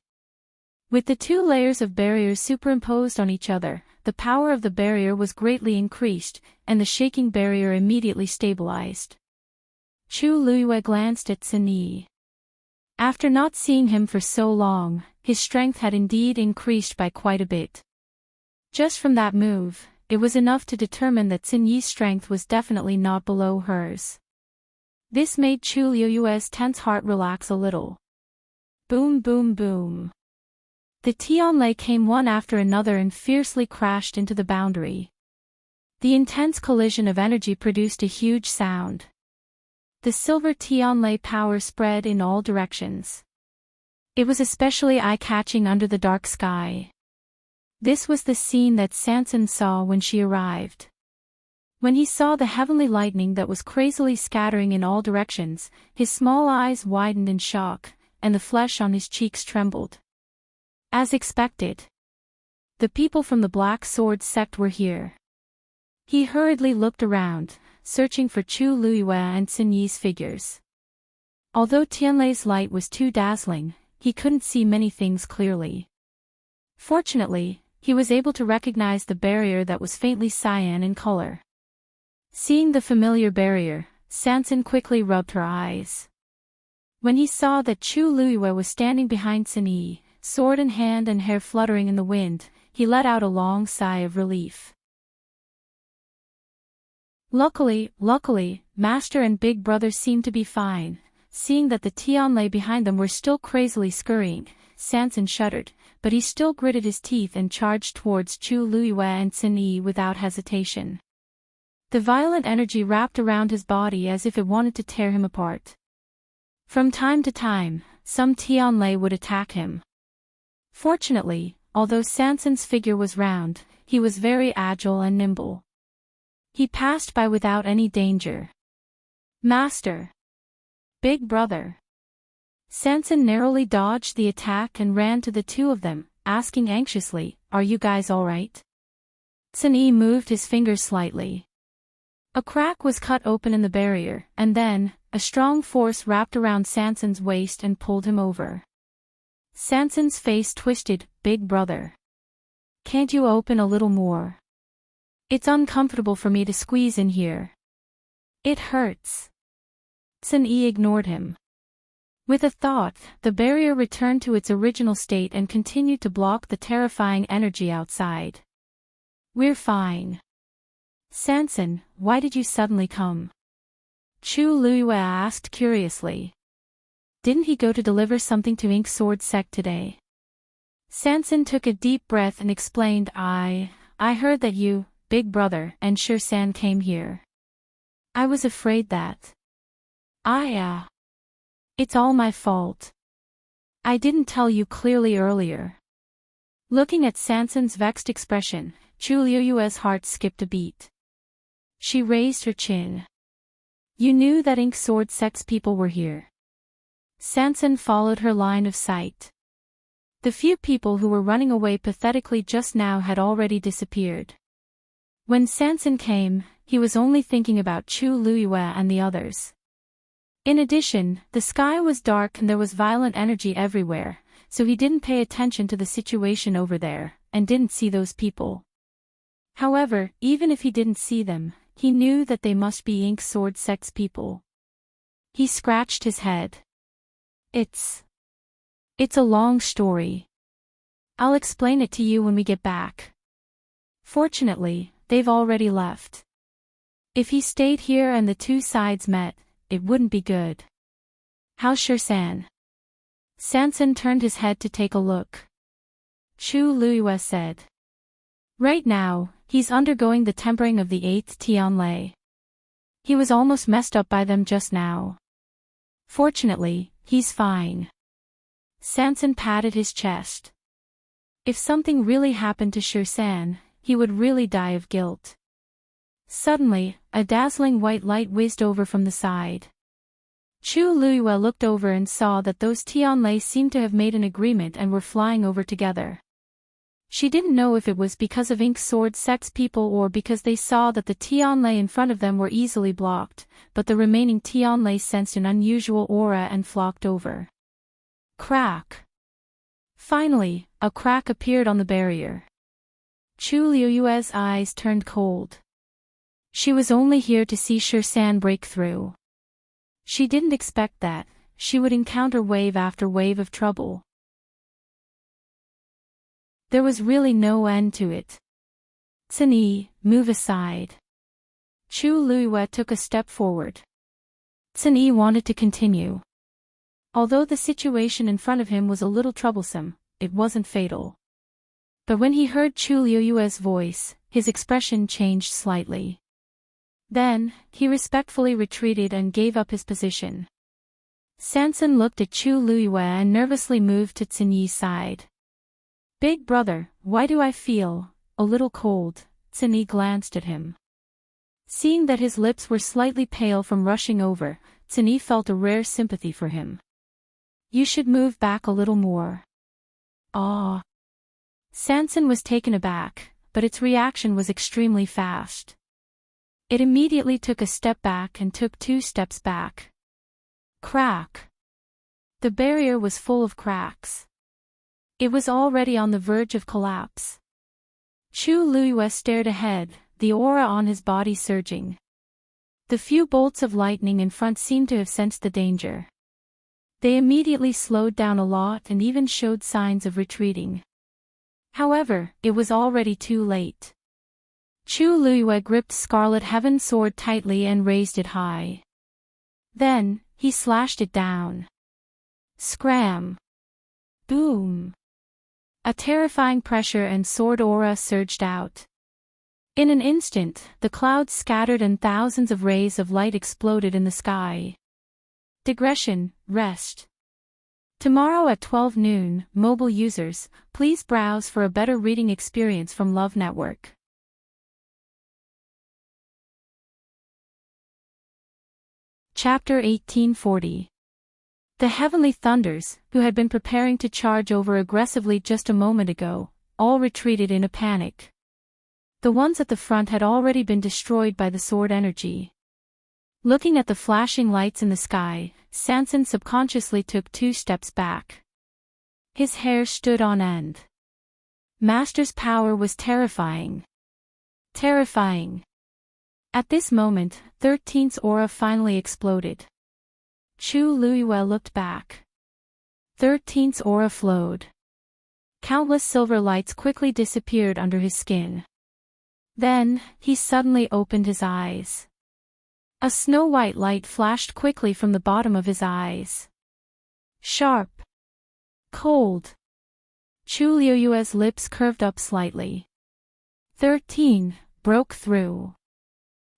With the two layers of barriers superimposed on each other, the power of the barrier was greatly increased, and the shaking barrier immediately stabilized. Chu Luiyue glanced at Xin Yi. After not seeing him for so long, his strength had indeed increased by quite a bit. Just from that move, it was enough to determine that Xin Yi's strength was definitely not below hers. This made Chu Luiyue's tense heart relax a little. Boom boom boom. The Tianlei came one after another and fiercely crashed into the boundary. The intense collision of energy produced a huge sound. The silver Tianlei power spread in all directions. It was especially eye-catching under the dark sky. This was the scene that Sanson saw when she arrived. When he saw the heavenly lightning that was crazily scattering in all directions, his small eyes widened in shock, and the flesh on his cheeks trembled. As expected, the people from the Black Sword sect were here. He hurriedly looked around, searching for Chu Luiyue and Xin Yi's figures. Although Tianlei's light was too dazzling, he couldn't see many things clearly. Fortunately, he was able to recognize the barrier that was faintly cyan in color. Seeing the familiar barrier, Sanson quickly rubbed her eyes. When he saw that Chu Luiyue was standing behind Xin Yi, sword in hand and hair fluttering in the wind, he let out a long sigh of relief. Luckily, Master and Big Brother seemed to be fine. Seeing that the Tianlei behind them were still crazily scurrying, Sanson shuddered, but he still gritted his teeth and charged towards Chu Luiyue and Xin Yi without hesitation. The violent energy wrapped around his body as if it wanted to tear him apart. From time to time, some Tianlei would attack him. Fortunately, although Sanson's figure was round, he was very agile and nimble. He passed by without any danger. Master! Big Brother! Sanson narrowly dodged the attack and ran to the two of them, asking anxiously, "Are you guys alright?" Xin Yi moved his finger slightly. A crack was cut open in the barrier, and then, a strong force wrapped around Sanson's waist and pulled him over. Sanson's face twisted. "Big Brother. Can't you open a little more? It's uncomfortable for me to squeeze in here." It hurts. Sun Yi ignored him. With a thought, the barrier returned to its original state and continued to block the terrifying energy outside. We're fine. Sansan, why did you suddenly come? Chu Luiyue asked curiously. Didn't he go to deliver something to Ink Sword Sect today? Sansan took a deep breath and explained, I heard that you, Big Brother, and Shirsan came here. I was afraid that. It's all my fault. I didn't tell you clearly earlier. Looking at Sansan's vexed expression, Chu Luiyue's heart skipped a beat. She raised her chin. You knew that Ink Sword Sect's people were here. Sansan followed her line of sight. The few people who were running away pathetically just now had already disappeared. When Sansan came, he was only thinking about Chu Luiyue and the others. In addition, the sky was dark and there was violent energy everywhere, so he didn't pay attention to the situation over there, and didn't see those people. However, even if he didn't see them, he knew that they must be Ink Sword Sect's people. He scratched his head. It's a long story. I'll explain it to you when we get back. Fortunately, they've already left. If he stayed here and the two sides met, it wouldn't be good. How's Shirsan? Sansan turned his head to take a look. Chu Luiyue said. Right now, he's undergoing the tempering of the 8th Tianlei. He was almost messed up by them just now. Fortunately, he's fine. Sansan patted his chest. If something really happened to Shirsan, he would really die of guilt. Suddenly, a dazzling white light whizzed over from the side. Chu Luiyue looked over and saw that those Tianlei seemed to have made an agreement and were flying over together. She didn't know if it was because of Ink Sword Sect's people or because they saw that the Tianlei in front of them were easily blocked, but the remaining Tianlei sensed an unusual aura and flocked over. Crack! Finally, a crack appeared on the barrier. Chu Luiyue's eyes turned cold. She was only here to see Shirsan break through. She didn't expect that she would encounter wave after wave of trouble. There was really no end to it. Sun Yi, move aside. Chu Luiyue took a step forward. Sun Yi wanted to continue. Although the situation in front of him was a little troublesome, it wasn't fatal. But when he heard Chu Luiyue's voice, his expression changed slightly. Then, he respectfully retreated and gave up his position. Sansan looked at Chu Luiyue and nervously moved to Sun Yi's side. Big Brother, why do I feel a little cold? Sun Yi glanced at him. Seeing that his lips were slightly pale from rushing over, Sun Yi felt a rare sympathy for him. You should move back a little more. Ah. Sansan was taken aback, but its reaction was extremely fast. It immediately took a step back and took 2 steps back. Crack! The barrier was full of cracks. It was already on the verge of collapse. Chu Luiyue stared ahead, the aura on his body surging. The few bolts of lightning in front seemed to have sensed the danger. They immediately slowed down a lot and even showed signs of retreating. However, it was already too late. Chu Luiyue gripped Scarlet Heaven's sword tightly and raised it high. Then, he slashed it down. Scram! Boom! A terrifying pressure and sword aura surged out. In an instant, the clouds scattered and thousands of rays of light exploded in the sky. Digression, rest. Tomorrow at 12 noon, mobile users, please browse for a better reading experience from Love Network. Chapter 1840. The heavenly thunders, who had been preparing to charge over aggressively just a moment ago, all retreated in a panic. The ones at the front had already been destroyed by the sword energy. Looking at the flashing lights in the sky, Sansan subconsciously took 2 steps back. His hair stood on end. Master's power was terrifying. Terrifying. At this moment, 13's aura finally exploded. Chu Luiyue looked back. 13's aura flowed. Countless silver lights quickly disappeared under his skin. Then, he suddenly opened his eyes. A snow-white light flashed quickly from the bottom of his eyes. Sharp. Cold. Chu Luiyue's lips curved up slightly. 13 broke through.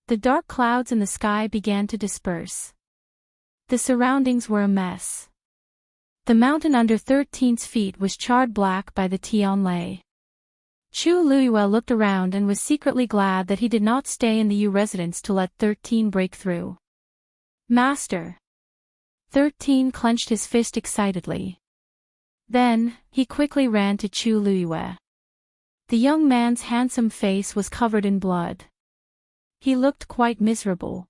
The dark clouds in the sky began to disperse. The surroundings were a mess. The mountain under 13's feet was charred black by the Tianlei. Chu Luiyue looked around and was secretly glad that he did not stay in the Yu residence to let 13 break through. Master! 13 clenched his fist excitedly. Then, he quickly ran to Chu Luiyue. The young man's handsome face was covered in blood. He looked quite miserable.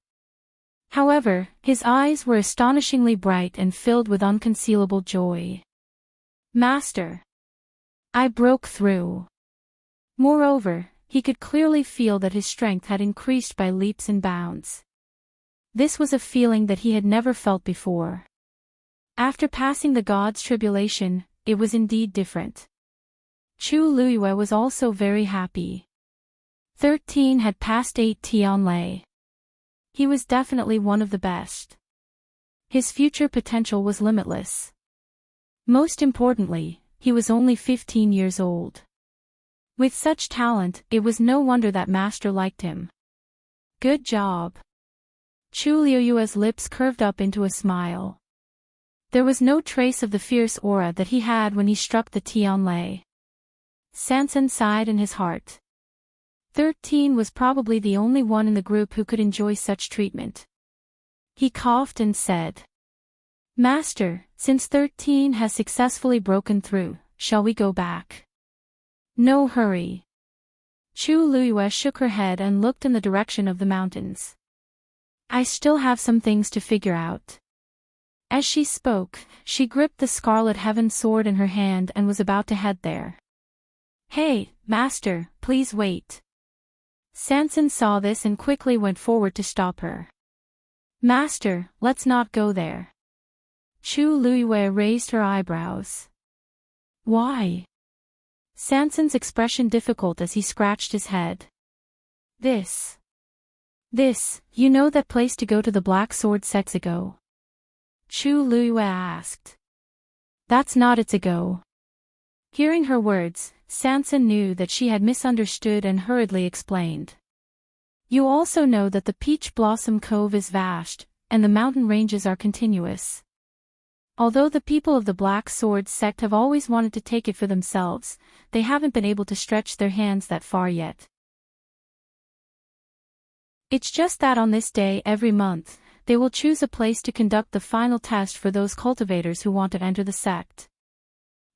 However, his eyes were astonishingly bright and filled with unconcealable joy. Master! I broke through. Moreover, he could clearly feel that his strength had increased by leaps and bounds. This was a feeling that he had never felt before. After passing the god's tribulation, it was indeed different. Chu Luiyue was also very happy. 13 had passed 8 Tianlei. He was definitely one of the best. His future potential was limitless. Most importantly, he was only 15 years old. With such talent, it was no wonder that Master liked him. Good job. Chu Luiyue's lips curved up into a smile. There was no trace of the fierce aura that he had when he struck the Tianlei. Sanson sighed in his heart. 13 was probably the only one in the group who could enjoy such treatment. He coughed and said, Master, since 13 has successfully broken through, shall we go back? No hurry. Chu Luiyue shook her head and looked in the direction of the mountains. I still have some things to figure out. As she spoke, she gripped the Scarlet Heaven sword in her hand and was about to head there. Hey, Master, please wait. Sanson saw this and quickly went forward to stop her. Master, let's not go there. Chu Luiyue raised her eyebrows. Why? Sanson's expression difficult as he scratched his head. This, you know that place to go to the Black Sword sects ago? Chu Luiyue asked. That's not its ago. Hearing her words, Sanson knew that she had misunderstood and hurriedly explained. You also know that the Peach Blossom Cove is vast, and the mountain ranges are continuous. Although the people of the Black Sword sect have always wanted to take it for themselves, they haven't been able to stretch their hands that far yet. It's just that on this day every month, they will choose a place to conduct the final test for those cultivators who want to enter the sect.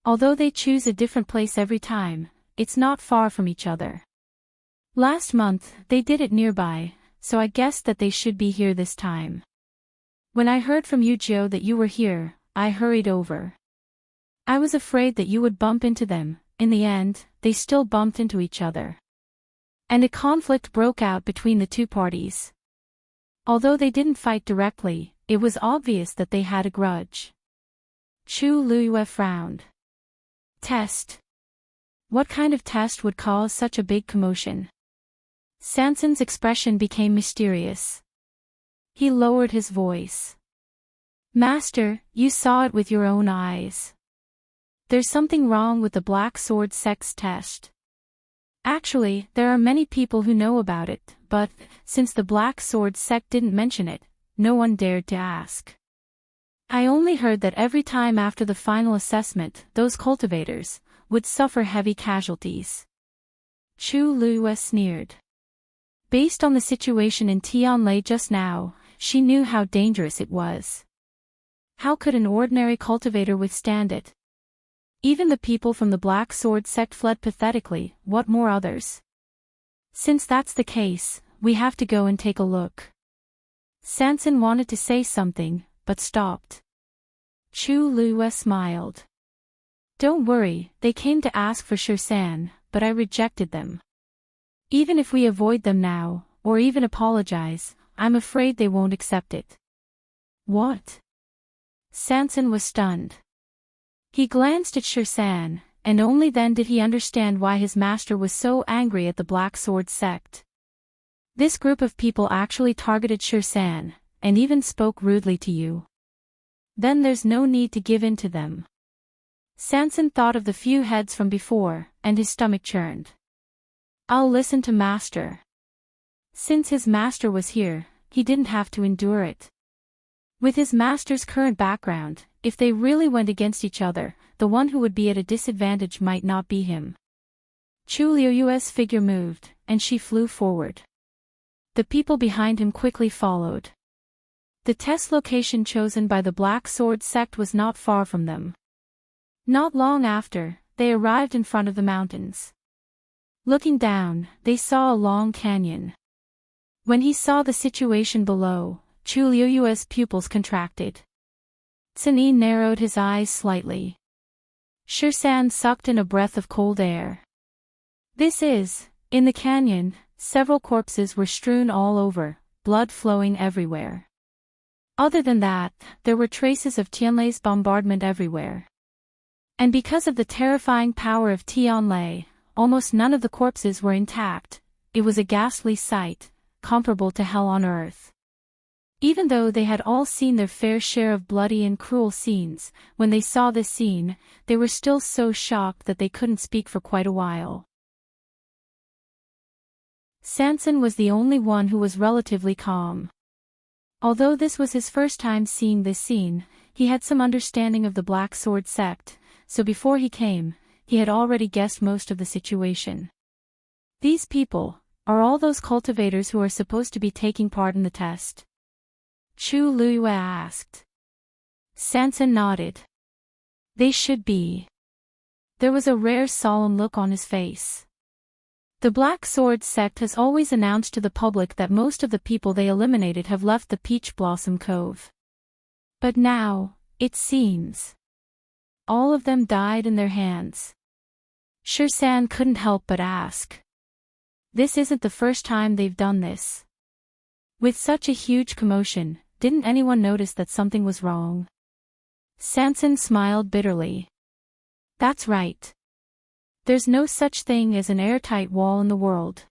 Although they choose a different place every time, it's not far from each other. Last month, they did it nearby, so I guessed that they should be here this time. When I heard from Yujio that you were here, I hurried over. I was afraid that you would bump into them. In the end, they still bumped into each other. And a conflict broke out between the two parties. Although they didn't fight directly, it was obvious that they had a grudge. Chu Luiyue frowned. Test. What kind of test would cause such a big commotion? Sanson's expression became mysterious. He lowered his voice. Master, you saw it with your own eyes. There's something wrong with the Black Sword sect's test. Actually, there are many people who know about it, but, since the Black Sword sect didn't mention it, no one dared to ask. I only heard that every time after the final assessment, those cultivators would suffer heavy casualties. Chu Luiyue sneered. Based on the situation in Tianlei just now, she knew how dangerous it was. How could an ordinary cultivator withstand it? Even the people from the Black Sword sect fled pathetically, what more others? Since that's the case, we have to go and take a look. Sanson wanted to say something, but stopped. Chu Luiyue smiled. Don't worry, they came to ask for Shursan, but I rejected them. Even if we avoid them now, or even apologize, I'm afraid they won't accept it. What? Sanson was stunned. He glanced at Shirsan, and only then did he understand why his master was so angry at the Black Sword sect. This group of people actually targeted Shirsan, and even spoke rudely to you. Then there's no need to give in to them. Sanson thought of the few heads from before, and his stomach churned. I'll listen to Master. Since his master was here, he didn't have to endure it. With his master's current background, if they really went against each other, the one who would be at a disadvantage might not be him. Chu Liuyue's figure moved, and she flew forward. The people behind him quickly followed. The test location chosen by the Black Sword sect was not far from them. Not long after, they arrived in front of the mountains. Looking down, they saw a long canyon. When he saw the situation below, Chu Liuyue's pupils contracted. Tsinyi narrowed his eyes slightly. Shirsan sucked in a breath of cold air. In the canyon, several corpses were strewn all over, blood flowing everywhere. Other than that, there were traces of Tianlei's bombardment everywhere. And because of the terrifying power of Tianlei, almost none of the corpses were intact. It was a ghastly sight, comparable to hell on earth. Even though they had all seen their fair share of bloody and cruel scenes, when they saw this scene, they were still so shocked that they couldn't speak for quite a while. Sanson was the only one who was relatively calm. Although this was his first time seeing this scene, he had some understanding of the Black Sword sect, so before he came, he had already guessed most of the situation. These people are all those cultivators who are supposed to be taking part in the test? Chu Liyue asked. Sanson nodded. They should be. There was a rare solemn look on his face. The Black Sword sect has always announced to the public that most of the people they eliminated have left the Peach Blossom Cove. But now, it seems, all of them died in their hands. Shirsan couldn't help but ask. This isn't the first time they've done this. With such a huge commotion, didn't anyone notice that something was wrong? Sanson smiled bitterly. That's right. There's no such thing as an airtight wall in the world.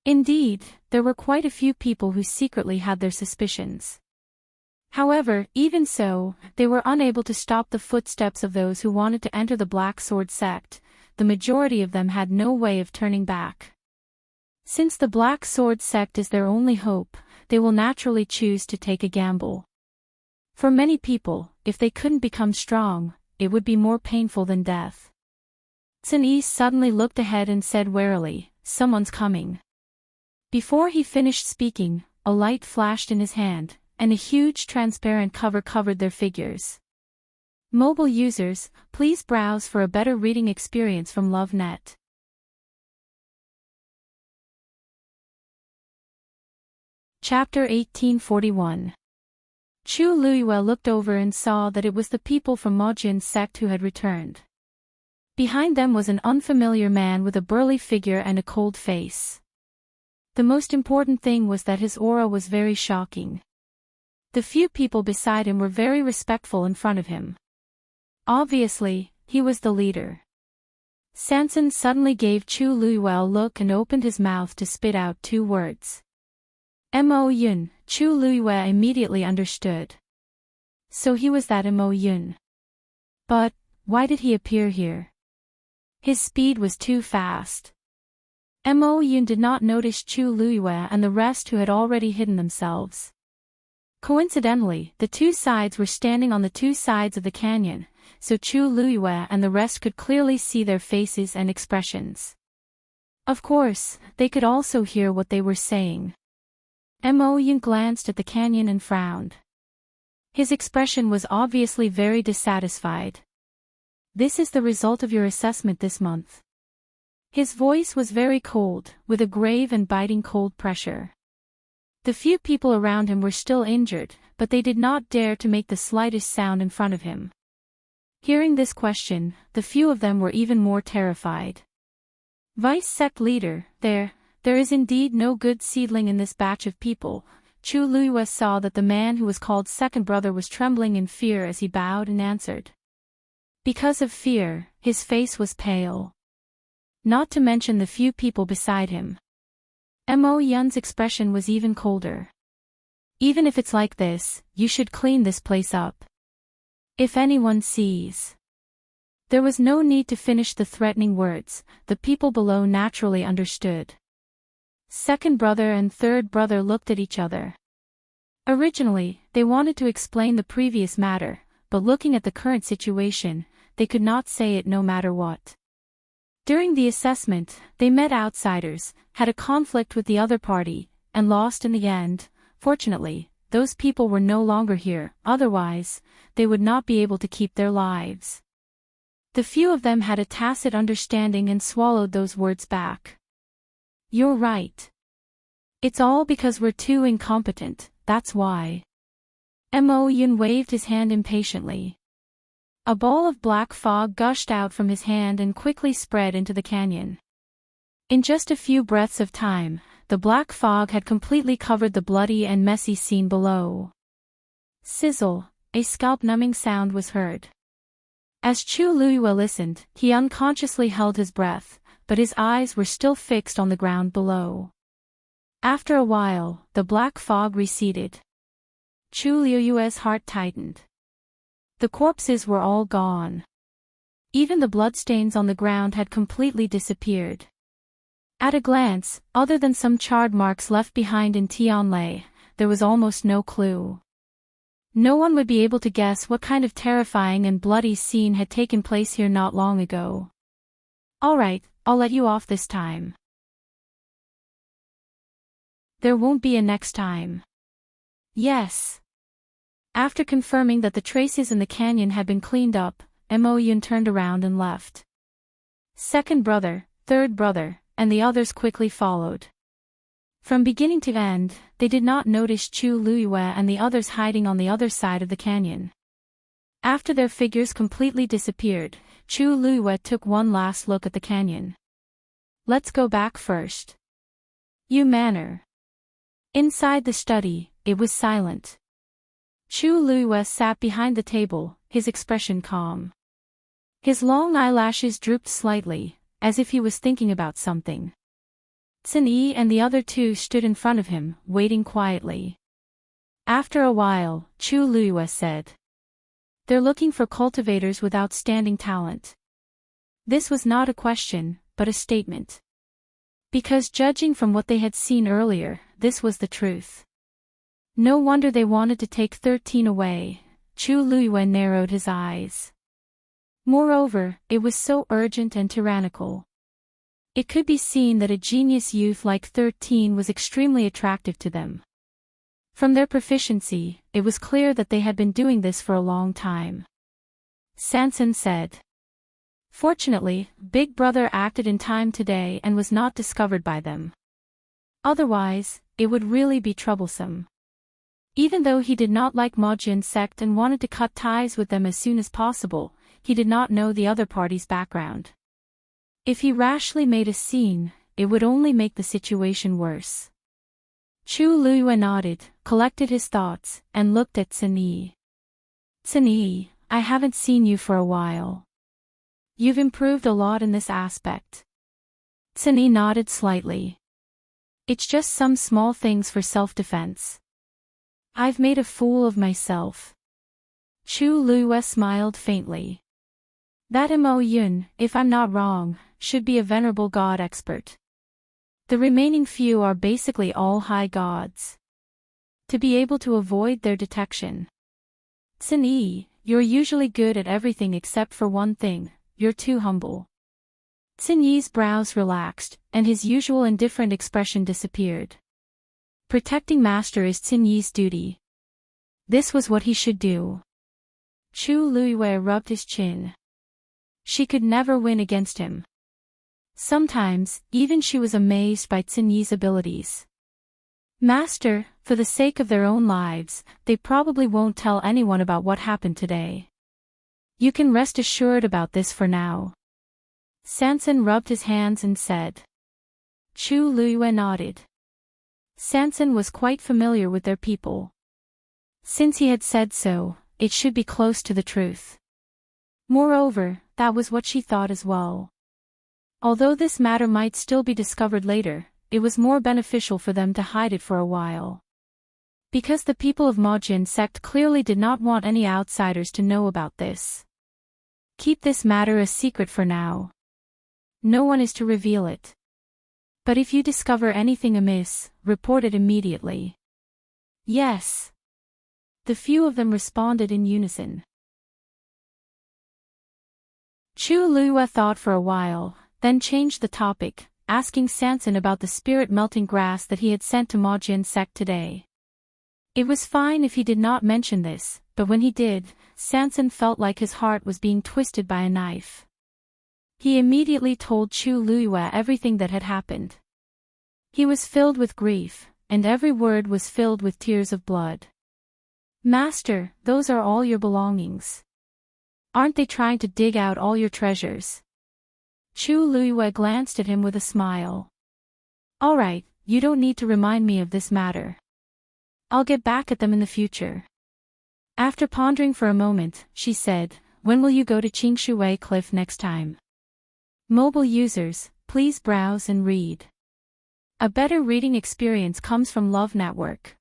Indeed, there were quite a few people who secretly had their suspicions. However, even so, they were unable to stop the footsteps of those who wanted to enter the Black Sword sect. The majority of them had no way of turning back. Since the Black Sword sect is their only hope, they will naturally choose to take a gamble. For many people, if they couldn't become strong, it would be more painful than death. Tsinyi suddenly looked ahead and said warily, "Someone's coming." Before he finished speaking, a light flashed in his hand, and a huge transparent cover covered their figures. Mobile users, please browse for a better reading experience from LoveNet. Chapter 1841. Chu Liyue looked over and saw that it was the people from Mojin's sect who had returned. Behind them was an unfamiliar man with a burly figure and a cold face. The most important thing was that his aura was very shocking. The few people beside him were very respectful in front of him. Obviously, he was the leader. Sanson suddenly gave Chu Liyue a look and opened his mouth to spit out two words. Mo Yun. Chu Liyue immediately understood. So he was that Mo Yun. But, why did he appear here? His speed was too fast. Mo Yun did not notice Chu Liyue and the rest who had already hidden themselves. Coincidentally, the two sides were standing on the two sides of the canyon, so Chu Liyue and the rest could clearly see their faces and expressions. Of course, they could also hear what they were saying. Mo Yun glanced at the canyon and frowned. His expression was obviously very dissatisfied. This is the result of your assessment this month. His voice was very cold, with a grave and biting cold pressure. The few people around him were still injured, but they did not dare to make the slightest sound in front of him. Hearing this question, the few of them were even more terrified. Vice sect leader, there, There is indeed no good seedling in this batch of people. Chu Luiyue saw that the man who was called second brother was trembling in fear as he bowed and answered. Because of fear, his face was pale. Not to mention the few people beside him. Mo Yun's expression was even colder. Even if it's like this, you should clean this place up. If anyone sees. There was no need to finish the threatening words, the people below naturally understood. Second brother and third brother looked at each other. Originally, they wanted to explain the previous matter, but looking at the current situation, they could not say it no matter what. During the assessment, they met outsiders, had a conflict with the other party, and lost in the end. Fortunately, those people were no longer here, otherwise, they would not be able to keep their lives. The few of them had a tacit understanding and swallowed those words back. You're right. It's all because we're too incompetent, that's why. Mo Yun waved his hand impatiently. A ball of black fog gushed out from his hand and quickly spread into the canyon. In just a few breaths of time, the black fog had completely covered the bloody and messy scene below. Sizzle, a scalp-numbing sound was heard. As Chu Luiyue listened, he unconsciously held his breath, but his eyes were still fixed on the ground below. After a while, the black fog receded. Chu Luiyue's heart tightened. The corpses were all gone. Even the bloodstains on the ground had completely disappeared. At a glance, other than some charred marks left behind in Tianlei, there was almost no clue. No one would be able to guess what kind of terrifying and bloody scene had taken place here not long ago. All right, I'll let you off this time. There won't be a next time. Yes. After confirming that the traces in the canyon had been cleaned up, Mo Yun turned around and left. Second brother, third brother, and the others quickly followed. From beginning to end, they did not notice Chu Luiyue and the others hiding on the other side of the canyon. After their figures completely disappeared, Chu Luiyue took one last look at the canyon. Let's go back first. You manner. Inside the study, it was silent. Chu Luiyue sat behind the table, his expression calm. His long eyelashes drooped slightly, as if he was thinking about something. Xin Yi and the other two stood in front of him, waiting quietly. After a while, Chu Luiyue said. They're looking for cultivators with outstanding talent. This was not a question, but a statement. Because judging from what they had seen earlier, this was the truth. No wonder they wanted to take 13 away. Chu Luiyue narrowed his eyes. Moreover, it was so urgent and tyrannical. It could be seen that a genius youth like 13 was extremely attractive to them. From their proficiency, it was clear that they had been doing this for a long time. Sanson said. Fortunately, Big Brother acted in time today and was not discovered by them. Otherwise, it would really be troublesome. Even though he did not like Majin sect and wanted to cut ties with them as soon as possible, he did not know the other party's background. If he rashly made a scene, it would only make the situation worse. Chu Luiyue nodded, collected his thoughts, and looked at Xin Yi. Xin Yi, I haven't seen you for a while. You've improved a lot in this aspect. Xin Yi nodded slightly. It's just some small things for self-defense. I've made a fool of myself. Chu Luiyue smiled faintly. That Mo Yun, if I'm not wrong, should be a venerable god expert. The remaining few are basically all high gods. To be able to avoid their detection. Xin Yi, you're usually good at everything except for one thing, you're too humble. Xin Yi's brows relaxed, and his usual indifferent expression disappeared. Protecting Master is Xin Yi's duty. This was what he should do. Chu Luiyue rubbed his chin. She could never win against him. Sometimes, even she was amazed by Xin Yi's abilities. Master, for the sake of their own lives, they probably won't tell anyone about what happened today. You can rest assured about this for now. Sanson rubbed his hands and said. Chu Luiyue nodded. Sanson was quite familiar with their people. Since he had said so, it should be close to the truth. Moreover, that was what she thought as well. Although this matter might still be discovered later, it was more beneficial for them to hide it for a while. Because the people of Majin sect clearly did not want any outsiders to know about this. Keep this matter a secret for now. No one is to reveal it. But if you discover anything amiss, report it immediately. Yes. The few of them responded in unison. Chu Luiyue thought for a while, then changed the topic, asking Sanson about the spirit-melting grass that he had sent to Majin sect today. It was fine if he did not mention this, but when he did, Sanson felt like his heart was being twisted by a knife. He immediately told Chu Luiyue everything that had happened. He was filled with grief, and every word was filled with tears of blood. Master, those are all your belongings. Aren't they trying to dig out all your treasures? Chu Luiyue glanced at him with a smile. All right, you don't need to remind me of this matter. I'll get back at them in the future. After pondering for a moment, she said, when will you go to Qingshui Cliff next time? Mobile users, please browse and read. A better reading experience comes from Love Network.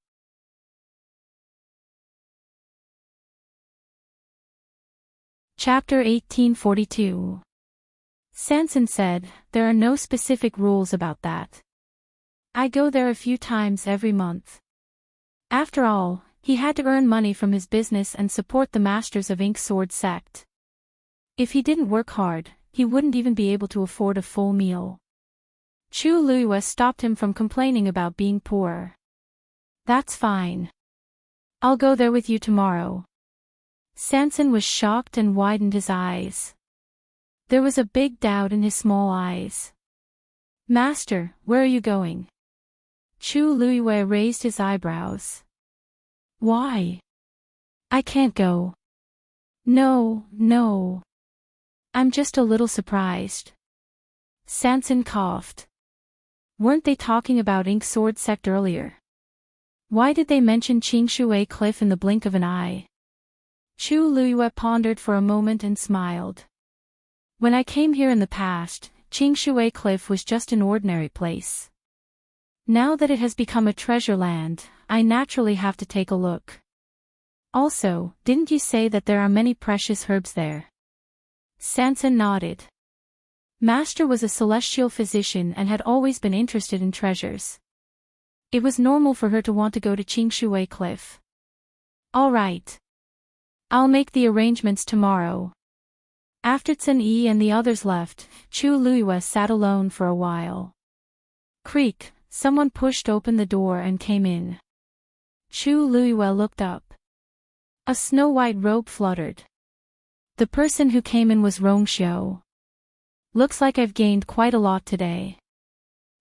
Chapter 1842. Sanson said, there are no specific rules about that. I go there a few times every month. After all, he had to earn money from his business and support the Masters of Ink Sword sect. If he didn't work hard, he wouldn't even be able to afford a full meal. Chu Luiyue stopped him from complaining about being poor. That's fine. I'll go there with you tomorrow. Sanson was shocked and widened his eyes. There was a big doubt in his small eyes. Master, where are you going? Chu Luiyue raised his eyebrows. Why? I can't go. No. I'm just a little surprised. Sanson coughed. Weren't they talking about Ink Sword sect earlier? Why did they mention Qingshui Cliff in the blink of an eye? Chu Luiyue pondered for a moment and smiled. When I came here in the past, Qingshui Cliff was just an ordinary place. Now that it has become a treasure land, I naturally have to take a look. Also, didn't you say that there are many precious herbs there? Sanson nodded. Master was a celestial physician and had always been interested in treasures. It was normal for her to want to go to Qingshui Cliff. All right. I'll make the arrangements tomorrow. After Tsun Yi and the others left, Chu Luiyue sat alone for a while. Creak, someone pushed open the door and came in. Chu Luiyue looked up. A snow-white robe fluttered. The person who came in was Rongxiu. Looks like I've gained quite a lot today,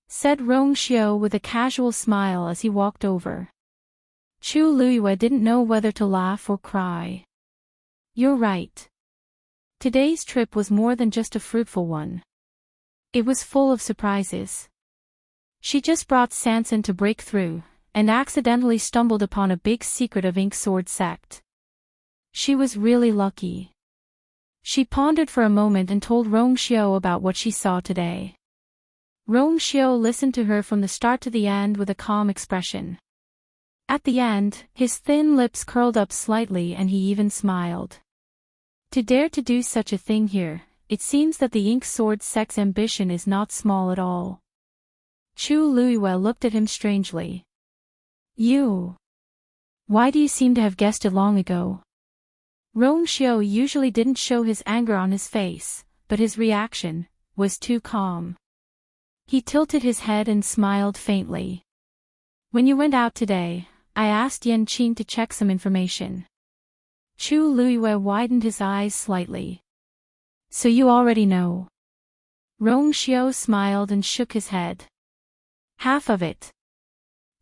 said Rongxiu with a casual smile as he walked over. Chu Luiyue didn't know whether to laugh or cry. You're right. Today's trip was more than just a fruitful one. It was full of surprises. She just brought Sanson to break through, and accidentally stumbled upon a big secret of Ink Sword sect. She was really lucky. She pondered for a moment and told Rongxiu about what she saw today. Rongxiu listened to her from the start to the end with a calm expression. At the end, his thin lips curled up slightly and he even smiled. To dare to do such a thing here, it seems that the Ink Sword sect's ambition is not small at all. Chu Luiyue looked at him strangely. You. Why do you seem to have guessed it long ago? Rongxiu usually didn't show his anger on his face, but his reaction was too calm. He tilted his head and smiled faintly. When you went out today, I asked Yanqing to check some information. Chu Luiyue widened his eyes slightly. So you already know. Rongxiu smiled and shook his head. Half of it.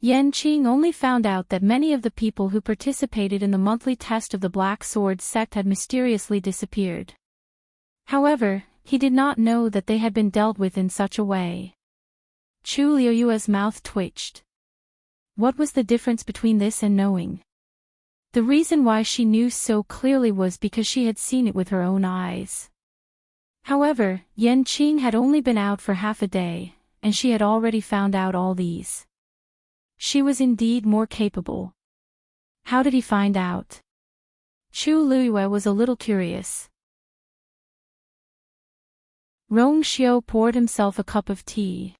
Yanqing only found out that many of the people who participated in the monthly test of the Black Sword sect had mysteriously disappeared. However, he did not know that they had been dealt with in such a way. Chu Liuyue's mouth twitched. What was the difference between this and knowing? The reason why she knew so clearly was because she had seen it with her own eyes. However, Yan Qing had only been out for half a day, and she had already found out all these. She was indeed more capable. How did he find out? Chu Liyue was a little curious. Rong Xiu poured himself a cup of tea.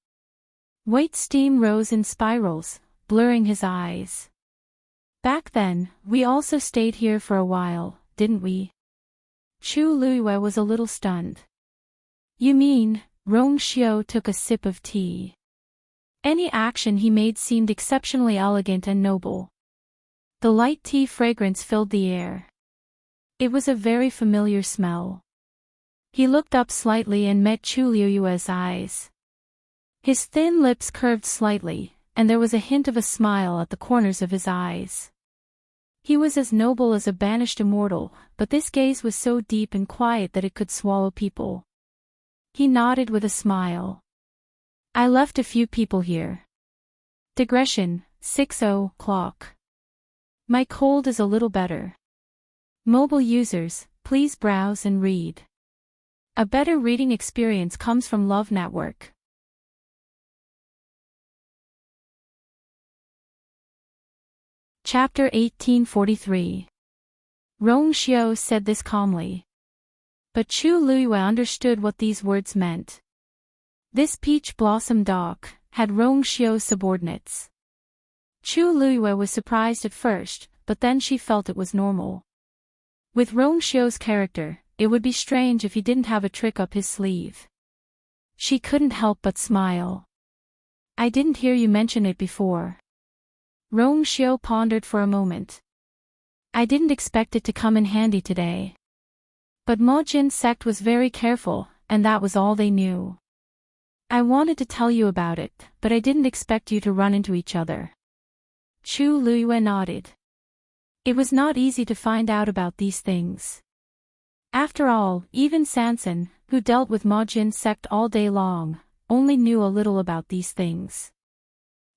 White steam rose in spirals, blurring his eyes. Back then, we also stayed here for a while, didn't we? Chu Liyue was a little stunned. You mean, Rong Xiu took a sip of tea. Any action he made seemed exceptionally elegant and noble. The light tea fragrance filled the air. It was a very familiar smell. He looked up slightly and met Chu Liyue's eyes. His thin lips curved slightly, and there was a hint of a smile at the corners of his eyes. He was as noble as a banished immortal, but this gaze was so deep and quiet that it could swallow people. He nodded with a smile. I left a few people here. Digression, 6:00. My cold is a little better. Mobile users, please browse and read. A better reading experience comes from Love Network. Chapter 1843. Rong Xiu said this calmly. But Chu Liyue understood what these words meant. This peach blossom dock had Rong Xiu's subordinates. Chu Liyue was surprised at first, but then she felt it was normal. With Rong Xiu's character, it would be strange if he didn't have a trick up his sleeve. She couldn't help but smile. I didn't hear you mention it before. Rong Xiu pondered for a moment. I didn't expect it to come in handy today. But Mo Jin's sect was very careful, and that was all they knew. I wanted to tell you about it, but I didn't expect you to run into each other. Chu Liyue nodded. It was not easy to find out about these things. After all, even Sanson, who dealt with Mo Jin's sect all day long, only knew a little about these things.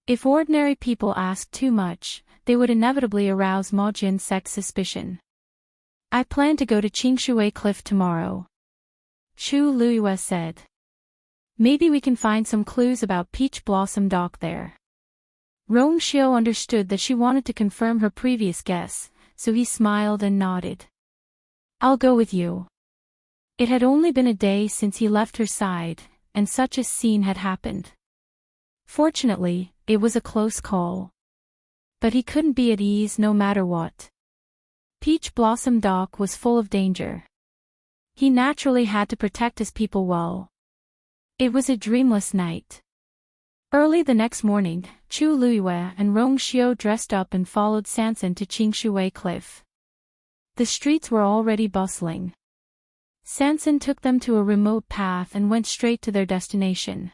If ordinary people asked too much, they would inevitably arouse Mo Jin's sect's suspicion. I plan to go to Qingshui Cliff tomorrow. Chu Liyue said. Maybe we can find some clues about Peach Blossom Dock there. Rong Xiu understood that she wanted to confirm her previous guess, so he smiled and nodded. I'll go with you. It had only been a day since he left her side, and such a scene had happened. Fortunately, it was a close call. But he couldn't be at ease no matter what. Peach Blossom Dock was full of danger. He naturally had to protect his people well. It was a dreamless night. Early the next morning, Chu Liyue and Rong Xiu dressed up and followed Sanson to Qingshui Cliff. The streets were already bustling. Sanson took them to a remote path and went straight to their destination.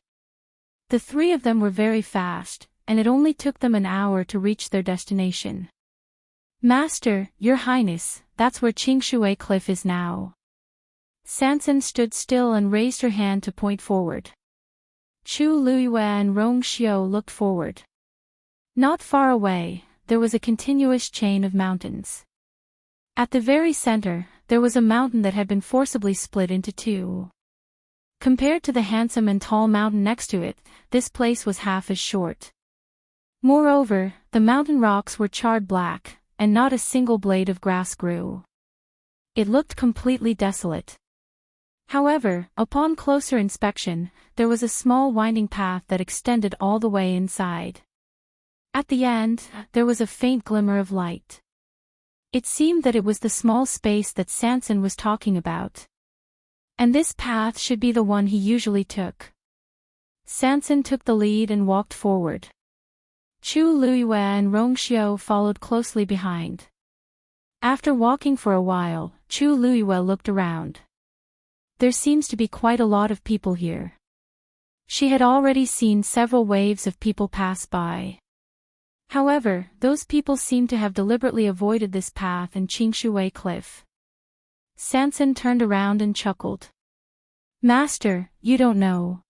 The three of them were very fast, and it only took them an hour to reach their destination. Master, Your Highness, that's where Qingshui Cliff is now. Sanson stood still and raised her hand to point forward. Chu Liyue and Rong Xiu looked forward. Not far away, there was a continuous chain of mountains. At the very center, there was a mountain that had been forcibly split into two. Compared to the handsome and tall mountain next to it, this place was half as short. Moreover, the mountain rocks were charred black, and not a single blade of grass grew. It looked completely desolate. However, upon closer inspection, there was a small winding path that extended all the way inside. At the end, there was a faint glimmer of light. It seemed that it was the small space that Sanson was talking about. And this path should be the one he usually took. Sanson took the lead and walked forward. Chu Liyue and Rong Xiu followed closely behind. After walking for a while, Chu Liyue looked around. There seems to be quite a lot of people here. She had already seen several waves of people pass by. However, those people seemed to have deliberately avoided this path and Qingshui Cliff. Sanson turned around and chuckled. Master, you don't know.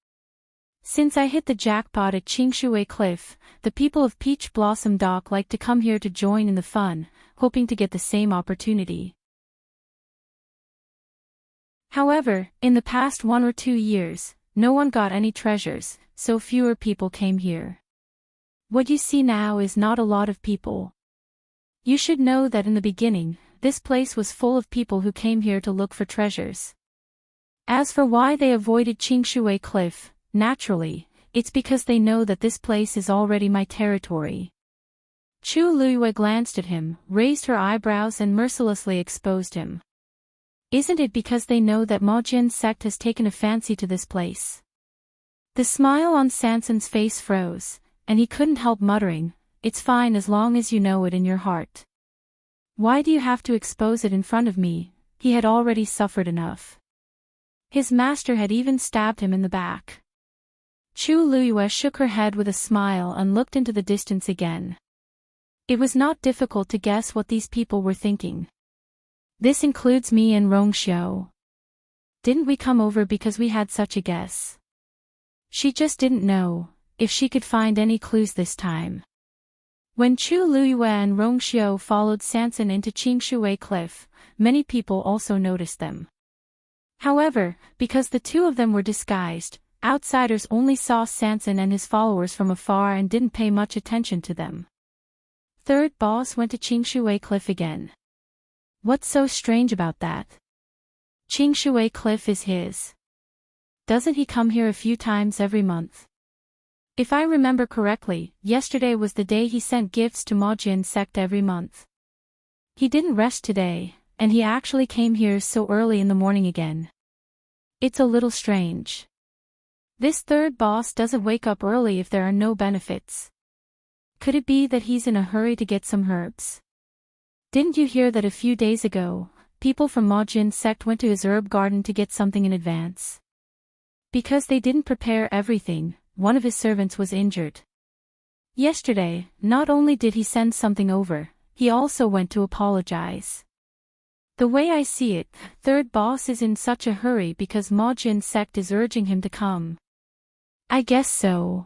Since I hit the jackpot at Qingshui Cliff, the people of Peach Blossom Dock like to come here to join in the fun, hoping to get the same opportunity. However, in the past 1 or 2 years, no one got any treasures, so fewer people came here. What you see now is not a lot of people. You should know that in the beginning, this place was full of people who came here to look for treasures. As for why they avoided Qingshui Cliff, naturally, it's because they know that this place is already my territory. Chu Luyue glanced at him, raised her eyebrows and mercilessly exposed him. Isn't it because they know that Maojin sect has taken a fancy to this place? The smile on Sanson's face froze, and he couldn't help muttering, "It's fine as long as you know it in your heart. Why do you have to expose it in front of me?" He had already suffered enough. His master had even stabbed him in the back. Chu Luyue shook her head with a smile and looked into the distance again. It was not difficult to guess what these people were thinking. This includes me and Rongxiu. Didn't we come over because we had such a guess? She just didn't know if she could find any clues this time. When Chu Luyue and Rongxiu followed Sanson into Qingshui Cliff, many people also noticed them. However, because the two of them were disguised, outsiders only saw Sanson and his followers from afar and didn't pay much attention to them. Third boss went to Qingshui Cliff again. What's so strange about that? Qingshui Cliff is his. Doesn't he come here a few times every month? If I remember correctly, yesterday was the day he sent gifts to Maojin sect every month. He didn't rest today, and he actually came here so early in the morning again. It's a little strange. This third boss doesn't wake up early if there are no benefits. Could it be that he's in a hurry to get some herbs? Didn't you hear that a few days ago, people from Maojin sect went to his herb garden to get something in advance? Because they didn't prepare everything, one of his servants was injured. Yesterday, not only did he send something over, he also went to apologize. The way I see it, third boss is in such a hurry because Maojin sect is urging him to come. I guess so.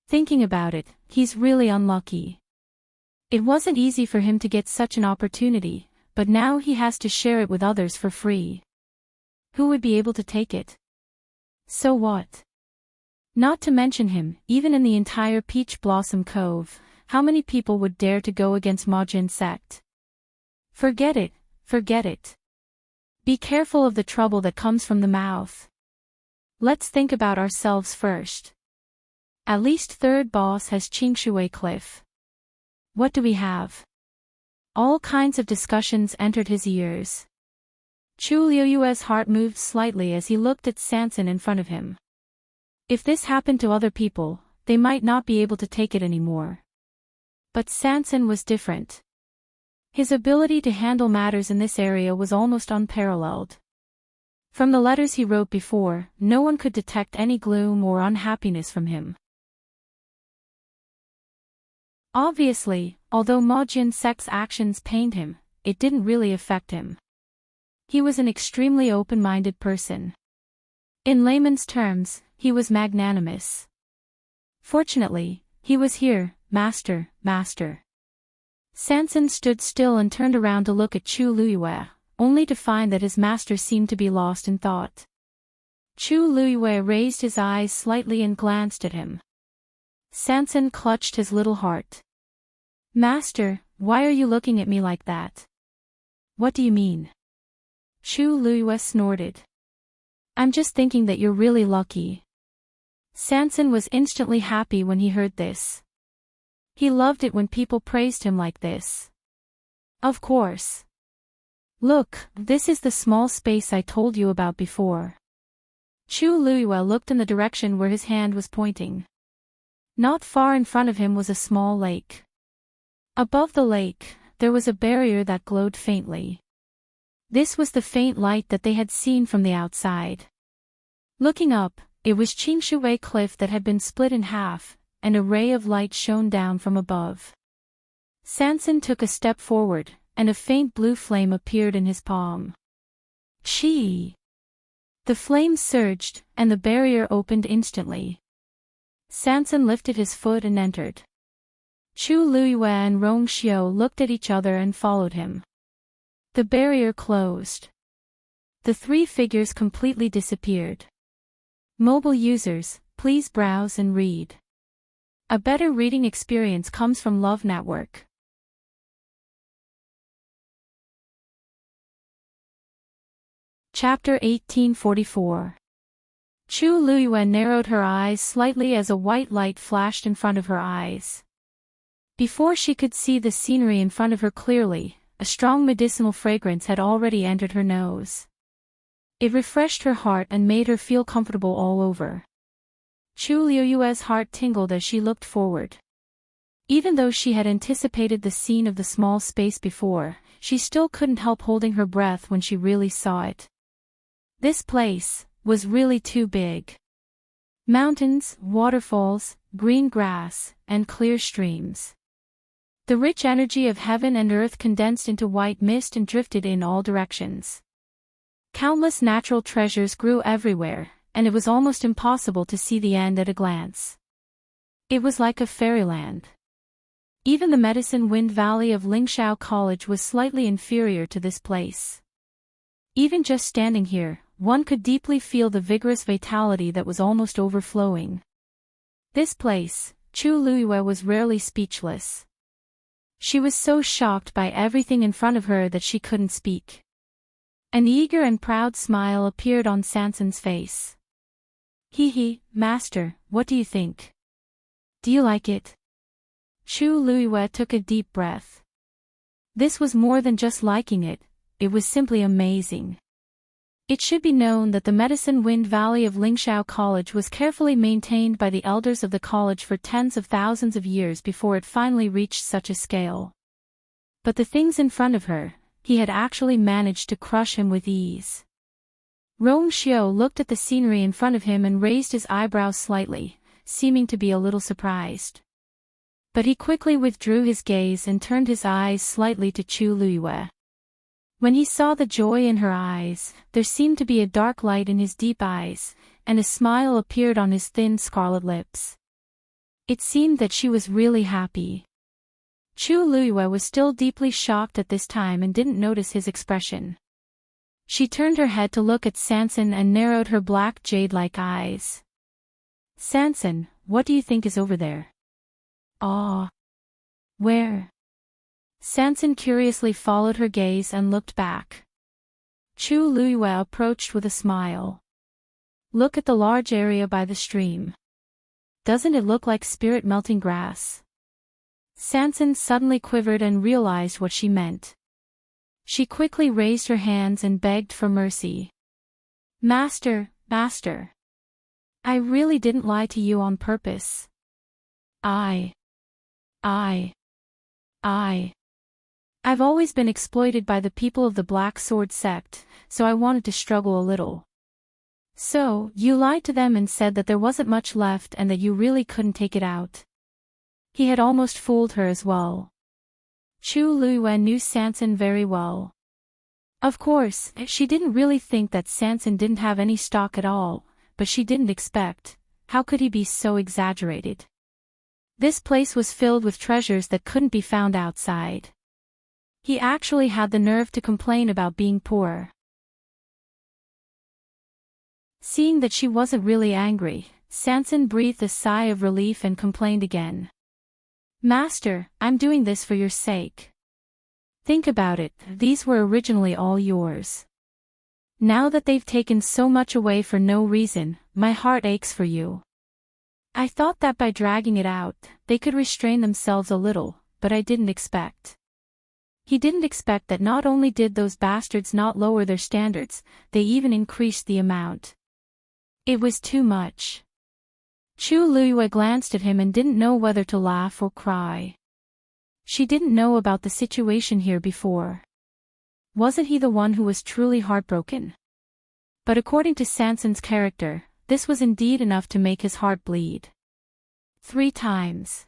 Thinking about it, he's really unlucky. It wasn't easy for him to get such an opportunity, but now he has to share it with others for free. Who would be able to take it? So what? Not to mention him, even in the entire Peach Blossom Cove, how many people would dare to go against Maojin sect? Forget it, forget it. Be careful of the trouble that comes from the mouth. Let's think about ourselves first. At least third boss has Qingshui Cliff. What do we have? All kinds of discussions entered his ears. Chu Liyue's heart moved slightly as he looked at Sanson in front of him. If this happened to other people, they might not be able to take it anymore. But Sanson was different. His ability to handle matters in this area was almost unparalleled. From the letters he wrote before, no one could detect any gloom or unhappiness from him. Obviously, although Maojin sect's actions pained him, it didn't really affect him. He was an extremely open-minded person. In layman's terms, he was magnanimous. Fortunately, he was here, master. Sanson stood still and turned around to look at Chu Luyue, only to find that his master seemed to be lost in thought. Chu Luyue raised his eyes slightly and glanced at him. Sanson clutched his little heart. Master, why are you looking at me like that? What do you mean? Chu Luyue snorted. I'm just thinking that you're really lucky. Sanson was instantly happy when he heard this. He loved it when people praised him like this. Of course. Look, this is the small space I told you about before. Chu Luyue looked in the direction where his hand was pointing. Not far in front of him was a small lake. Above the lake, there was a barrier that glowed faintly. This was the faint light that they had seen from the outside. Looking up, it was Qingshui Cliff that had been split in half, and a ray of light shone down from above. Sanson took a step forward, and a faint blue flame appeared in his palm. Chi! The flame surged, and the barrier opened instantly. Sanson lifted his foot and entered. Chu Luiyue and Rong Xiu looked at each other and followed him. The barrier closed. The three figures completely disappeared. Mobile users, please browse and read. A better reading experience comes from Love Network. Chapter 1844. Chu Luiyue narrowed her eyes slightly as a white light flashed in front of her eyes. Before she could see the scenery in front of her clearly, a strong medicinal fragrance had already entered her nose. It refreshed her heart and made her feel comfortable all over. Chu Luiyue's heart tingled as she looked forward. Even though she had anticipated the scene of the small space before, she still couldn't help holding her breath when she really saw it. This place was really too big. Mountains, waterfalls, green grass, and clear streams. The rich energy of heaven and earth condensed into white mist and drifted in all directions. Countless natural treasures grew everywhere, and it was almost impossible to see the end at a glance. It was like a fairyland. Even the Medicine Wind Valley of Lingxiao College was slightly inferior to this place. Even just standing here, one could deeply feel the vigorous vitality that was almost overflowing. This place, Chu Luiyue was rarely speechless. She was so shocked by everything in front of her that she couldn't speak. An eager and proud smile appeared on Sanson's face. He, Master, what do you think? Do you like it? Chu Luiyue took a deep breath. This was more than just liking it, it was simply amazing. It should be known that the Medicine Wind Valley of Lingxiao College was carefully maintained by the elders of the college for tens of thousands of years before it finally reached such a scale. But the things in front of her, he had actually managed to crush him with ease. Rong Xiu looked at the scenery in front of him and raised his eyebrows slightly, seeming to be a little surprised. But he quickly withdrew his gaze and turned his eyes slightly to Chu Luiyue. When he saw the joy in her eyes, there seemed to be a dark light in his deep eyes, and a smile appeared on his thin scarlet lips. It seemed that she was really happy. Chu Luiyue was still deeply shocked at this time and didn't notice his expression. She turned her head to look at Sanson and narrowed her black jade-like eyes. Sanson, what do you think is over there? Ah. Where? Sanson curiously followed her gaze and looked back. Chu Luiyue approached with a smile. Look at the large area by the stream. Doesn't it look like spirit melting grass? Sanson suddenly quivered and realized what she meant. She quickly raised her hands and begged for mercy. Master, Master. I really didn't lie to you on purpose. I've always been exploited by the people of the Black Sword sect, so I wanted to struggle a little. So, you lied to them and said that there wasn't much left and that you really couldn't take it out. He had almost fooled her as well. Chu Luiyue knew Sanson very well. Of course, she didn't really think that Sanson didn't have any stock at all, but she didn't expect, how could he be so exaggerated? This place was filled with treasures that couldn't be found outside. He actually had the nerve to complain about being poor. Seeing that she wasn't really angry, Sanson breathed a sigh of relief and complained again. Master, I'm doing this for your sake. Think about it, these were originally all yours. Now that they've taken so much away for no reason, my heart aches for you. I thought that by dragging it out, they could restrain themselves a little, but I didn't expect. He didn't expect that not only did those bastards not lower their standards, they even increased the amount. It was too much. Chu Luiyue glanced at him and didn't know whether to laugh or cry. She didn't know about the situation here before. Wasn't he the one who was truly heartbroken? But according to Sanson's character, this was indeed enough to make his heart bleed. 3 times.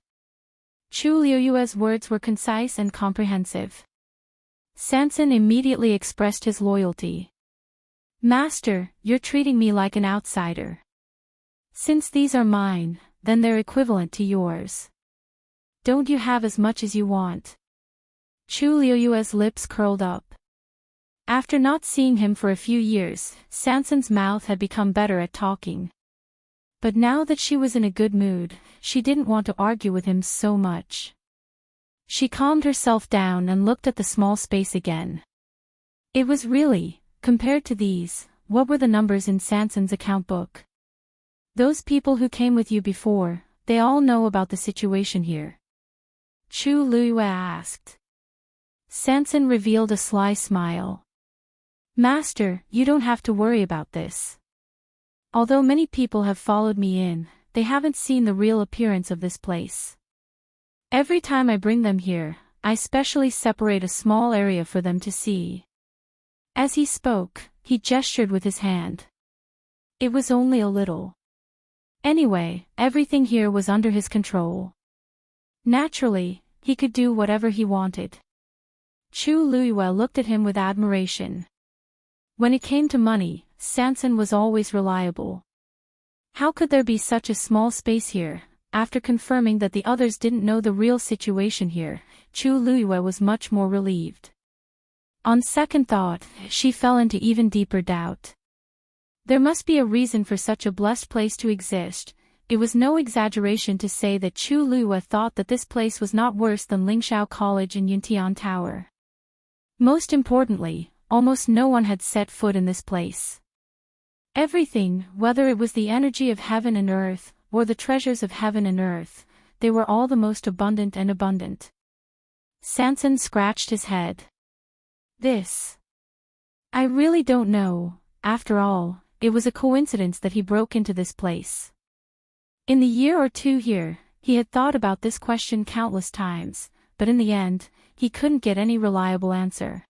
Chu Luiyue's words were concise and comprehensive. Sanson immediately expressed his loyalty. Master, you're treating me like an outsider. Since these are mine, then they're equivalent to yours. Don't you have as much as you want? Chu Liuyue's lips curled up. After not seeing him for a few years, Sanson's mouth had become better at talking. But now that she was in a good mood, she didn't want to argue with him so much. She calmed herself down and looked at the small space again. It was really, compared to these, what were the numbers in Sanson's account book? Those people who came with you before, they all know about the situation here. Chu Liyue asked. Sanson revealed a sly smile. Master, you don't have to worry about this. Although many people have followed me in, they haven't seen the real appearance of this place. Every time I bring them here, I specially separate a small area for them to see. As he spoke, he gestured with his hand. It was only a little. Anyway, everything here was under his control. Naturally, he could do whatever he wanted. Chu Liyue looked at him with admiration. When it came to money, Sanson was always reliable. How could there be such a small space here? After confirming that the others didn't know the real situation here, Chu Liyue was much more relieved. On second thought, she fell into even deeper doubt. There must be a reason for such a blessed place to exist. It was no exaggeration to say that Chu Liyue thought that this place was not worse than Lingxiao College and Yuntian Tower. Most importantly, almost no one had set foot in this place. Everything, whether it was the energy of heaven and earth, or the treasures of heaven and earth, they were all the most abundant and abundant. Sanson scratched his head. I really don't know. After all, it was a coincidence that he broke into this place. In the year or two here, he had thought about this question countless times, but in the end, he couldn't get any reliable answer.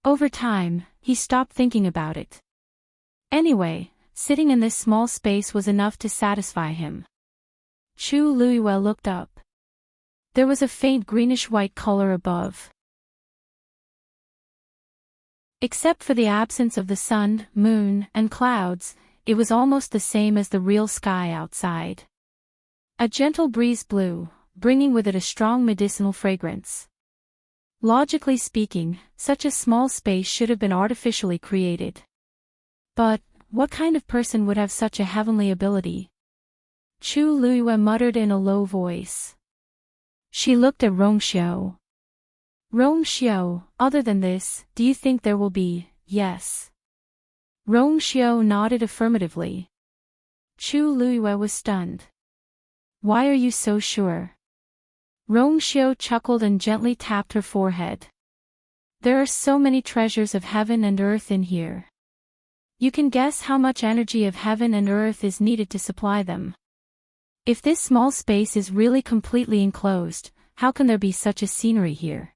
Over time, he stopped thinking about it. Anyway, sitting in this small space was enough to satisfy him. Chu Liyue looked up. There was a faint greenish-white color above. Except for the absence of the sun, moon, and clouds, it was almost the same as the real sky outside. A gentle breeze blew, bringing with it a strong medicinal fragrance. Logically speaking, such a small space should have been artificially created. But, what kind of person would have such a heavenly ability? Chu Liyue muttered in a low voice. She looked at Rongxiu. Rongxiu, other than this, do you think there will be? Yes. Rongxiu nodded affirmatively. Chu Liyue was stunned. Why are you so sure? Rongxiu chuckled and gently tapped her forehead. There are so many treasures of heaven and earth in here. You can guess how much energy of heaven and earth is needed to supply them. If this small space is really completely enclosed, how can there be such a scenery here?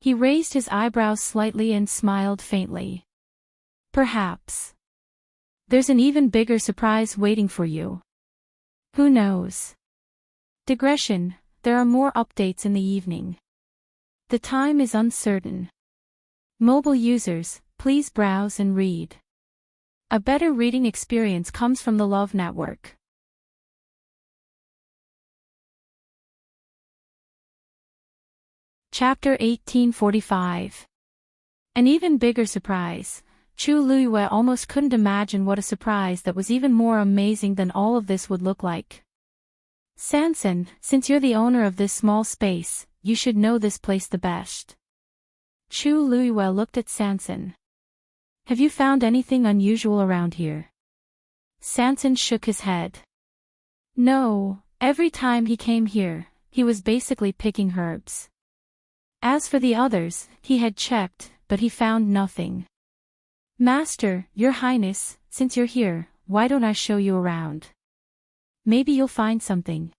He raised his eyebrows slightly and smiled faintly. Perhaps. There's an even bigger surprise waiting for you. Who knows? Digression, there are more updates in the evening. The time is uncertain. Mobile users, please browse and read. A better reading experience comes from the Love Network. Chapter 1845. An even bigger surprise. Chu Liyue almost couldn't imagine what a surprise that was even more amazing than all of this would look like. Sanson, since you're the owner of this small space, you should know this place the best. Chu Liyue looked at Sanson. Have you found anything unusual around here? Sanson shook his head. No, every time he came here, he was basically picking herbs. As for the others, he had checked, but he found nothing. Master, Your Highness, since you're here, why don't I show you around? Maybe you'll find something.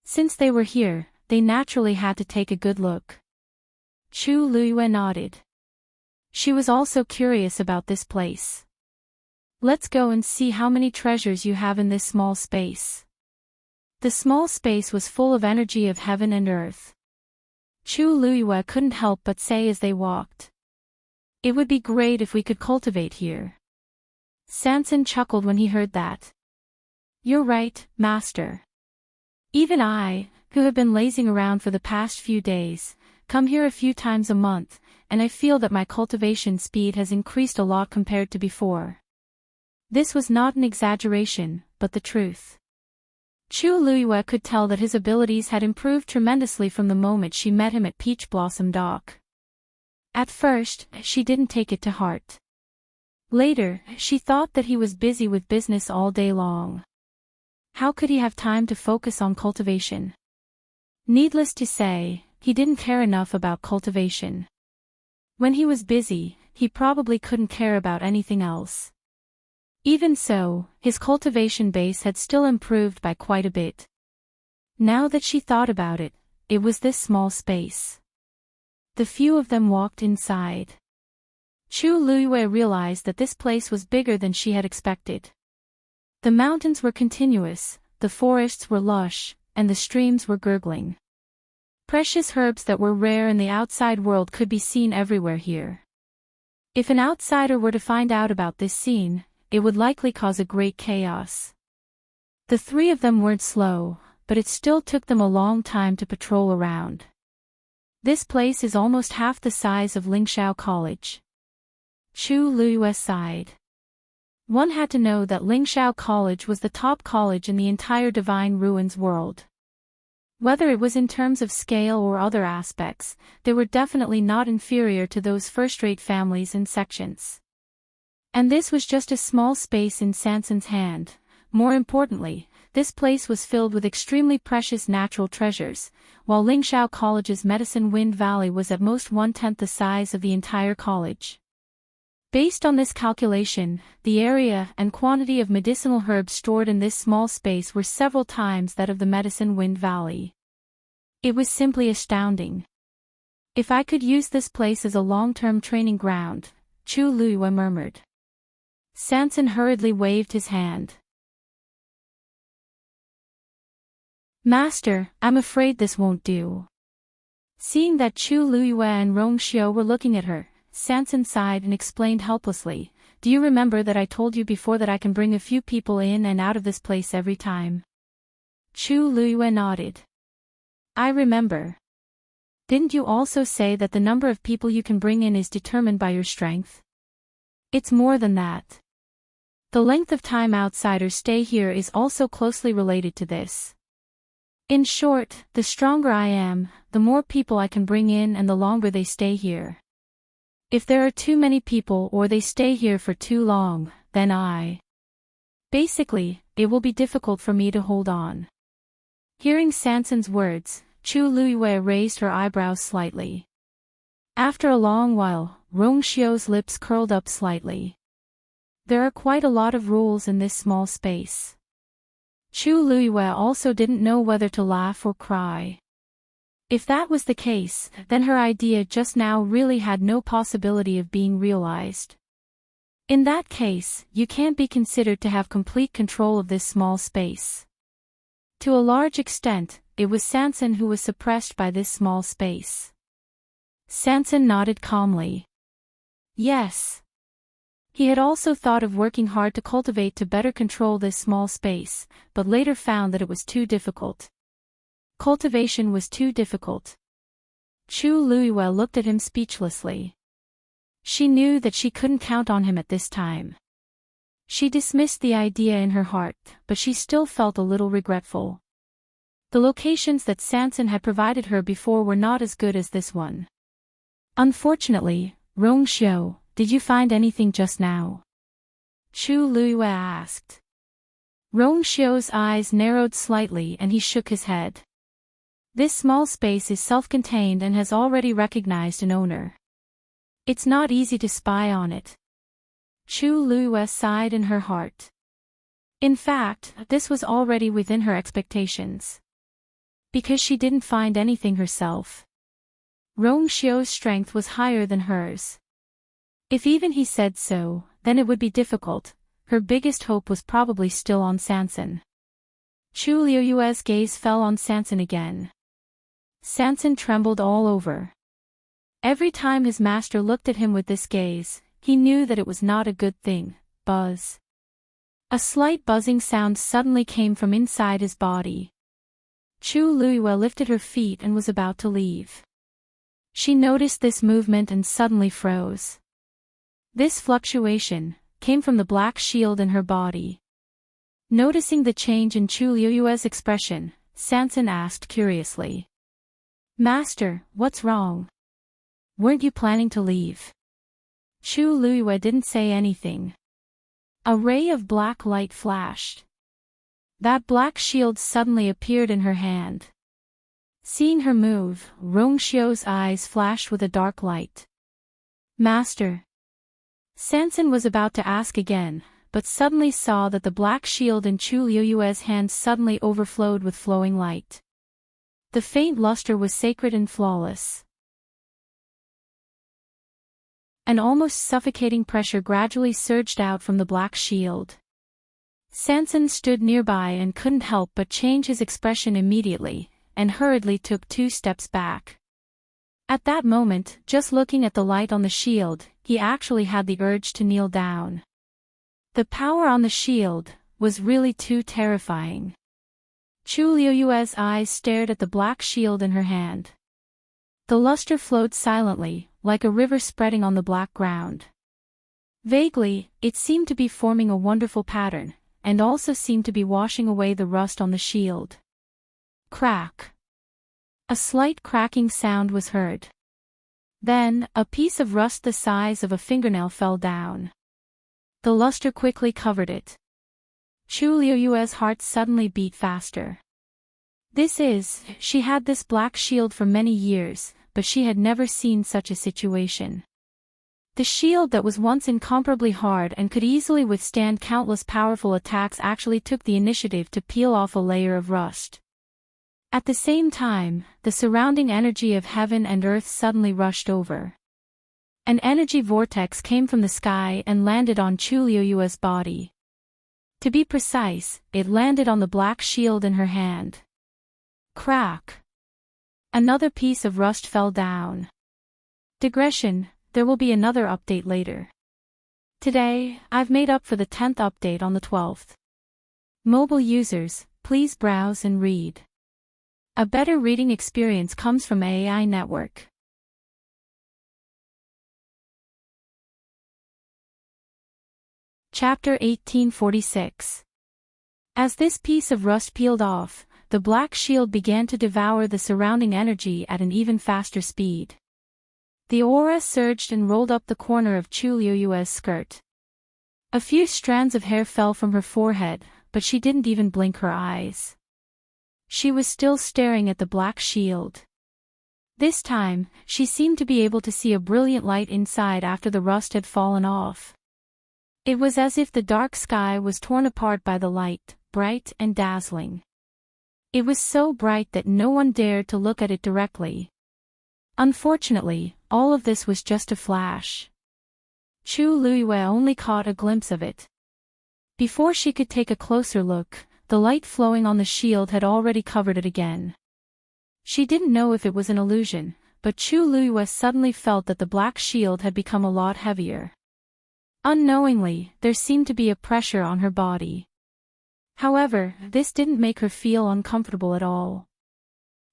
Since they were here, they naturally had to take a good look. Chu Liyue nodded. She was also curious about this place. Let's go and see how many treasures you have in this small space. The small space was full of energy of heaven and earth. Chu Liyue couldn't help but say as they walked. It would be great if we could cultivate here. Sanson chuckled when he heard that. You're right, master. Even I, who have been lazing around for the past few days, come here a few times a month, and I feel that my cultivation speed has increased a lot compared to before. This was not an exaggeration, but the truth. Chu Luiyue could tell that his abilities had improved tremendously from the moment she met him at Peach Blossom Dock. At first, she didn't take it to heart. Later, she thought that he was busy with business all day long. How could he have time to focus on cultivation? Needless to say, he didn't care enough about cultivation. When he was busy, he probably couldn't care about anything else. Even so, his cultivation base had still improved by quite a bit. Now that she thought about it, it was this small space. The few of them walked inside. Chu Luiyue realized that this place was bigger than she had expected. The mountains were continuous, the forests were lush, and the streams were gurgling. Precious herbs that were rare in the outside world could be seen everywhere here. If an outsider were to find out about this scene, it would likely cause a great chaos. The three of them weren't slow, but it still took them a long time to patrol around. This place is almost half the size of Lingxiao College. Chu Luiyue sighed. One had to know that Lingxiao College was the top college in the entire Divine Ruins world. Whether it was in terms of scale or other aspects, they were definitely not inferior to those first-rate families and sections. And this was just a small space in Sanson's hand. More importantly, this place was filled with extremely precious natural treasures, while Lingxiao College's Medicine Wind Valley was at most 1/10 the size of the entire college. Based on this calculation, the area and quantity of medicinal herbs stored in this small space were several times that of the Medicine Wind Valley. It was simply astounding. If I could use this place as a long-term training ground, Chu Luiyue murmured. Sanson hurriedly waved his hand. Master, I'm afraid this won't do. Seeing that Chu Luiyue and Rongxiu were looking at her, Sanson sighed and explained helplessly, Do you remember that I told you before that I can bring a few people in and out of this place every time? Chu Luiyue nodded. I remember. Didn't you also say that the number of people you can bring in is determined by your strength? It's more than that. The length of time outsiders stay here is also closely related to this. In short, the stronger I am, the more people I can bring in and the longer they stay here. If there are too many people or they stay here for too long, then Basically, it will be difficult for me to hold on. Hearing Sanson's words, Chu Luiyue raised her eyebrows slightly. After a long while, Rongxiu's lips curled up slightly. There are quite a lot of rules in this small space. Chu Luiyue also didn't know whether to laugh or cry. If that was the case, then her idea just now really had no possibility of being realized. In that case, you can't be considered to have complete control of this small space. To a large extent, it was Sanson who was suppressed by this small space. Sanson nodded calmly. Yes. He had also thought of working hard to cultivate to better control this small space, but later found that it was too difficult. Cultivation was too difficult. Chu Luiyue looked at him speechlessly. She knew that she couldn't count on him at this time. She dismissed the idea in her heart, but she still felt a little regretful. The locations that Sanson had provided her before were not as good as this one. Unfortunately, Rongxiu, did you find anything just now? Chu Luiyue asked. Rongxiu's eyes narrowed slightly and he shook his head. This small space is self-contained and has already recognized an owner. It's not easy to spy on it. Chu Luiyue sighed in her heart. In fact, this was already within her expectations. Because she didn't find anything herself. Rongxiu's strength was higher than hers. If even he said so, then it would be difficult. Her biggest hope was probably still on Sanson. Chu Luiyue's gaze fell on Sanson again. Sanson trembled all over. Every time his master looked at him with this gaze, he knew that it was not a good thing. Buzz. A slight buzzing sound suddenly came from inside his body. Chu Luiyue lifted her feet and was about to leave. She noticed this movement and suddenly froze. This fluctuation came from the black shield in her body. Noticing the change in Chu Luiyue's expression, Sansan asked curiously. "Master, what's wrong? Weren't you planning to leave?" Chu Luiyue didn't say anything. A ray of black light flashed. That black shield suddenly appeared in her hand. Seeing her move, Rongxiu's eyes flashed with a dark light. "Master." Sansan was about to ask again, but suddenly saw that the black shield in Chu Luiyue's hand suddenly overflowed with flowing light. The faint luster was sacred and flawless. An almost suffocating pressure gradually surged out from the black shield. Sansan stood nearby and couldn't help but change his expression immediately, and hurriedly took 2 steps back. At that moment, just looking at the light on the shield, he actually had the urge to kneel down. The power on the shield was really too terrifying. Chu Luiyue's eyes stared at the black shield in her hand. The luster flowed silently, like a river spreading on the black ground. Vaguely, it seemed to be forming a wonderful pattern, and also seemed to be washing away the rust on the shield. Crack. A slight cracking sound was heard. Then, a piece of rust the size of a fingernail fell down. The luster quickly covered it. Chu Luiyue's heart suddenly beat faster. She had this black shield for many years, but she had never seen such a situation. The shield that was once incomparably hard and could easily withstand countless powerful attacks actually took the initiative to peel off a layer of rust. At the same time, the surrounding energy of heaven and earth suddenly rushed over. An energy vortex came from the sky and landed on Chu Luiyue's body. To be precise, it landed on the black shield in her hand. Crack! Another piece of rust fell down. Digression, there will be another update later. Today, I've made up for the 10th update on the 12th. Mobile users, please browse and read. A better reading experience comes from AI Network. Chapter 1846. As this piece of rust peeled off, the black shield began to devour the surrounding energy at an even faster speed. The aura surged and rolled up the corner of Chu Luiyue's skirt. A few strands of hair fell from her forehead, but she didn't even blink her eyes. She was still staring at the black shield. This time, she seemed to be able to see a brilliant light inside after the rust had fallen off. It was as if the dark sky was torn apart by the light, bright and dazzling. It was so bright that no one dared to look at it directly. Unfortunately, all of this was just a flash. Chu Luiyue only caught a glimpse of it. Before she could take a closer look, the light flowing on the shield had already covered it again. She didn't know if it was an illusion, but Chu Luiyue suddenly felt that the black shield had become a lot heavier. Unknowingly, there seemed to be a pressure on her body. However, this didn't make her feel uncomfortable at all.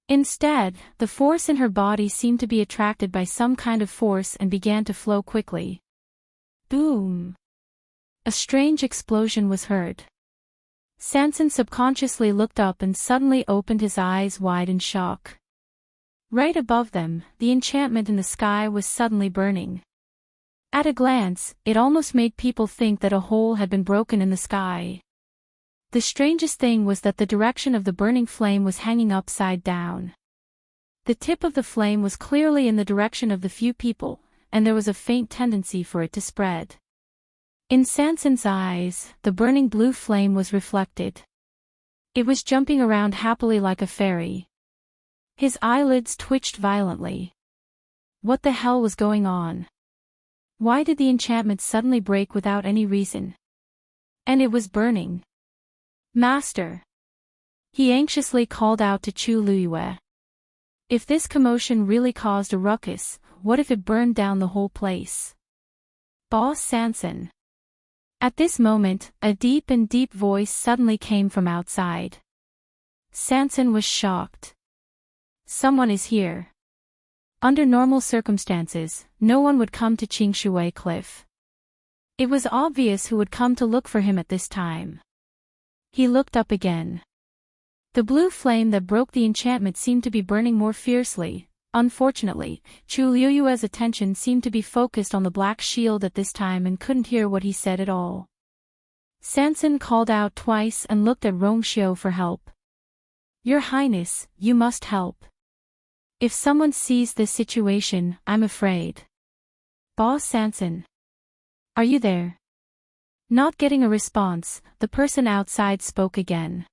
Instead, the force in her body seemed to be attracted by some kind of force and began to flow quickly. Boom! A strange explosion was heard. Sansan subconsciously looked up and suddenly opened his eyes wide in shock. Right above them, the enchantment in the sky was suddenly burning. At a glance, it almost made people think that a hole had been broken in the sky. The strangest thing was that the direction of the burning flame was hanging upside down. The tip of the flame was clearly in the direction of the few people, and there was a faint tendency for it to spread. In Sansan's eyes, the burning blue flame was reflected. It was jumping around happily like a fairy. His eyelids twitched violently. What the hell was going on? Why did the enchantment suddenly break without any reason? And it was burning. Master! He anxiously called out to Chu Luiyue. If this commotion really caused a ruckus, what if it burned down the whole place? Boss Sansan! At this moment, a deep voice suddenly came from outside. Sanson was shocked. Someone is here. Under normal circumstances, no one would come to Qingshui Cliff. It was obvious who would come to look for him at this time. He looked up again. The blue flame that broke the enchantment seemed to be burning more fiercely. Unfortunately, Chu Liuyue's attention seemed to be focused on the black shield at this time and couldn't hear what he said at all. Sanson called out twice and looked at Rongxiu for help. Your Highness, you must help. If someone sees this situation, I'm afraid. Boss Sanson. Are you there? Not getting a response, the person outside spoke again.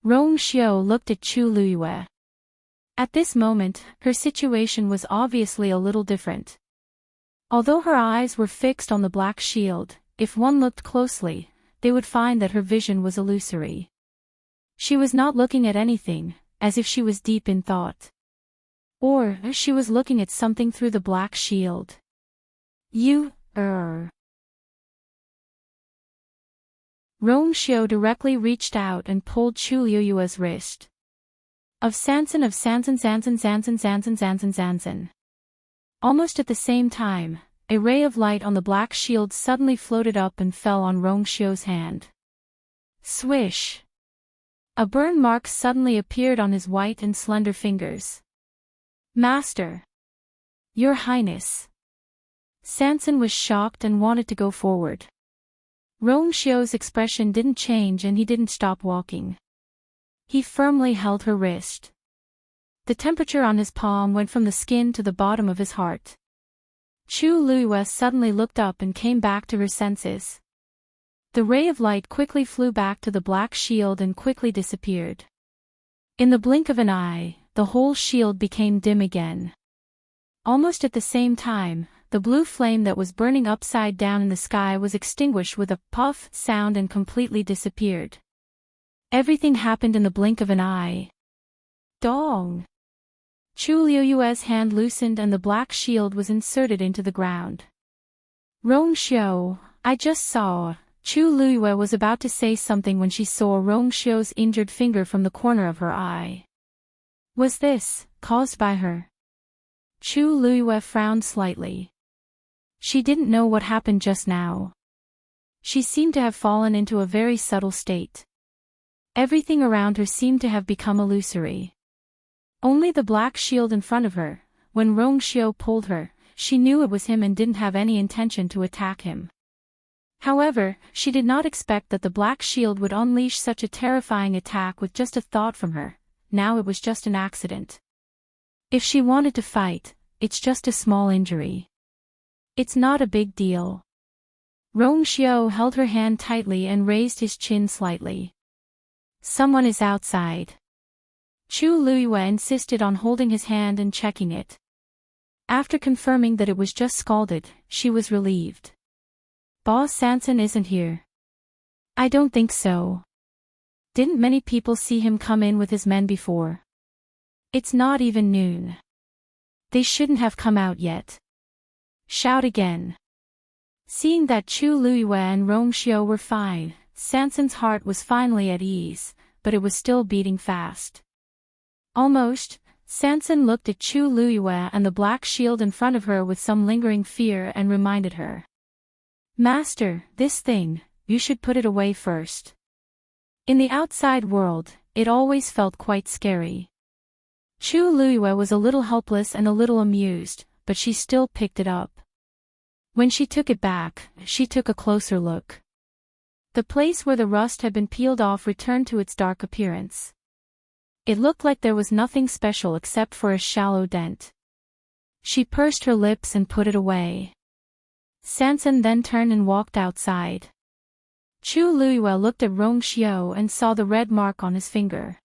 Rongxiu looked at Chu Liyue. At this moment, her situation was obviously a little different. Although her eyes were fixed on the black shield, if one looked closely, they would find that her vision was illusory. She was not looking at anything, as if she was deep in thought. Or, she was looking at something through the black shield. Rongxiu directly reached out and pulled Chu Liyue's wrist. Of Sanson. Almost at the same time, a ray of light on the black shield suddenly floated up and fell on Rongxiu's hand. Swish! A burn mark suddenly appeared on his white and slender fingers. Master! Your Highness! Sanson was shocked and wanted to go forward. Rongxiu's expression didn't change and he didn't stop walking. He firmly held her wrist. The temperature on his palm went from the skin to the bottom of his heart. Chu Liyue suddenly looked up and came back to her senses. The ray of light quickly flew back to the black shield and quickly disappeared. In the blink of an eye, the whole shield became dim again. Almost at the same time, the blue flame that was burning upside down in the sky was extinguished with a puff sound and completely disappeared. Everything happened in the blink of an eye. Dong! Chu Liyue's hand loosened and the black shield was inserted into the ground. Rongxiu, I just saw. Chu Liyue was about to say something when she saw Rongxiu's injured finger from the corner of her eye. Was this caused by her? Chu Liyue frowned slightly. She didn't know what happened just now. She seemed to have fallen into a very subtle state. Everything around her seemed to have become illusory. Only the black shield in front of her. When Rongxiu pulled her, she knew it was him and didn't have any intention to attack him. However, she did not expect that the black shield would unleash such a terrifying attack with just a thought from her. Now it was just an accident. If she wanted to fight, it's just a small injury. It's not a big deal. Rongxiu held her hand tightly and raised his chin slightly. Someone is outside. Chu Liyue insisted on holding his hand and checking it. After confirming that it was just scalded, she was relieved. Boss Sanson isn't here. I don't think so. Didn't many people see him come in with his men before? It's not even noon. They shouldn't have come out yet. Shout again. Seeing that Chu Liyue and Rongxiu were fine, Sanson's heart was finally at ease, but it was still beating fast. Almost, Sanson looked at Chu Liyue and the black shield in front of her with some lingering fear and reminded her. Master, this thing, you should put it away first. In the outside world, it always felt quite scary. Chu Liyue was a little helpless and a little amused, but she still picked it up. When she took it back, she took a closer look. The place where the rust had been peeled off returned to its dark appearance. It looked like there was nothing special except for a shallow dent. She pursed her lips and put it away. Sanson then turned and walked outside. Chu Liyue looked at Rongxiu and saw the red mark on his finger.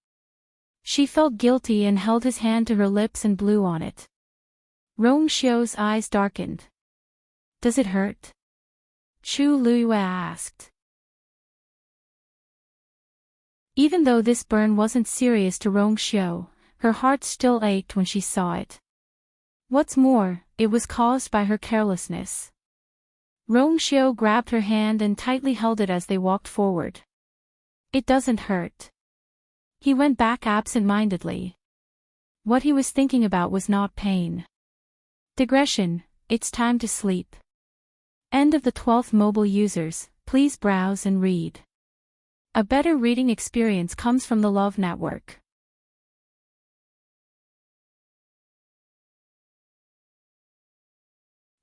She felt guilty and held his hand to her lips and blew on it. Rongxiu's eyes darkened. Does it hurt? Chu Liyue asked. Even though this burn wasn't serious to Rongxiu, her heart still ached when she saw it. What's more, it was caused by her carelessness. Rongxiu grabbed her hand and tightly held it as they walked forward. It doesn't hurt. He went back absent-mindedly. What he was thinking about was not pain. Digression, it's time to sleep. End of the 12th mobile users, please browse and read. A better reading experience comes from the Love Network.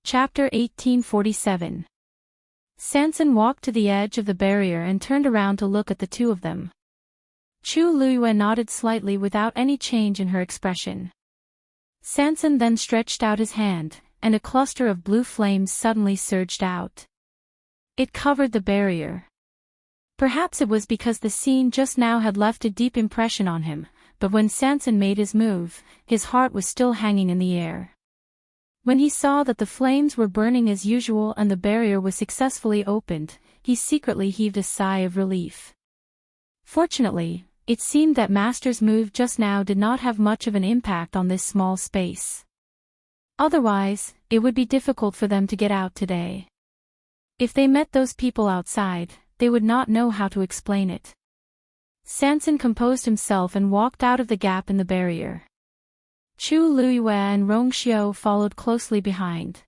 Chapter 1847. Sanson walked to the edge of the barrier and turned around to look at the two of them. Chu Luiyue nodded slightly without any change in her expression. Sanson then stretched out his hand, and a cluster of blue flames suddenly surged out. It covered the barrier. Perhaps it was because the scene just now had left a deep impression on him, but when Sanson made his move, his heart was still hanging in the air. When he saw that the flames were burning as usual and the barrier was successfully opened, he secretly heaved a sigh of relief. Fortunately, it seemed that Master's move just now did not have much of an impact on this small space. Otherwise, it would be difficult for them to get out today. If they met those people outside, they would not know how to explain it. Sanson composed himself and walked out of the gap in the barrier. Chu Luiyue and Rongxiu followed closely behind.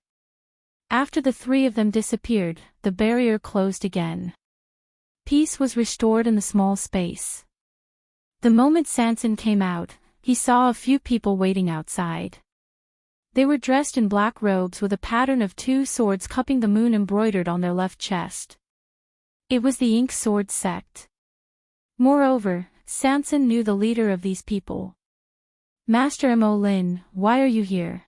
After the three of them disappeared, the barrier closed again. Peace was restored in the small space. The moment Sanson came out, he saw a few people waiting outside. They were dressed in black robes with a pattern of two swords cupping the moon embroidered on their left chest. It was the Ink Sword sect. Moreover, Sanson knew the leader of these people. Master Mo Lin, why are you here?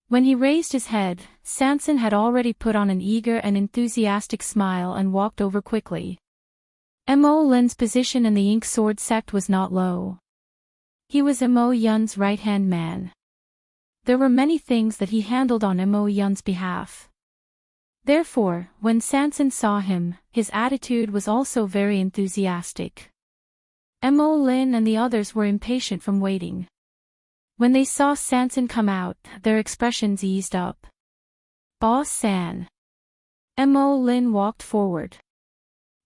When he raised his head, Sanson had already put on an eager and enthusiastic smile and walked over quickly. Mo Lin's position in the Ink Sword sect was not low. He was Mo Yun's right-hand man. There were many things that he handled on Mo Yun's behalf. Therefore, when Sanson saw him, his attitude was also very enthusiastic. Mo Lin and the others were impatient from waiting. When they saw Sanson come out, their expressions eased up. Boss San. Mo Lin walked forward.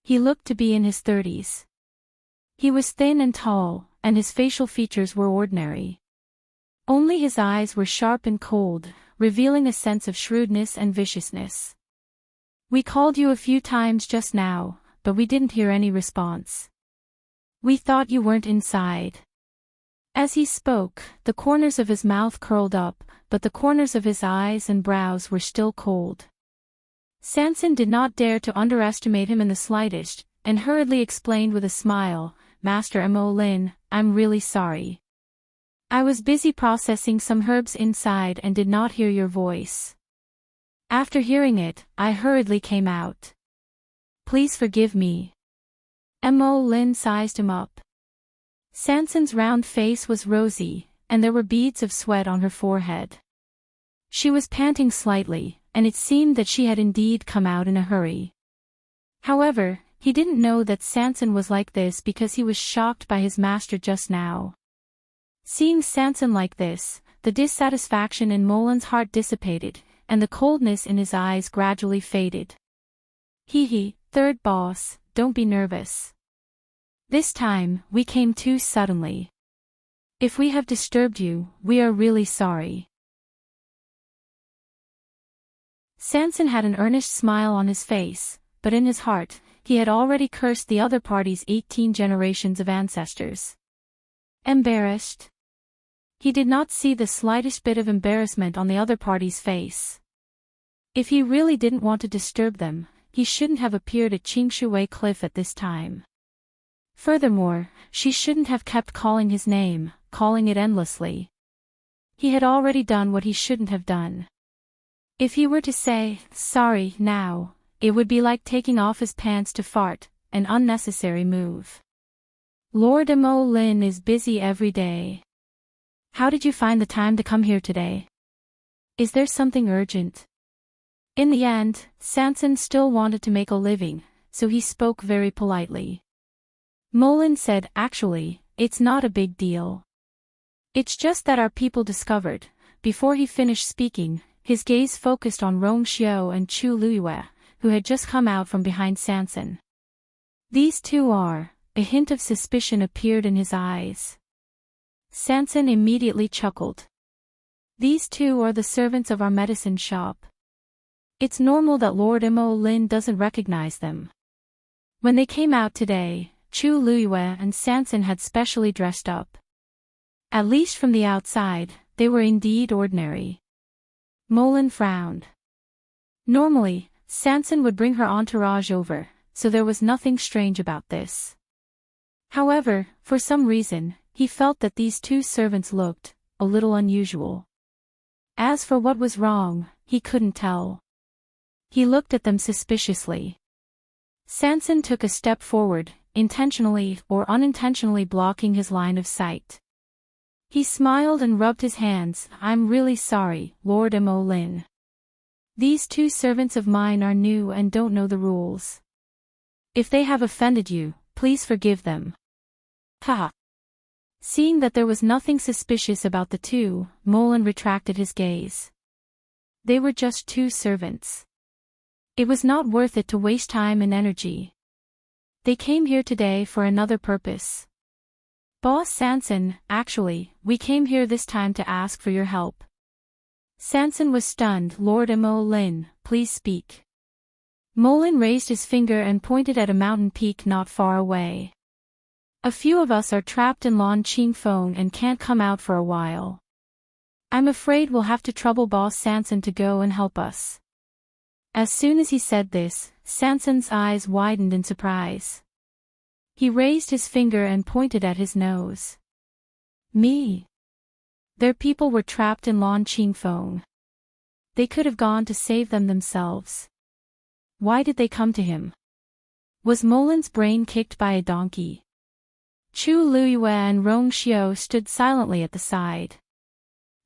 He looked to be in his 30s. He was thin and tall, and his facial features were ordinary. Only his eyes were sharp and cold, revealing a sense of shrewdness and viciousness. We called you a few times just now, but we didn't hear any response. We thought you weren't inside. As he spoke, the corners of his mouth curled up, but the corners of his eyes and brows were still cold. Sanson did not dare to underestimate him in the slightest, and hurriedly explained with a smile, Master Mo Lin, I'm really sorry. I was busy processing some herbs inside and did not hear your voice. After hearing it, I hurriedly came out. Please forgive me. Mo Lin sized him up. Sanson's round face was rosy, and there were beads of sweat on her forehead. She was panting slightly, and it seemed that she had indeed come out in a hurry. However, he didn't know that Sanson was like this because he was shocked by his master just now. Seeing Sanson like this, the dissatisfaction in Molin's heart dissipated, and the coldness in his eyes gradually faded. Hee, third boss, don't be nervous. This time, we came too suddenly. If we have disturbed you, we are really sorry. Sanson had an earnest smile on his face, but in his heart, he had already cursed the other party's 18 generations of ancestors. Embarrassed? He did not see the slightest bit of embarrassment on the other party's face. If he really didn't want to disturb them, he shouldn't have appeared at Qingshui Cliff at this time. Furthermore, she shouldn't have kept calling his name, calling it endlessly. He had already done what he shouldn't have done. If he were to say, sorry, now, it would be like taking off his pants to fart, an unnecessary move. Lord Mo Lin is busy every day. How did you find the time to come here today? Is there something urgent? In the end, Sanson still wanted to make a living, so he spoke very politely. Molin said, actually, it's not a big deal. It's just that our people discovered, before he finished speaking, his gaze focused on Rong Xiao and Chu Luyue, who had just come out from behind Sanson. These two are, a hint of suspicion appeared in his eyes. Sanson immediately chuckled. These two are the servants of our medicine shop. It's normal that Lord Mo Lin doesn't recognize them. When they came out today, Chu Luyue and Sanson had specially dressed up. At least from the outside, they were indeed ordinary. Molin frowned. Normally, Sanson would bring her entourage over, so there was nothing strange about this. However, for some reason, he felt that these two servants looked a little unusual. As for what was wrong, he couldn't tell. He looked at them suspiciously. Sanson took a step forward, intentionally or unintentionally blocking his line of sight. He smiled and rubbed his hands. I'm really sorry, Lord Mo Lin. These two servants of mine are new and don't know the rules. If they have offended you, please forgive them. Ha! Seeing that there was nothing suspicious about the two, Molin retracted his gaze. They were just two servants. It was not worth it to waste time and energy. They came here today for another purpose. Boss Sanson, actually, we came here this time to ask for your help. Sanson was stunned. Lord Mo Lin, please speak. Molin raised his finger and pointed at a mountain peak not far away. A few of us are trapped in Lan Qingfeng and can't come out for a while. I'm afraid we'll have to trouble Boss Sanson to go and help us. As soon as he said this, Sanson's eyes widened in surprise. He raised his finger and pointed at his nose. Me? Their people were trapped in Lan Qingfeng. They could have gone to save them themselves. Why did they come to him? Was Molin's brain kicked by a donkey? Chu Luyue and Rong Xiao stood silently at the side.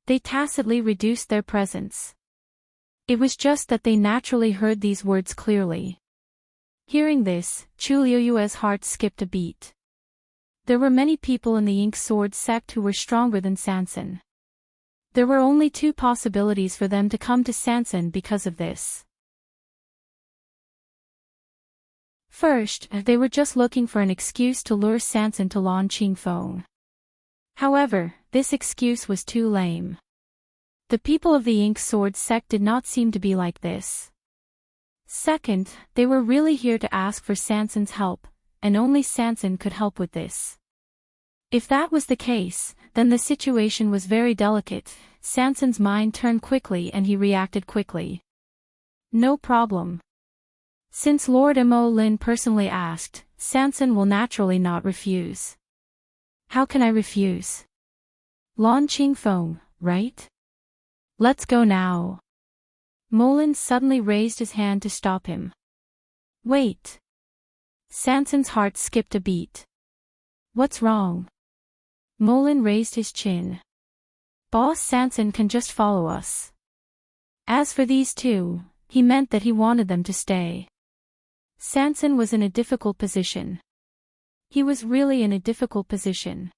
They tacitly reduced their presence. It was just that they naturally heard these words clearly. Hearing this, Chu Luyue's heart skipped a beat. There were many people in the Ink Sword sect who were stronger than Sanson. There were only two possibilities for them to come to Sanson because of this. First, they were just looking for an excuse to lure Sanson to Lan Qingfeng. However, this excuse was too lame. The people of the Ink Sword sect did not seem to be like this. Second, they were really here to ask for Sanson's help, and only Sanson could help with this. If that was the case, then the situation was very delicate. Sanson's mind turned quickly and he reacted quickly. No problem. Since Lord Mo Lin personally asked, Sanson will naturally not refuse. How can I refuse? Lan Qingfeng, right? Let's go now. Molin suddenly raised his hand to stop him. Wait. Sanson's heart skipped a beat. What's wrong? Molin raised his chin. Boss Sanson can just follow us. As for these two, he meant that he wanted them to stay. Sanson was in a difficult position. He was really in a difficult position.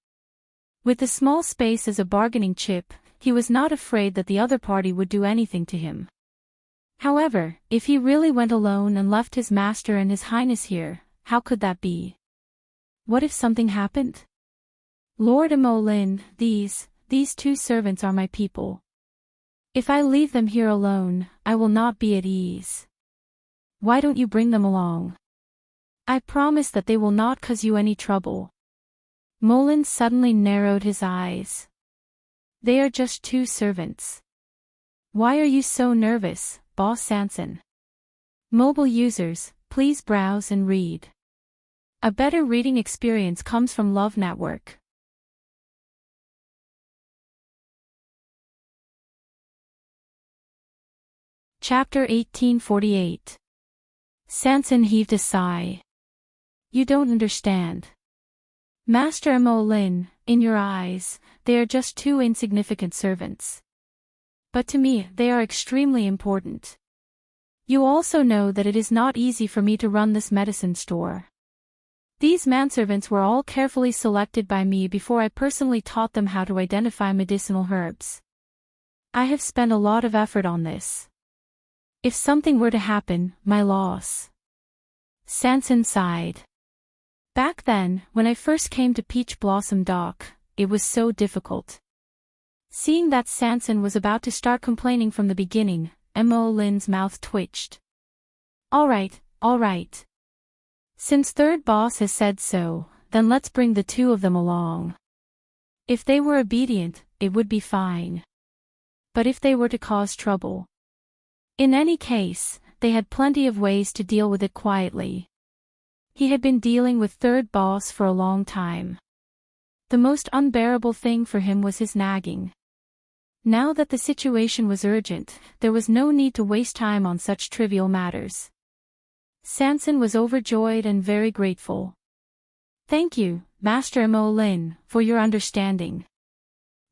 With the small space as a bargaining chip, he was not afraid that the other party would do anything to him. However, if he really went alone and left his master and his highness here, how could that be? What if something happened? Lord Mo Lin, these two servants are my people. If I leave them here alone, I will not be at ease. Why don't you bring them along? I promise that they will not cause you any trouble. Molin suddenly narrowed his eyes. They are just two servants. Why are you so nervous, Boss Sanson? Mobile users, please browse and read. A better reading experience comes from Love Network. Chapter 1848. Sanson heaved a sigh. You don't understand. Master Mo Lin, in your eyes, they are just two insignificant servants. But to me, they are extremely important. You also know that it is not easy for me to run this medicine store. These manservants were all carefully selected by me before I personally taught them how to identify medicinal herbs. I have spent a lot of effort on this. If something were to happen, my loss. Sanson sighed. Back then, when I first came to Peach Blossom Dock, it was so difficult. Seeing that Sanson was about to start complaining from the beginning, Emolin's mouth twitched. All right. Since third boss has said so, then let's bring the two of them along. If they were obedient, it would be fine. But if they were to cause trouble. In any case, they had plenty of ways to deal with it quietly. He had been dealing with third boss for a long time. The most unbearable thing for him was his nagging. Now that the situation was urgent, there was no need to waste time on such trivial matters. Sanson was overjoyed and very grateful. Thank you, Master Emolin, for your understanding.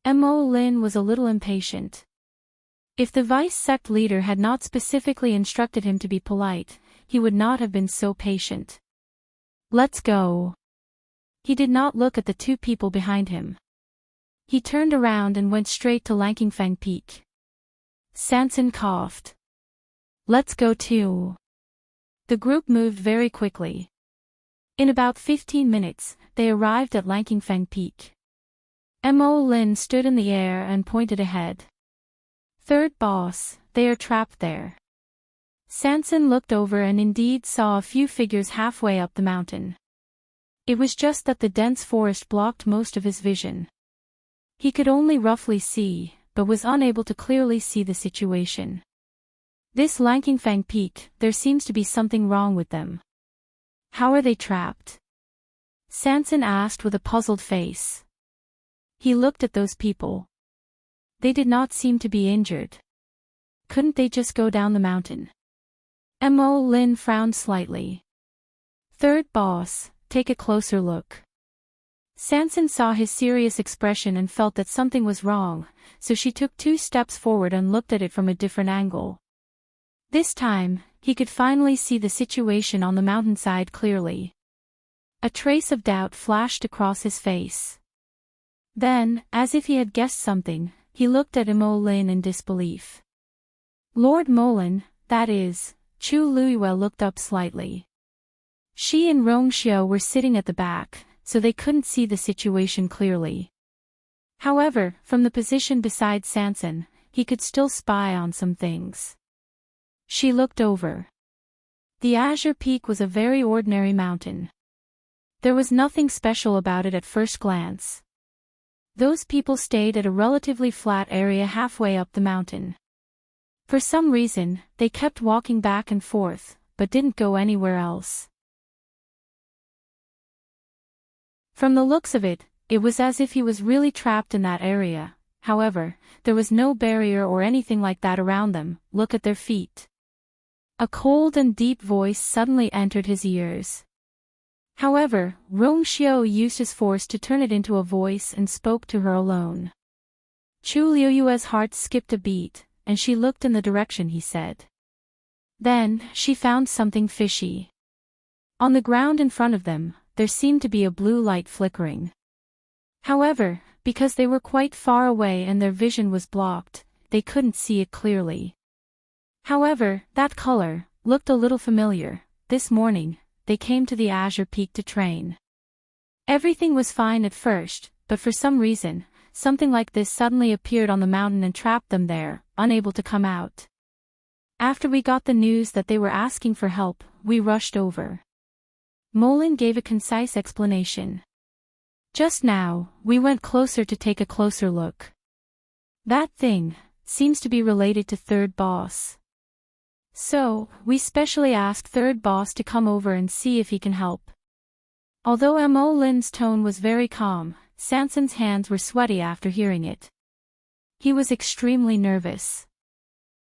Emolin was a little impatient. If the vice sect leader had not specifically instructed him to be polite, he would not have been so patient. Let's go. He did not look at the two people behind him. He turned around and went straight to Lankingfang Peak. Sanson coughed. Let's go too. The group moved very quickly. In about 15 minutes, they arrived at Lankingfang Peak. Emolin stood in the air and pointed ahead. Third boss, they are trapped there. Sanson looked over and indeed saw a few figures halfway up the mountain. It was just that the dense forest blocked most of his vision. He could only roughly see, but was unable to clearly see the situation. This Lankingfang Peak, there seems to be something wrong with them. How are they trapped? Sanson asked with a puzzled face. He looked at those people. They did not seem to be injured. Couldn't they just go down the mountain? Emolin frowned slightly. Third boss, take a closer look. Sanson saw his serious expression and felt that something was wrong, so she took 2 steps forward and looked at it from a different angle. This time, he could finally see the situation on the mountainside clearly. A trace of doubt flashed across his face. Then, as if he had guessed something, he looked at Emolin in disbelief. Lord Molin, that is, Chu Luiyue looked up slightly. She and Rongxiu were sitting at the back, so they couldn't see the situation clearly. However, from the position beside Sanson, he could still spy on some things. She looked over. The Azure Peak was a very ordinary mountain. There was nothing special about it at first glance. Those people stayed at a relatively flat area halfway up the mountain. For some reason, they kept walking back and forth, but didn't go anywhere else. From the looks of it, it was as if he was really trapped in that area. However, there was no barrier or anything like that around them. Look at their feet. A cold and deep voice suddenly entered his ears. However, Rongxiu used his force to turn it into a voice and spoke to her alone. Chu Luiyue's heart skipped a beat, and she looked in the direction he said. Then, she found something fishy. On the ground in front of them, there seemed to be a blue light flickering. However, because they were quite far away and their vision was blocked, they couldn't see it clearly. However, that color looked a little familiar. This morning, they came to the Azure Peak to train. Everything was fine at first, but for some reason, something like this suddenly appeared on the mountain and trapped them there, unable to come out. After we got the news that they were asking for help, we rushed over. Molin gave a concise explanation. Just now, we went closer to take a closer look. That thing seems to be related to Third Boss. So, we specially asked Third Boss to come over and see if he can help. Although Emolin's tone was very calm, Sanson's hands were sweaty after hearing it. He was extremely nervous.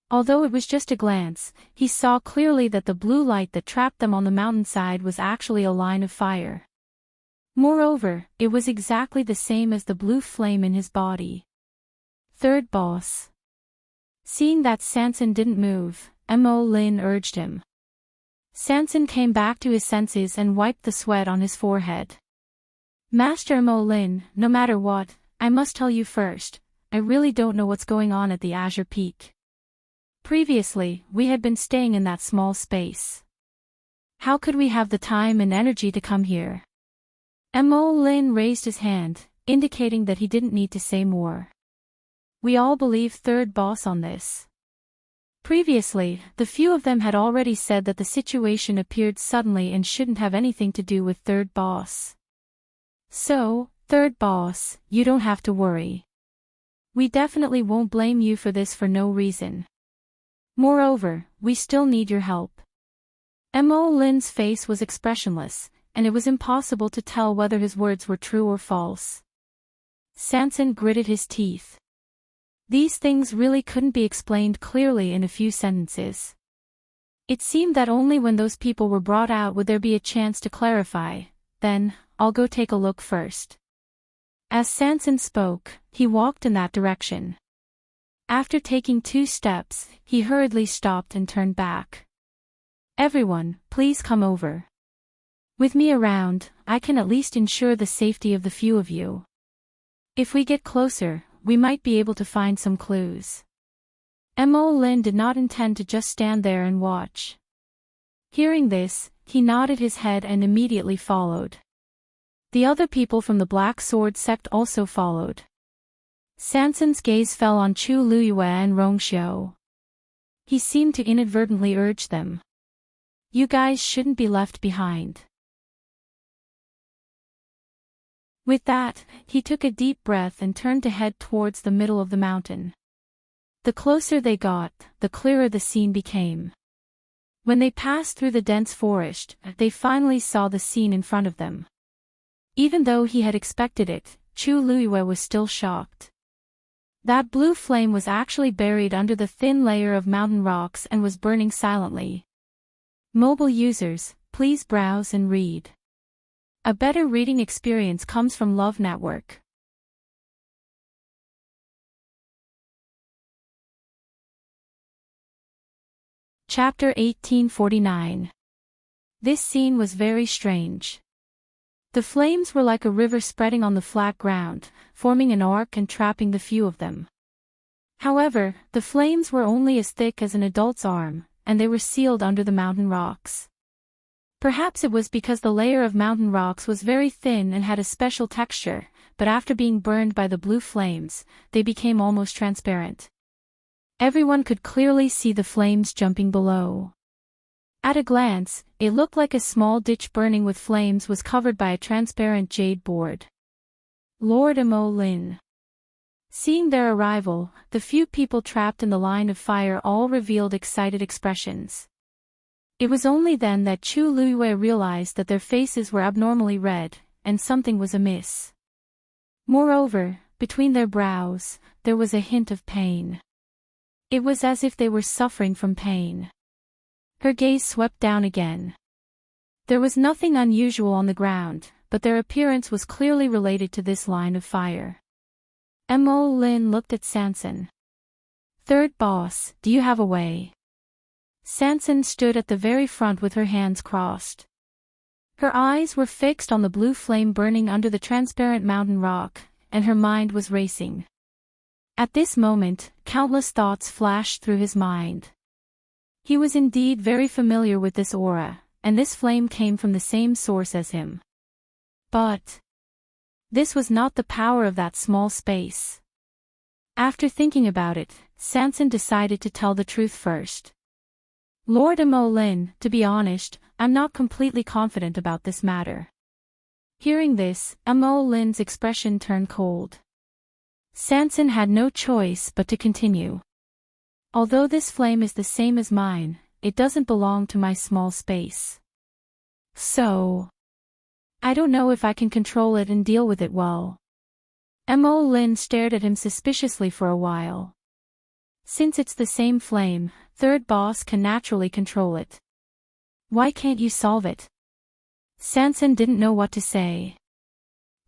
Although it was just a glance, he saw clearly that the blue light that trapped them on the mountainside was actually a line of fire. Moreover, it was exactly the same as the blue flame in his body. Third Boss. Seeing that Sanson didn't move, Emolin urged him. Sanson came back to his senses and wiped the sweat on his forehead. Master Emolin, no matter what, I must tell you first, I really don't know what's going on at the Azure Peak. Previously, we had been staying in that small space. How could we have the time and energy to come here? Mo Lin raised his hand, indicating that he didn't need to say more. We all believe third boss on this. Previously, the few of them had already said that the situation appeared suddenly and shouldn't have anything to do with third boss. So, third boss, you don't have to worry. We definitely won't blame you for this for no reason. Moreover, we still need your help. Mo Lin's face was expressionless, and it was impossible to tell whether his words were true or false. Sanson gritted his teeth. These things really couldn't be explained clearly in a few sentences. It seemed that only when those people were brought out would there be a chance to clarify. Then, I'll go take a look first. As Sanson spoke, he walked in that direction. After taking 2 steps, he hurriedly stopped and turned back. Everyone, please come over. With me around, I can at least ensure the safety of the few of you. If we get closer, we might be able to find some clues. Mo Lin did not intend to just stand there and watch. Hearing this, he nodded his head and immediately followed. The other people from the Black Sword sect also followed. Sanson's gaze fell on Chu Luyue and Rongxiu. He seemed to inadvertently urge them. You guys shouldn't be left behind. With that, he took a deep breath and turned to head towards the middle of the mountain. The closer they got, the clearer the scene became. When they passed through the dense forest, they finally saw the scene in front of them. Even though he had expected it, Chu Luyue was still shocked. That blue flame was actually buried under the thin layer of mountain rocks and was burning silently. Mobile users, please browse and read. A better reading experience comes from Love Network. Chapter 1849. This scene was very strange. The flames were like a river spreading on the flat ground, forming an arc and trapping the few of them. However, the flames were only as thick as an adult's arm, and they were sealed under the mountain rocks. Perhaps it was because the layer of mountain rocks was very thin and had a special texture, but after being burned by the blue flames, they became almost transparent. Everyone could clearly see the flames jumping below. At a glance, it looked like a small ditch burning with flames was covered by a transparent jade board. Lord Mo Lin. Seeing their arrival, the few people trapped in the line of fire all revealed excited expressions. It was only then that Chu Luyue realized that their faces were abnormally red, and something was amiss. Moreover, between their brows, there was a hint of pain. It was as if they were suffering from pain. Her gaze swept down again. There was nothing unusual on the ground, but their appearance was clearly related to this line of fire. Mo Lin looked at Sanson. Third boss, do you have a way? Sanson stood at the very front with her hands crossed. Her eyes were fixed on the blue flame burning under the transparent mountain rock, and her mind was racing. At this moment, countless thoughts flashed through his mind. He was indeed very familiar with this aura, and this flame came from the same source as him. But this was not the power of that small space. After thinking about it, Sanson decided to tell the truth first. Lord Mo Lin, to be honest, I'm not completely confident about this matter. Hearing this, Mo Lin's expression turned cold. Sanson had no choice but to continue. Although this flame is the same as mine, it doesn't belong to my small space. So, I don't know if I can control it and deal with it well. Mo Lin stared at him suspiciously for a while. Since it's the same flame, third boss can naturally control it. Why can't you solve it? Sanson didn't know what to say.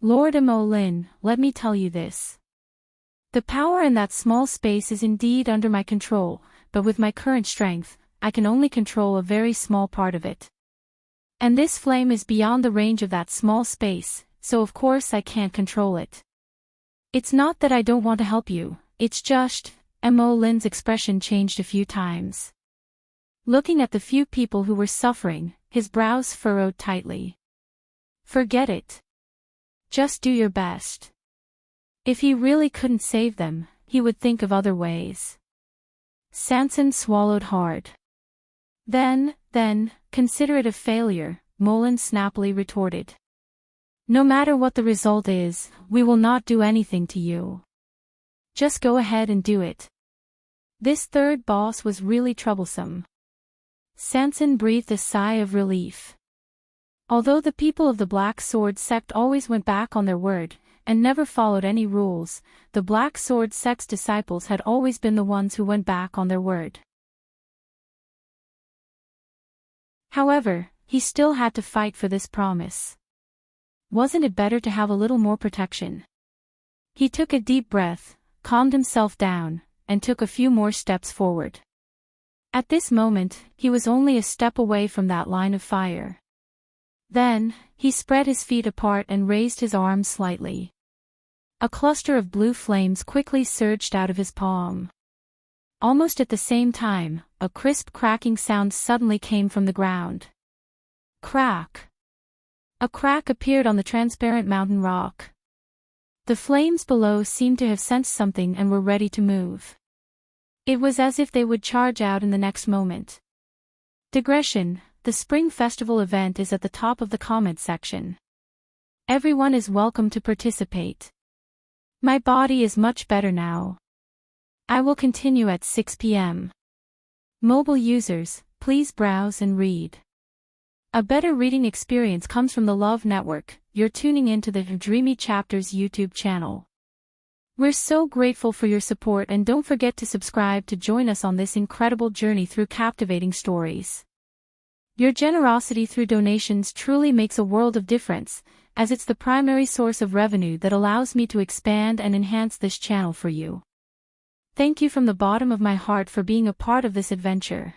Lord Mo Lin, let me tell you this. The power in that small space is indeed under my control, but with my current strength, I can only control a very small part of it. And this flame is beyond the range of that small space, so of course I can't control it. It's not that I don't want to help you, it's just, Mo Lin's expression changed a few times. Looking at the few people who were suffering, his brows furrowed tightly. Forget it. Just do your best. If he really couldn't save them, he would think of other ways. Sanson swallowed hard. Then, consider it a failure, Molin snappily retorted. No matter what the result is, we will not do anything to you. Just go ahead and do it. This third boss was really troublesome. Sanson breathed a sigh of relief. Although the people of the Black Sword sect always went back on their word, and never followed any rules, the Black Sword sect's disciples had always been the ones who went back on their word. However, he still had to fight for this promise. Wasn't it better to have a little more protection? He took a deep breath, calmed himself down, and took a few more steps forward. At this moment, he was only a step away from that line of fire. Then, he spread his feet apart and raised his arms slightly. A cluster of blue flames quickly surged out of his palm. Almost at the same time, a crisp cracking sound suddenly came from the ground. Crack! A crack appeared on the transparent mountain rock. The flames below seemed to have sensed something and were ready to move. It was as if they would charge out in the next moment. Digression: the Spring Festival event is at the top of the comment section. Everyone is welcome to participate. My body is much better now. I will continue at 6 p.m. Mobile users, please browse and read. A better reading experience comes from the Love Network. You're tuning into the Dreamy Chapters YouTube channel. We're so grateful for your support, and don't forget to subscribe to join us on this incredible journey through captivating stories. Your generosity through donations truly makes a world of difference, as it's the primary source of revenue that allows me to expand and enhance this channel for you. Thank you from the bottom of my heart for being a part of this adventure.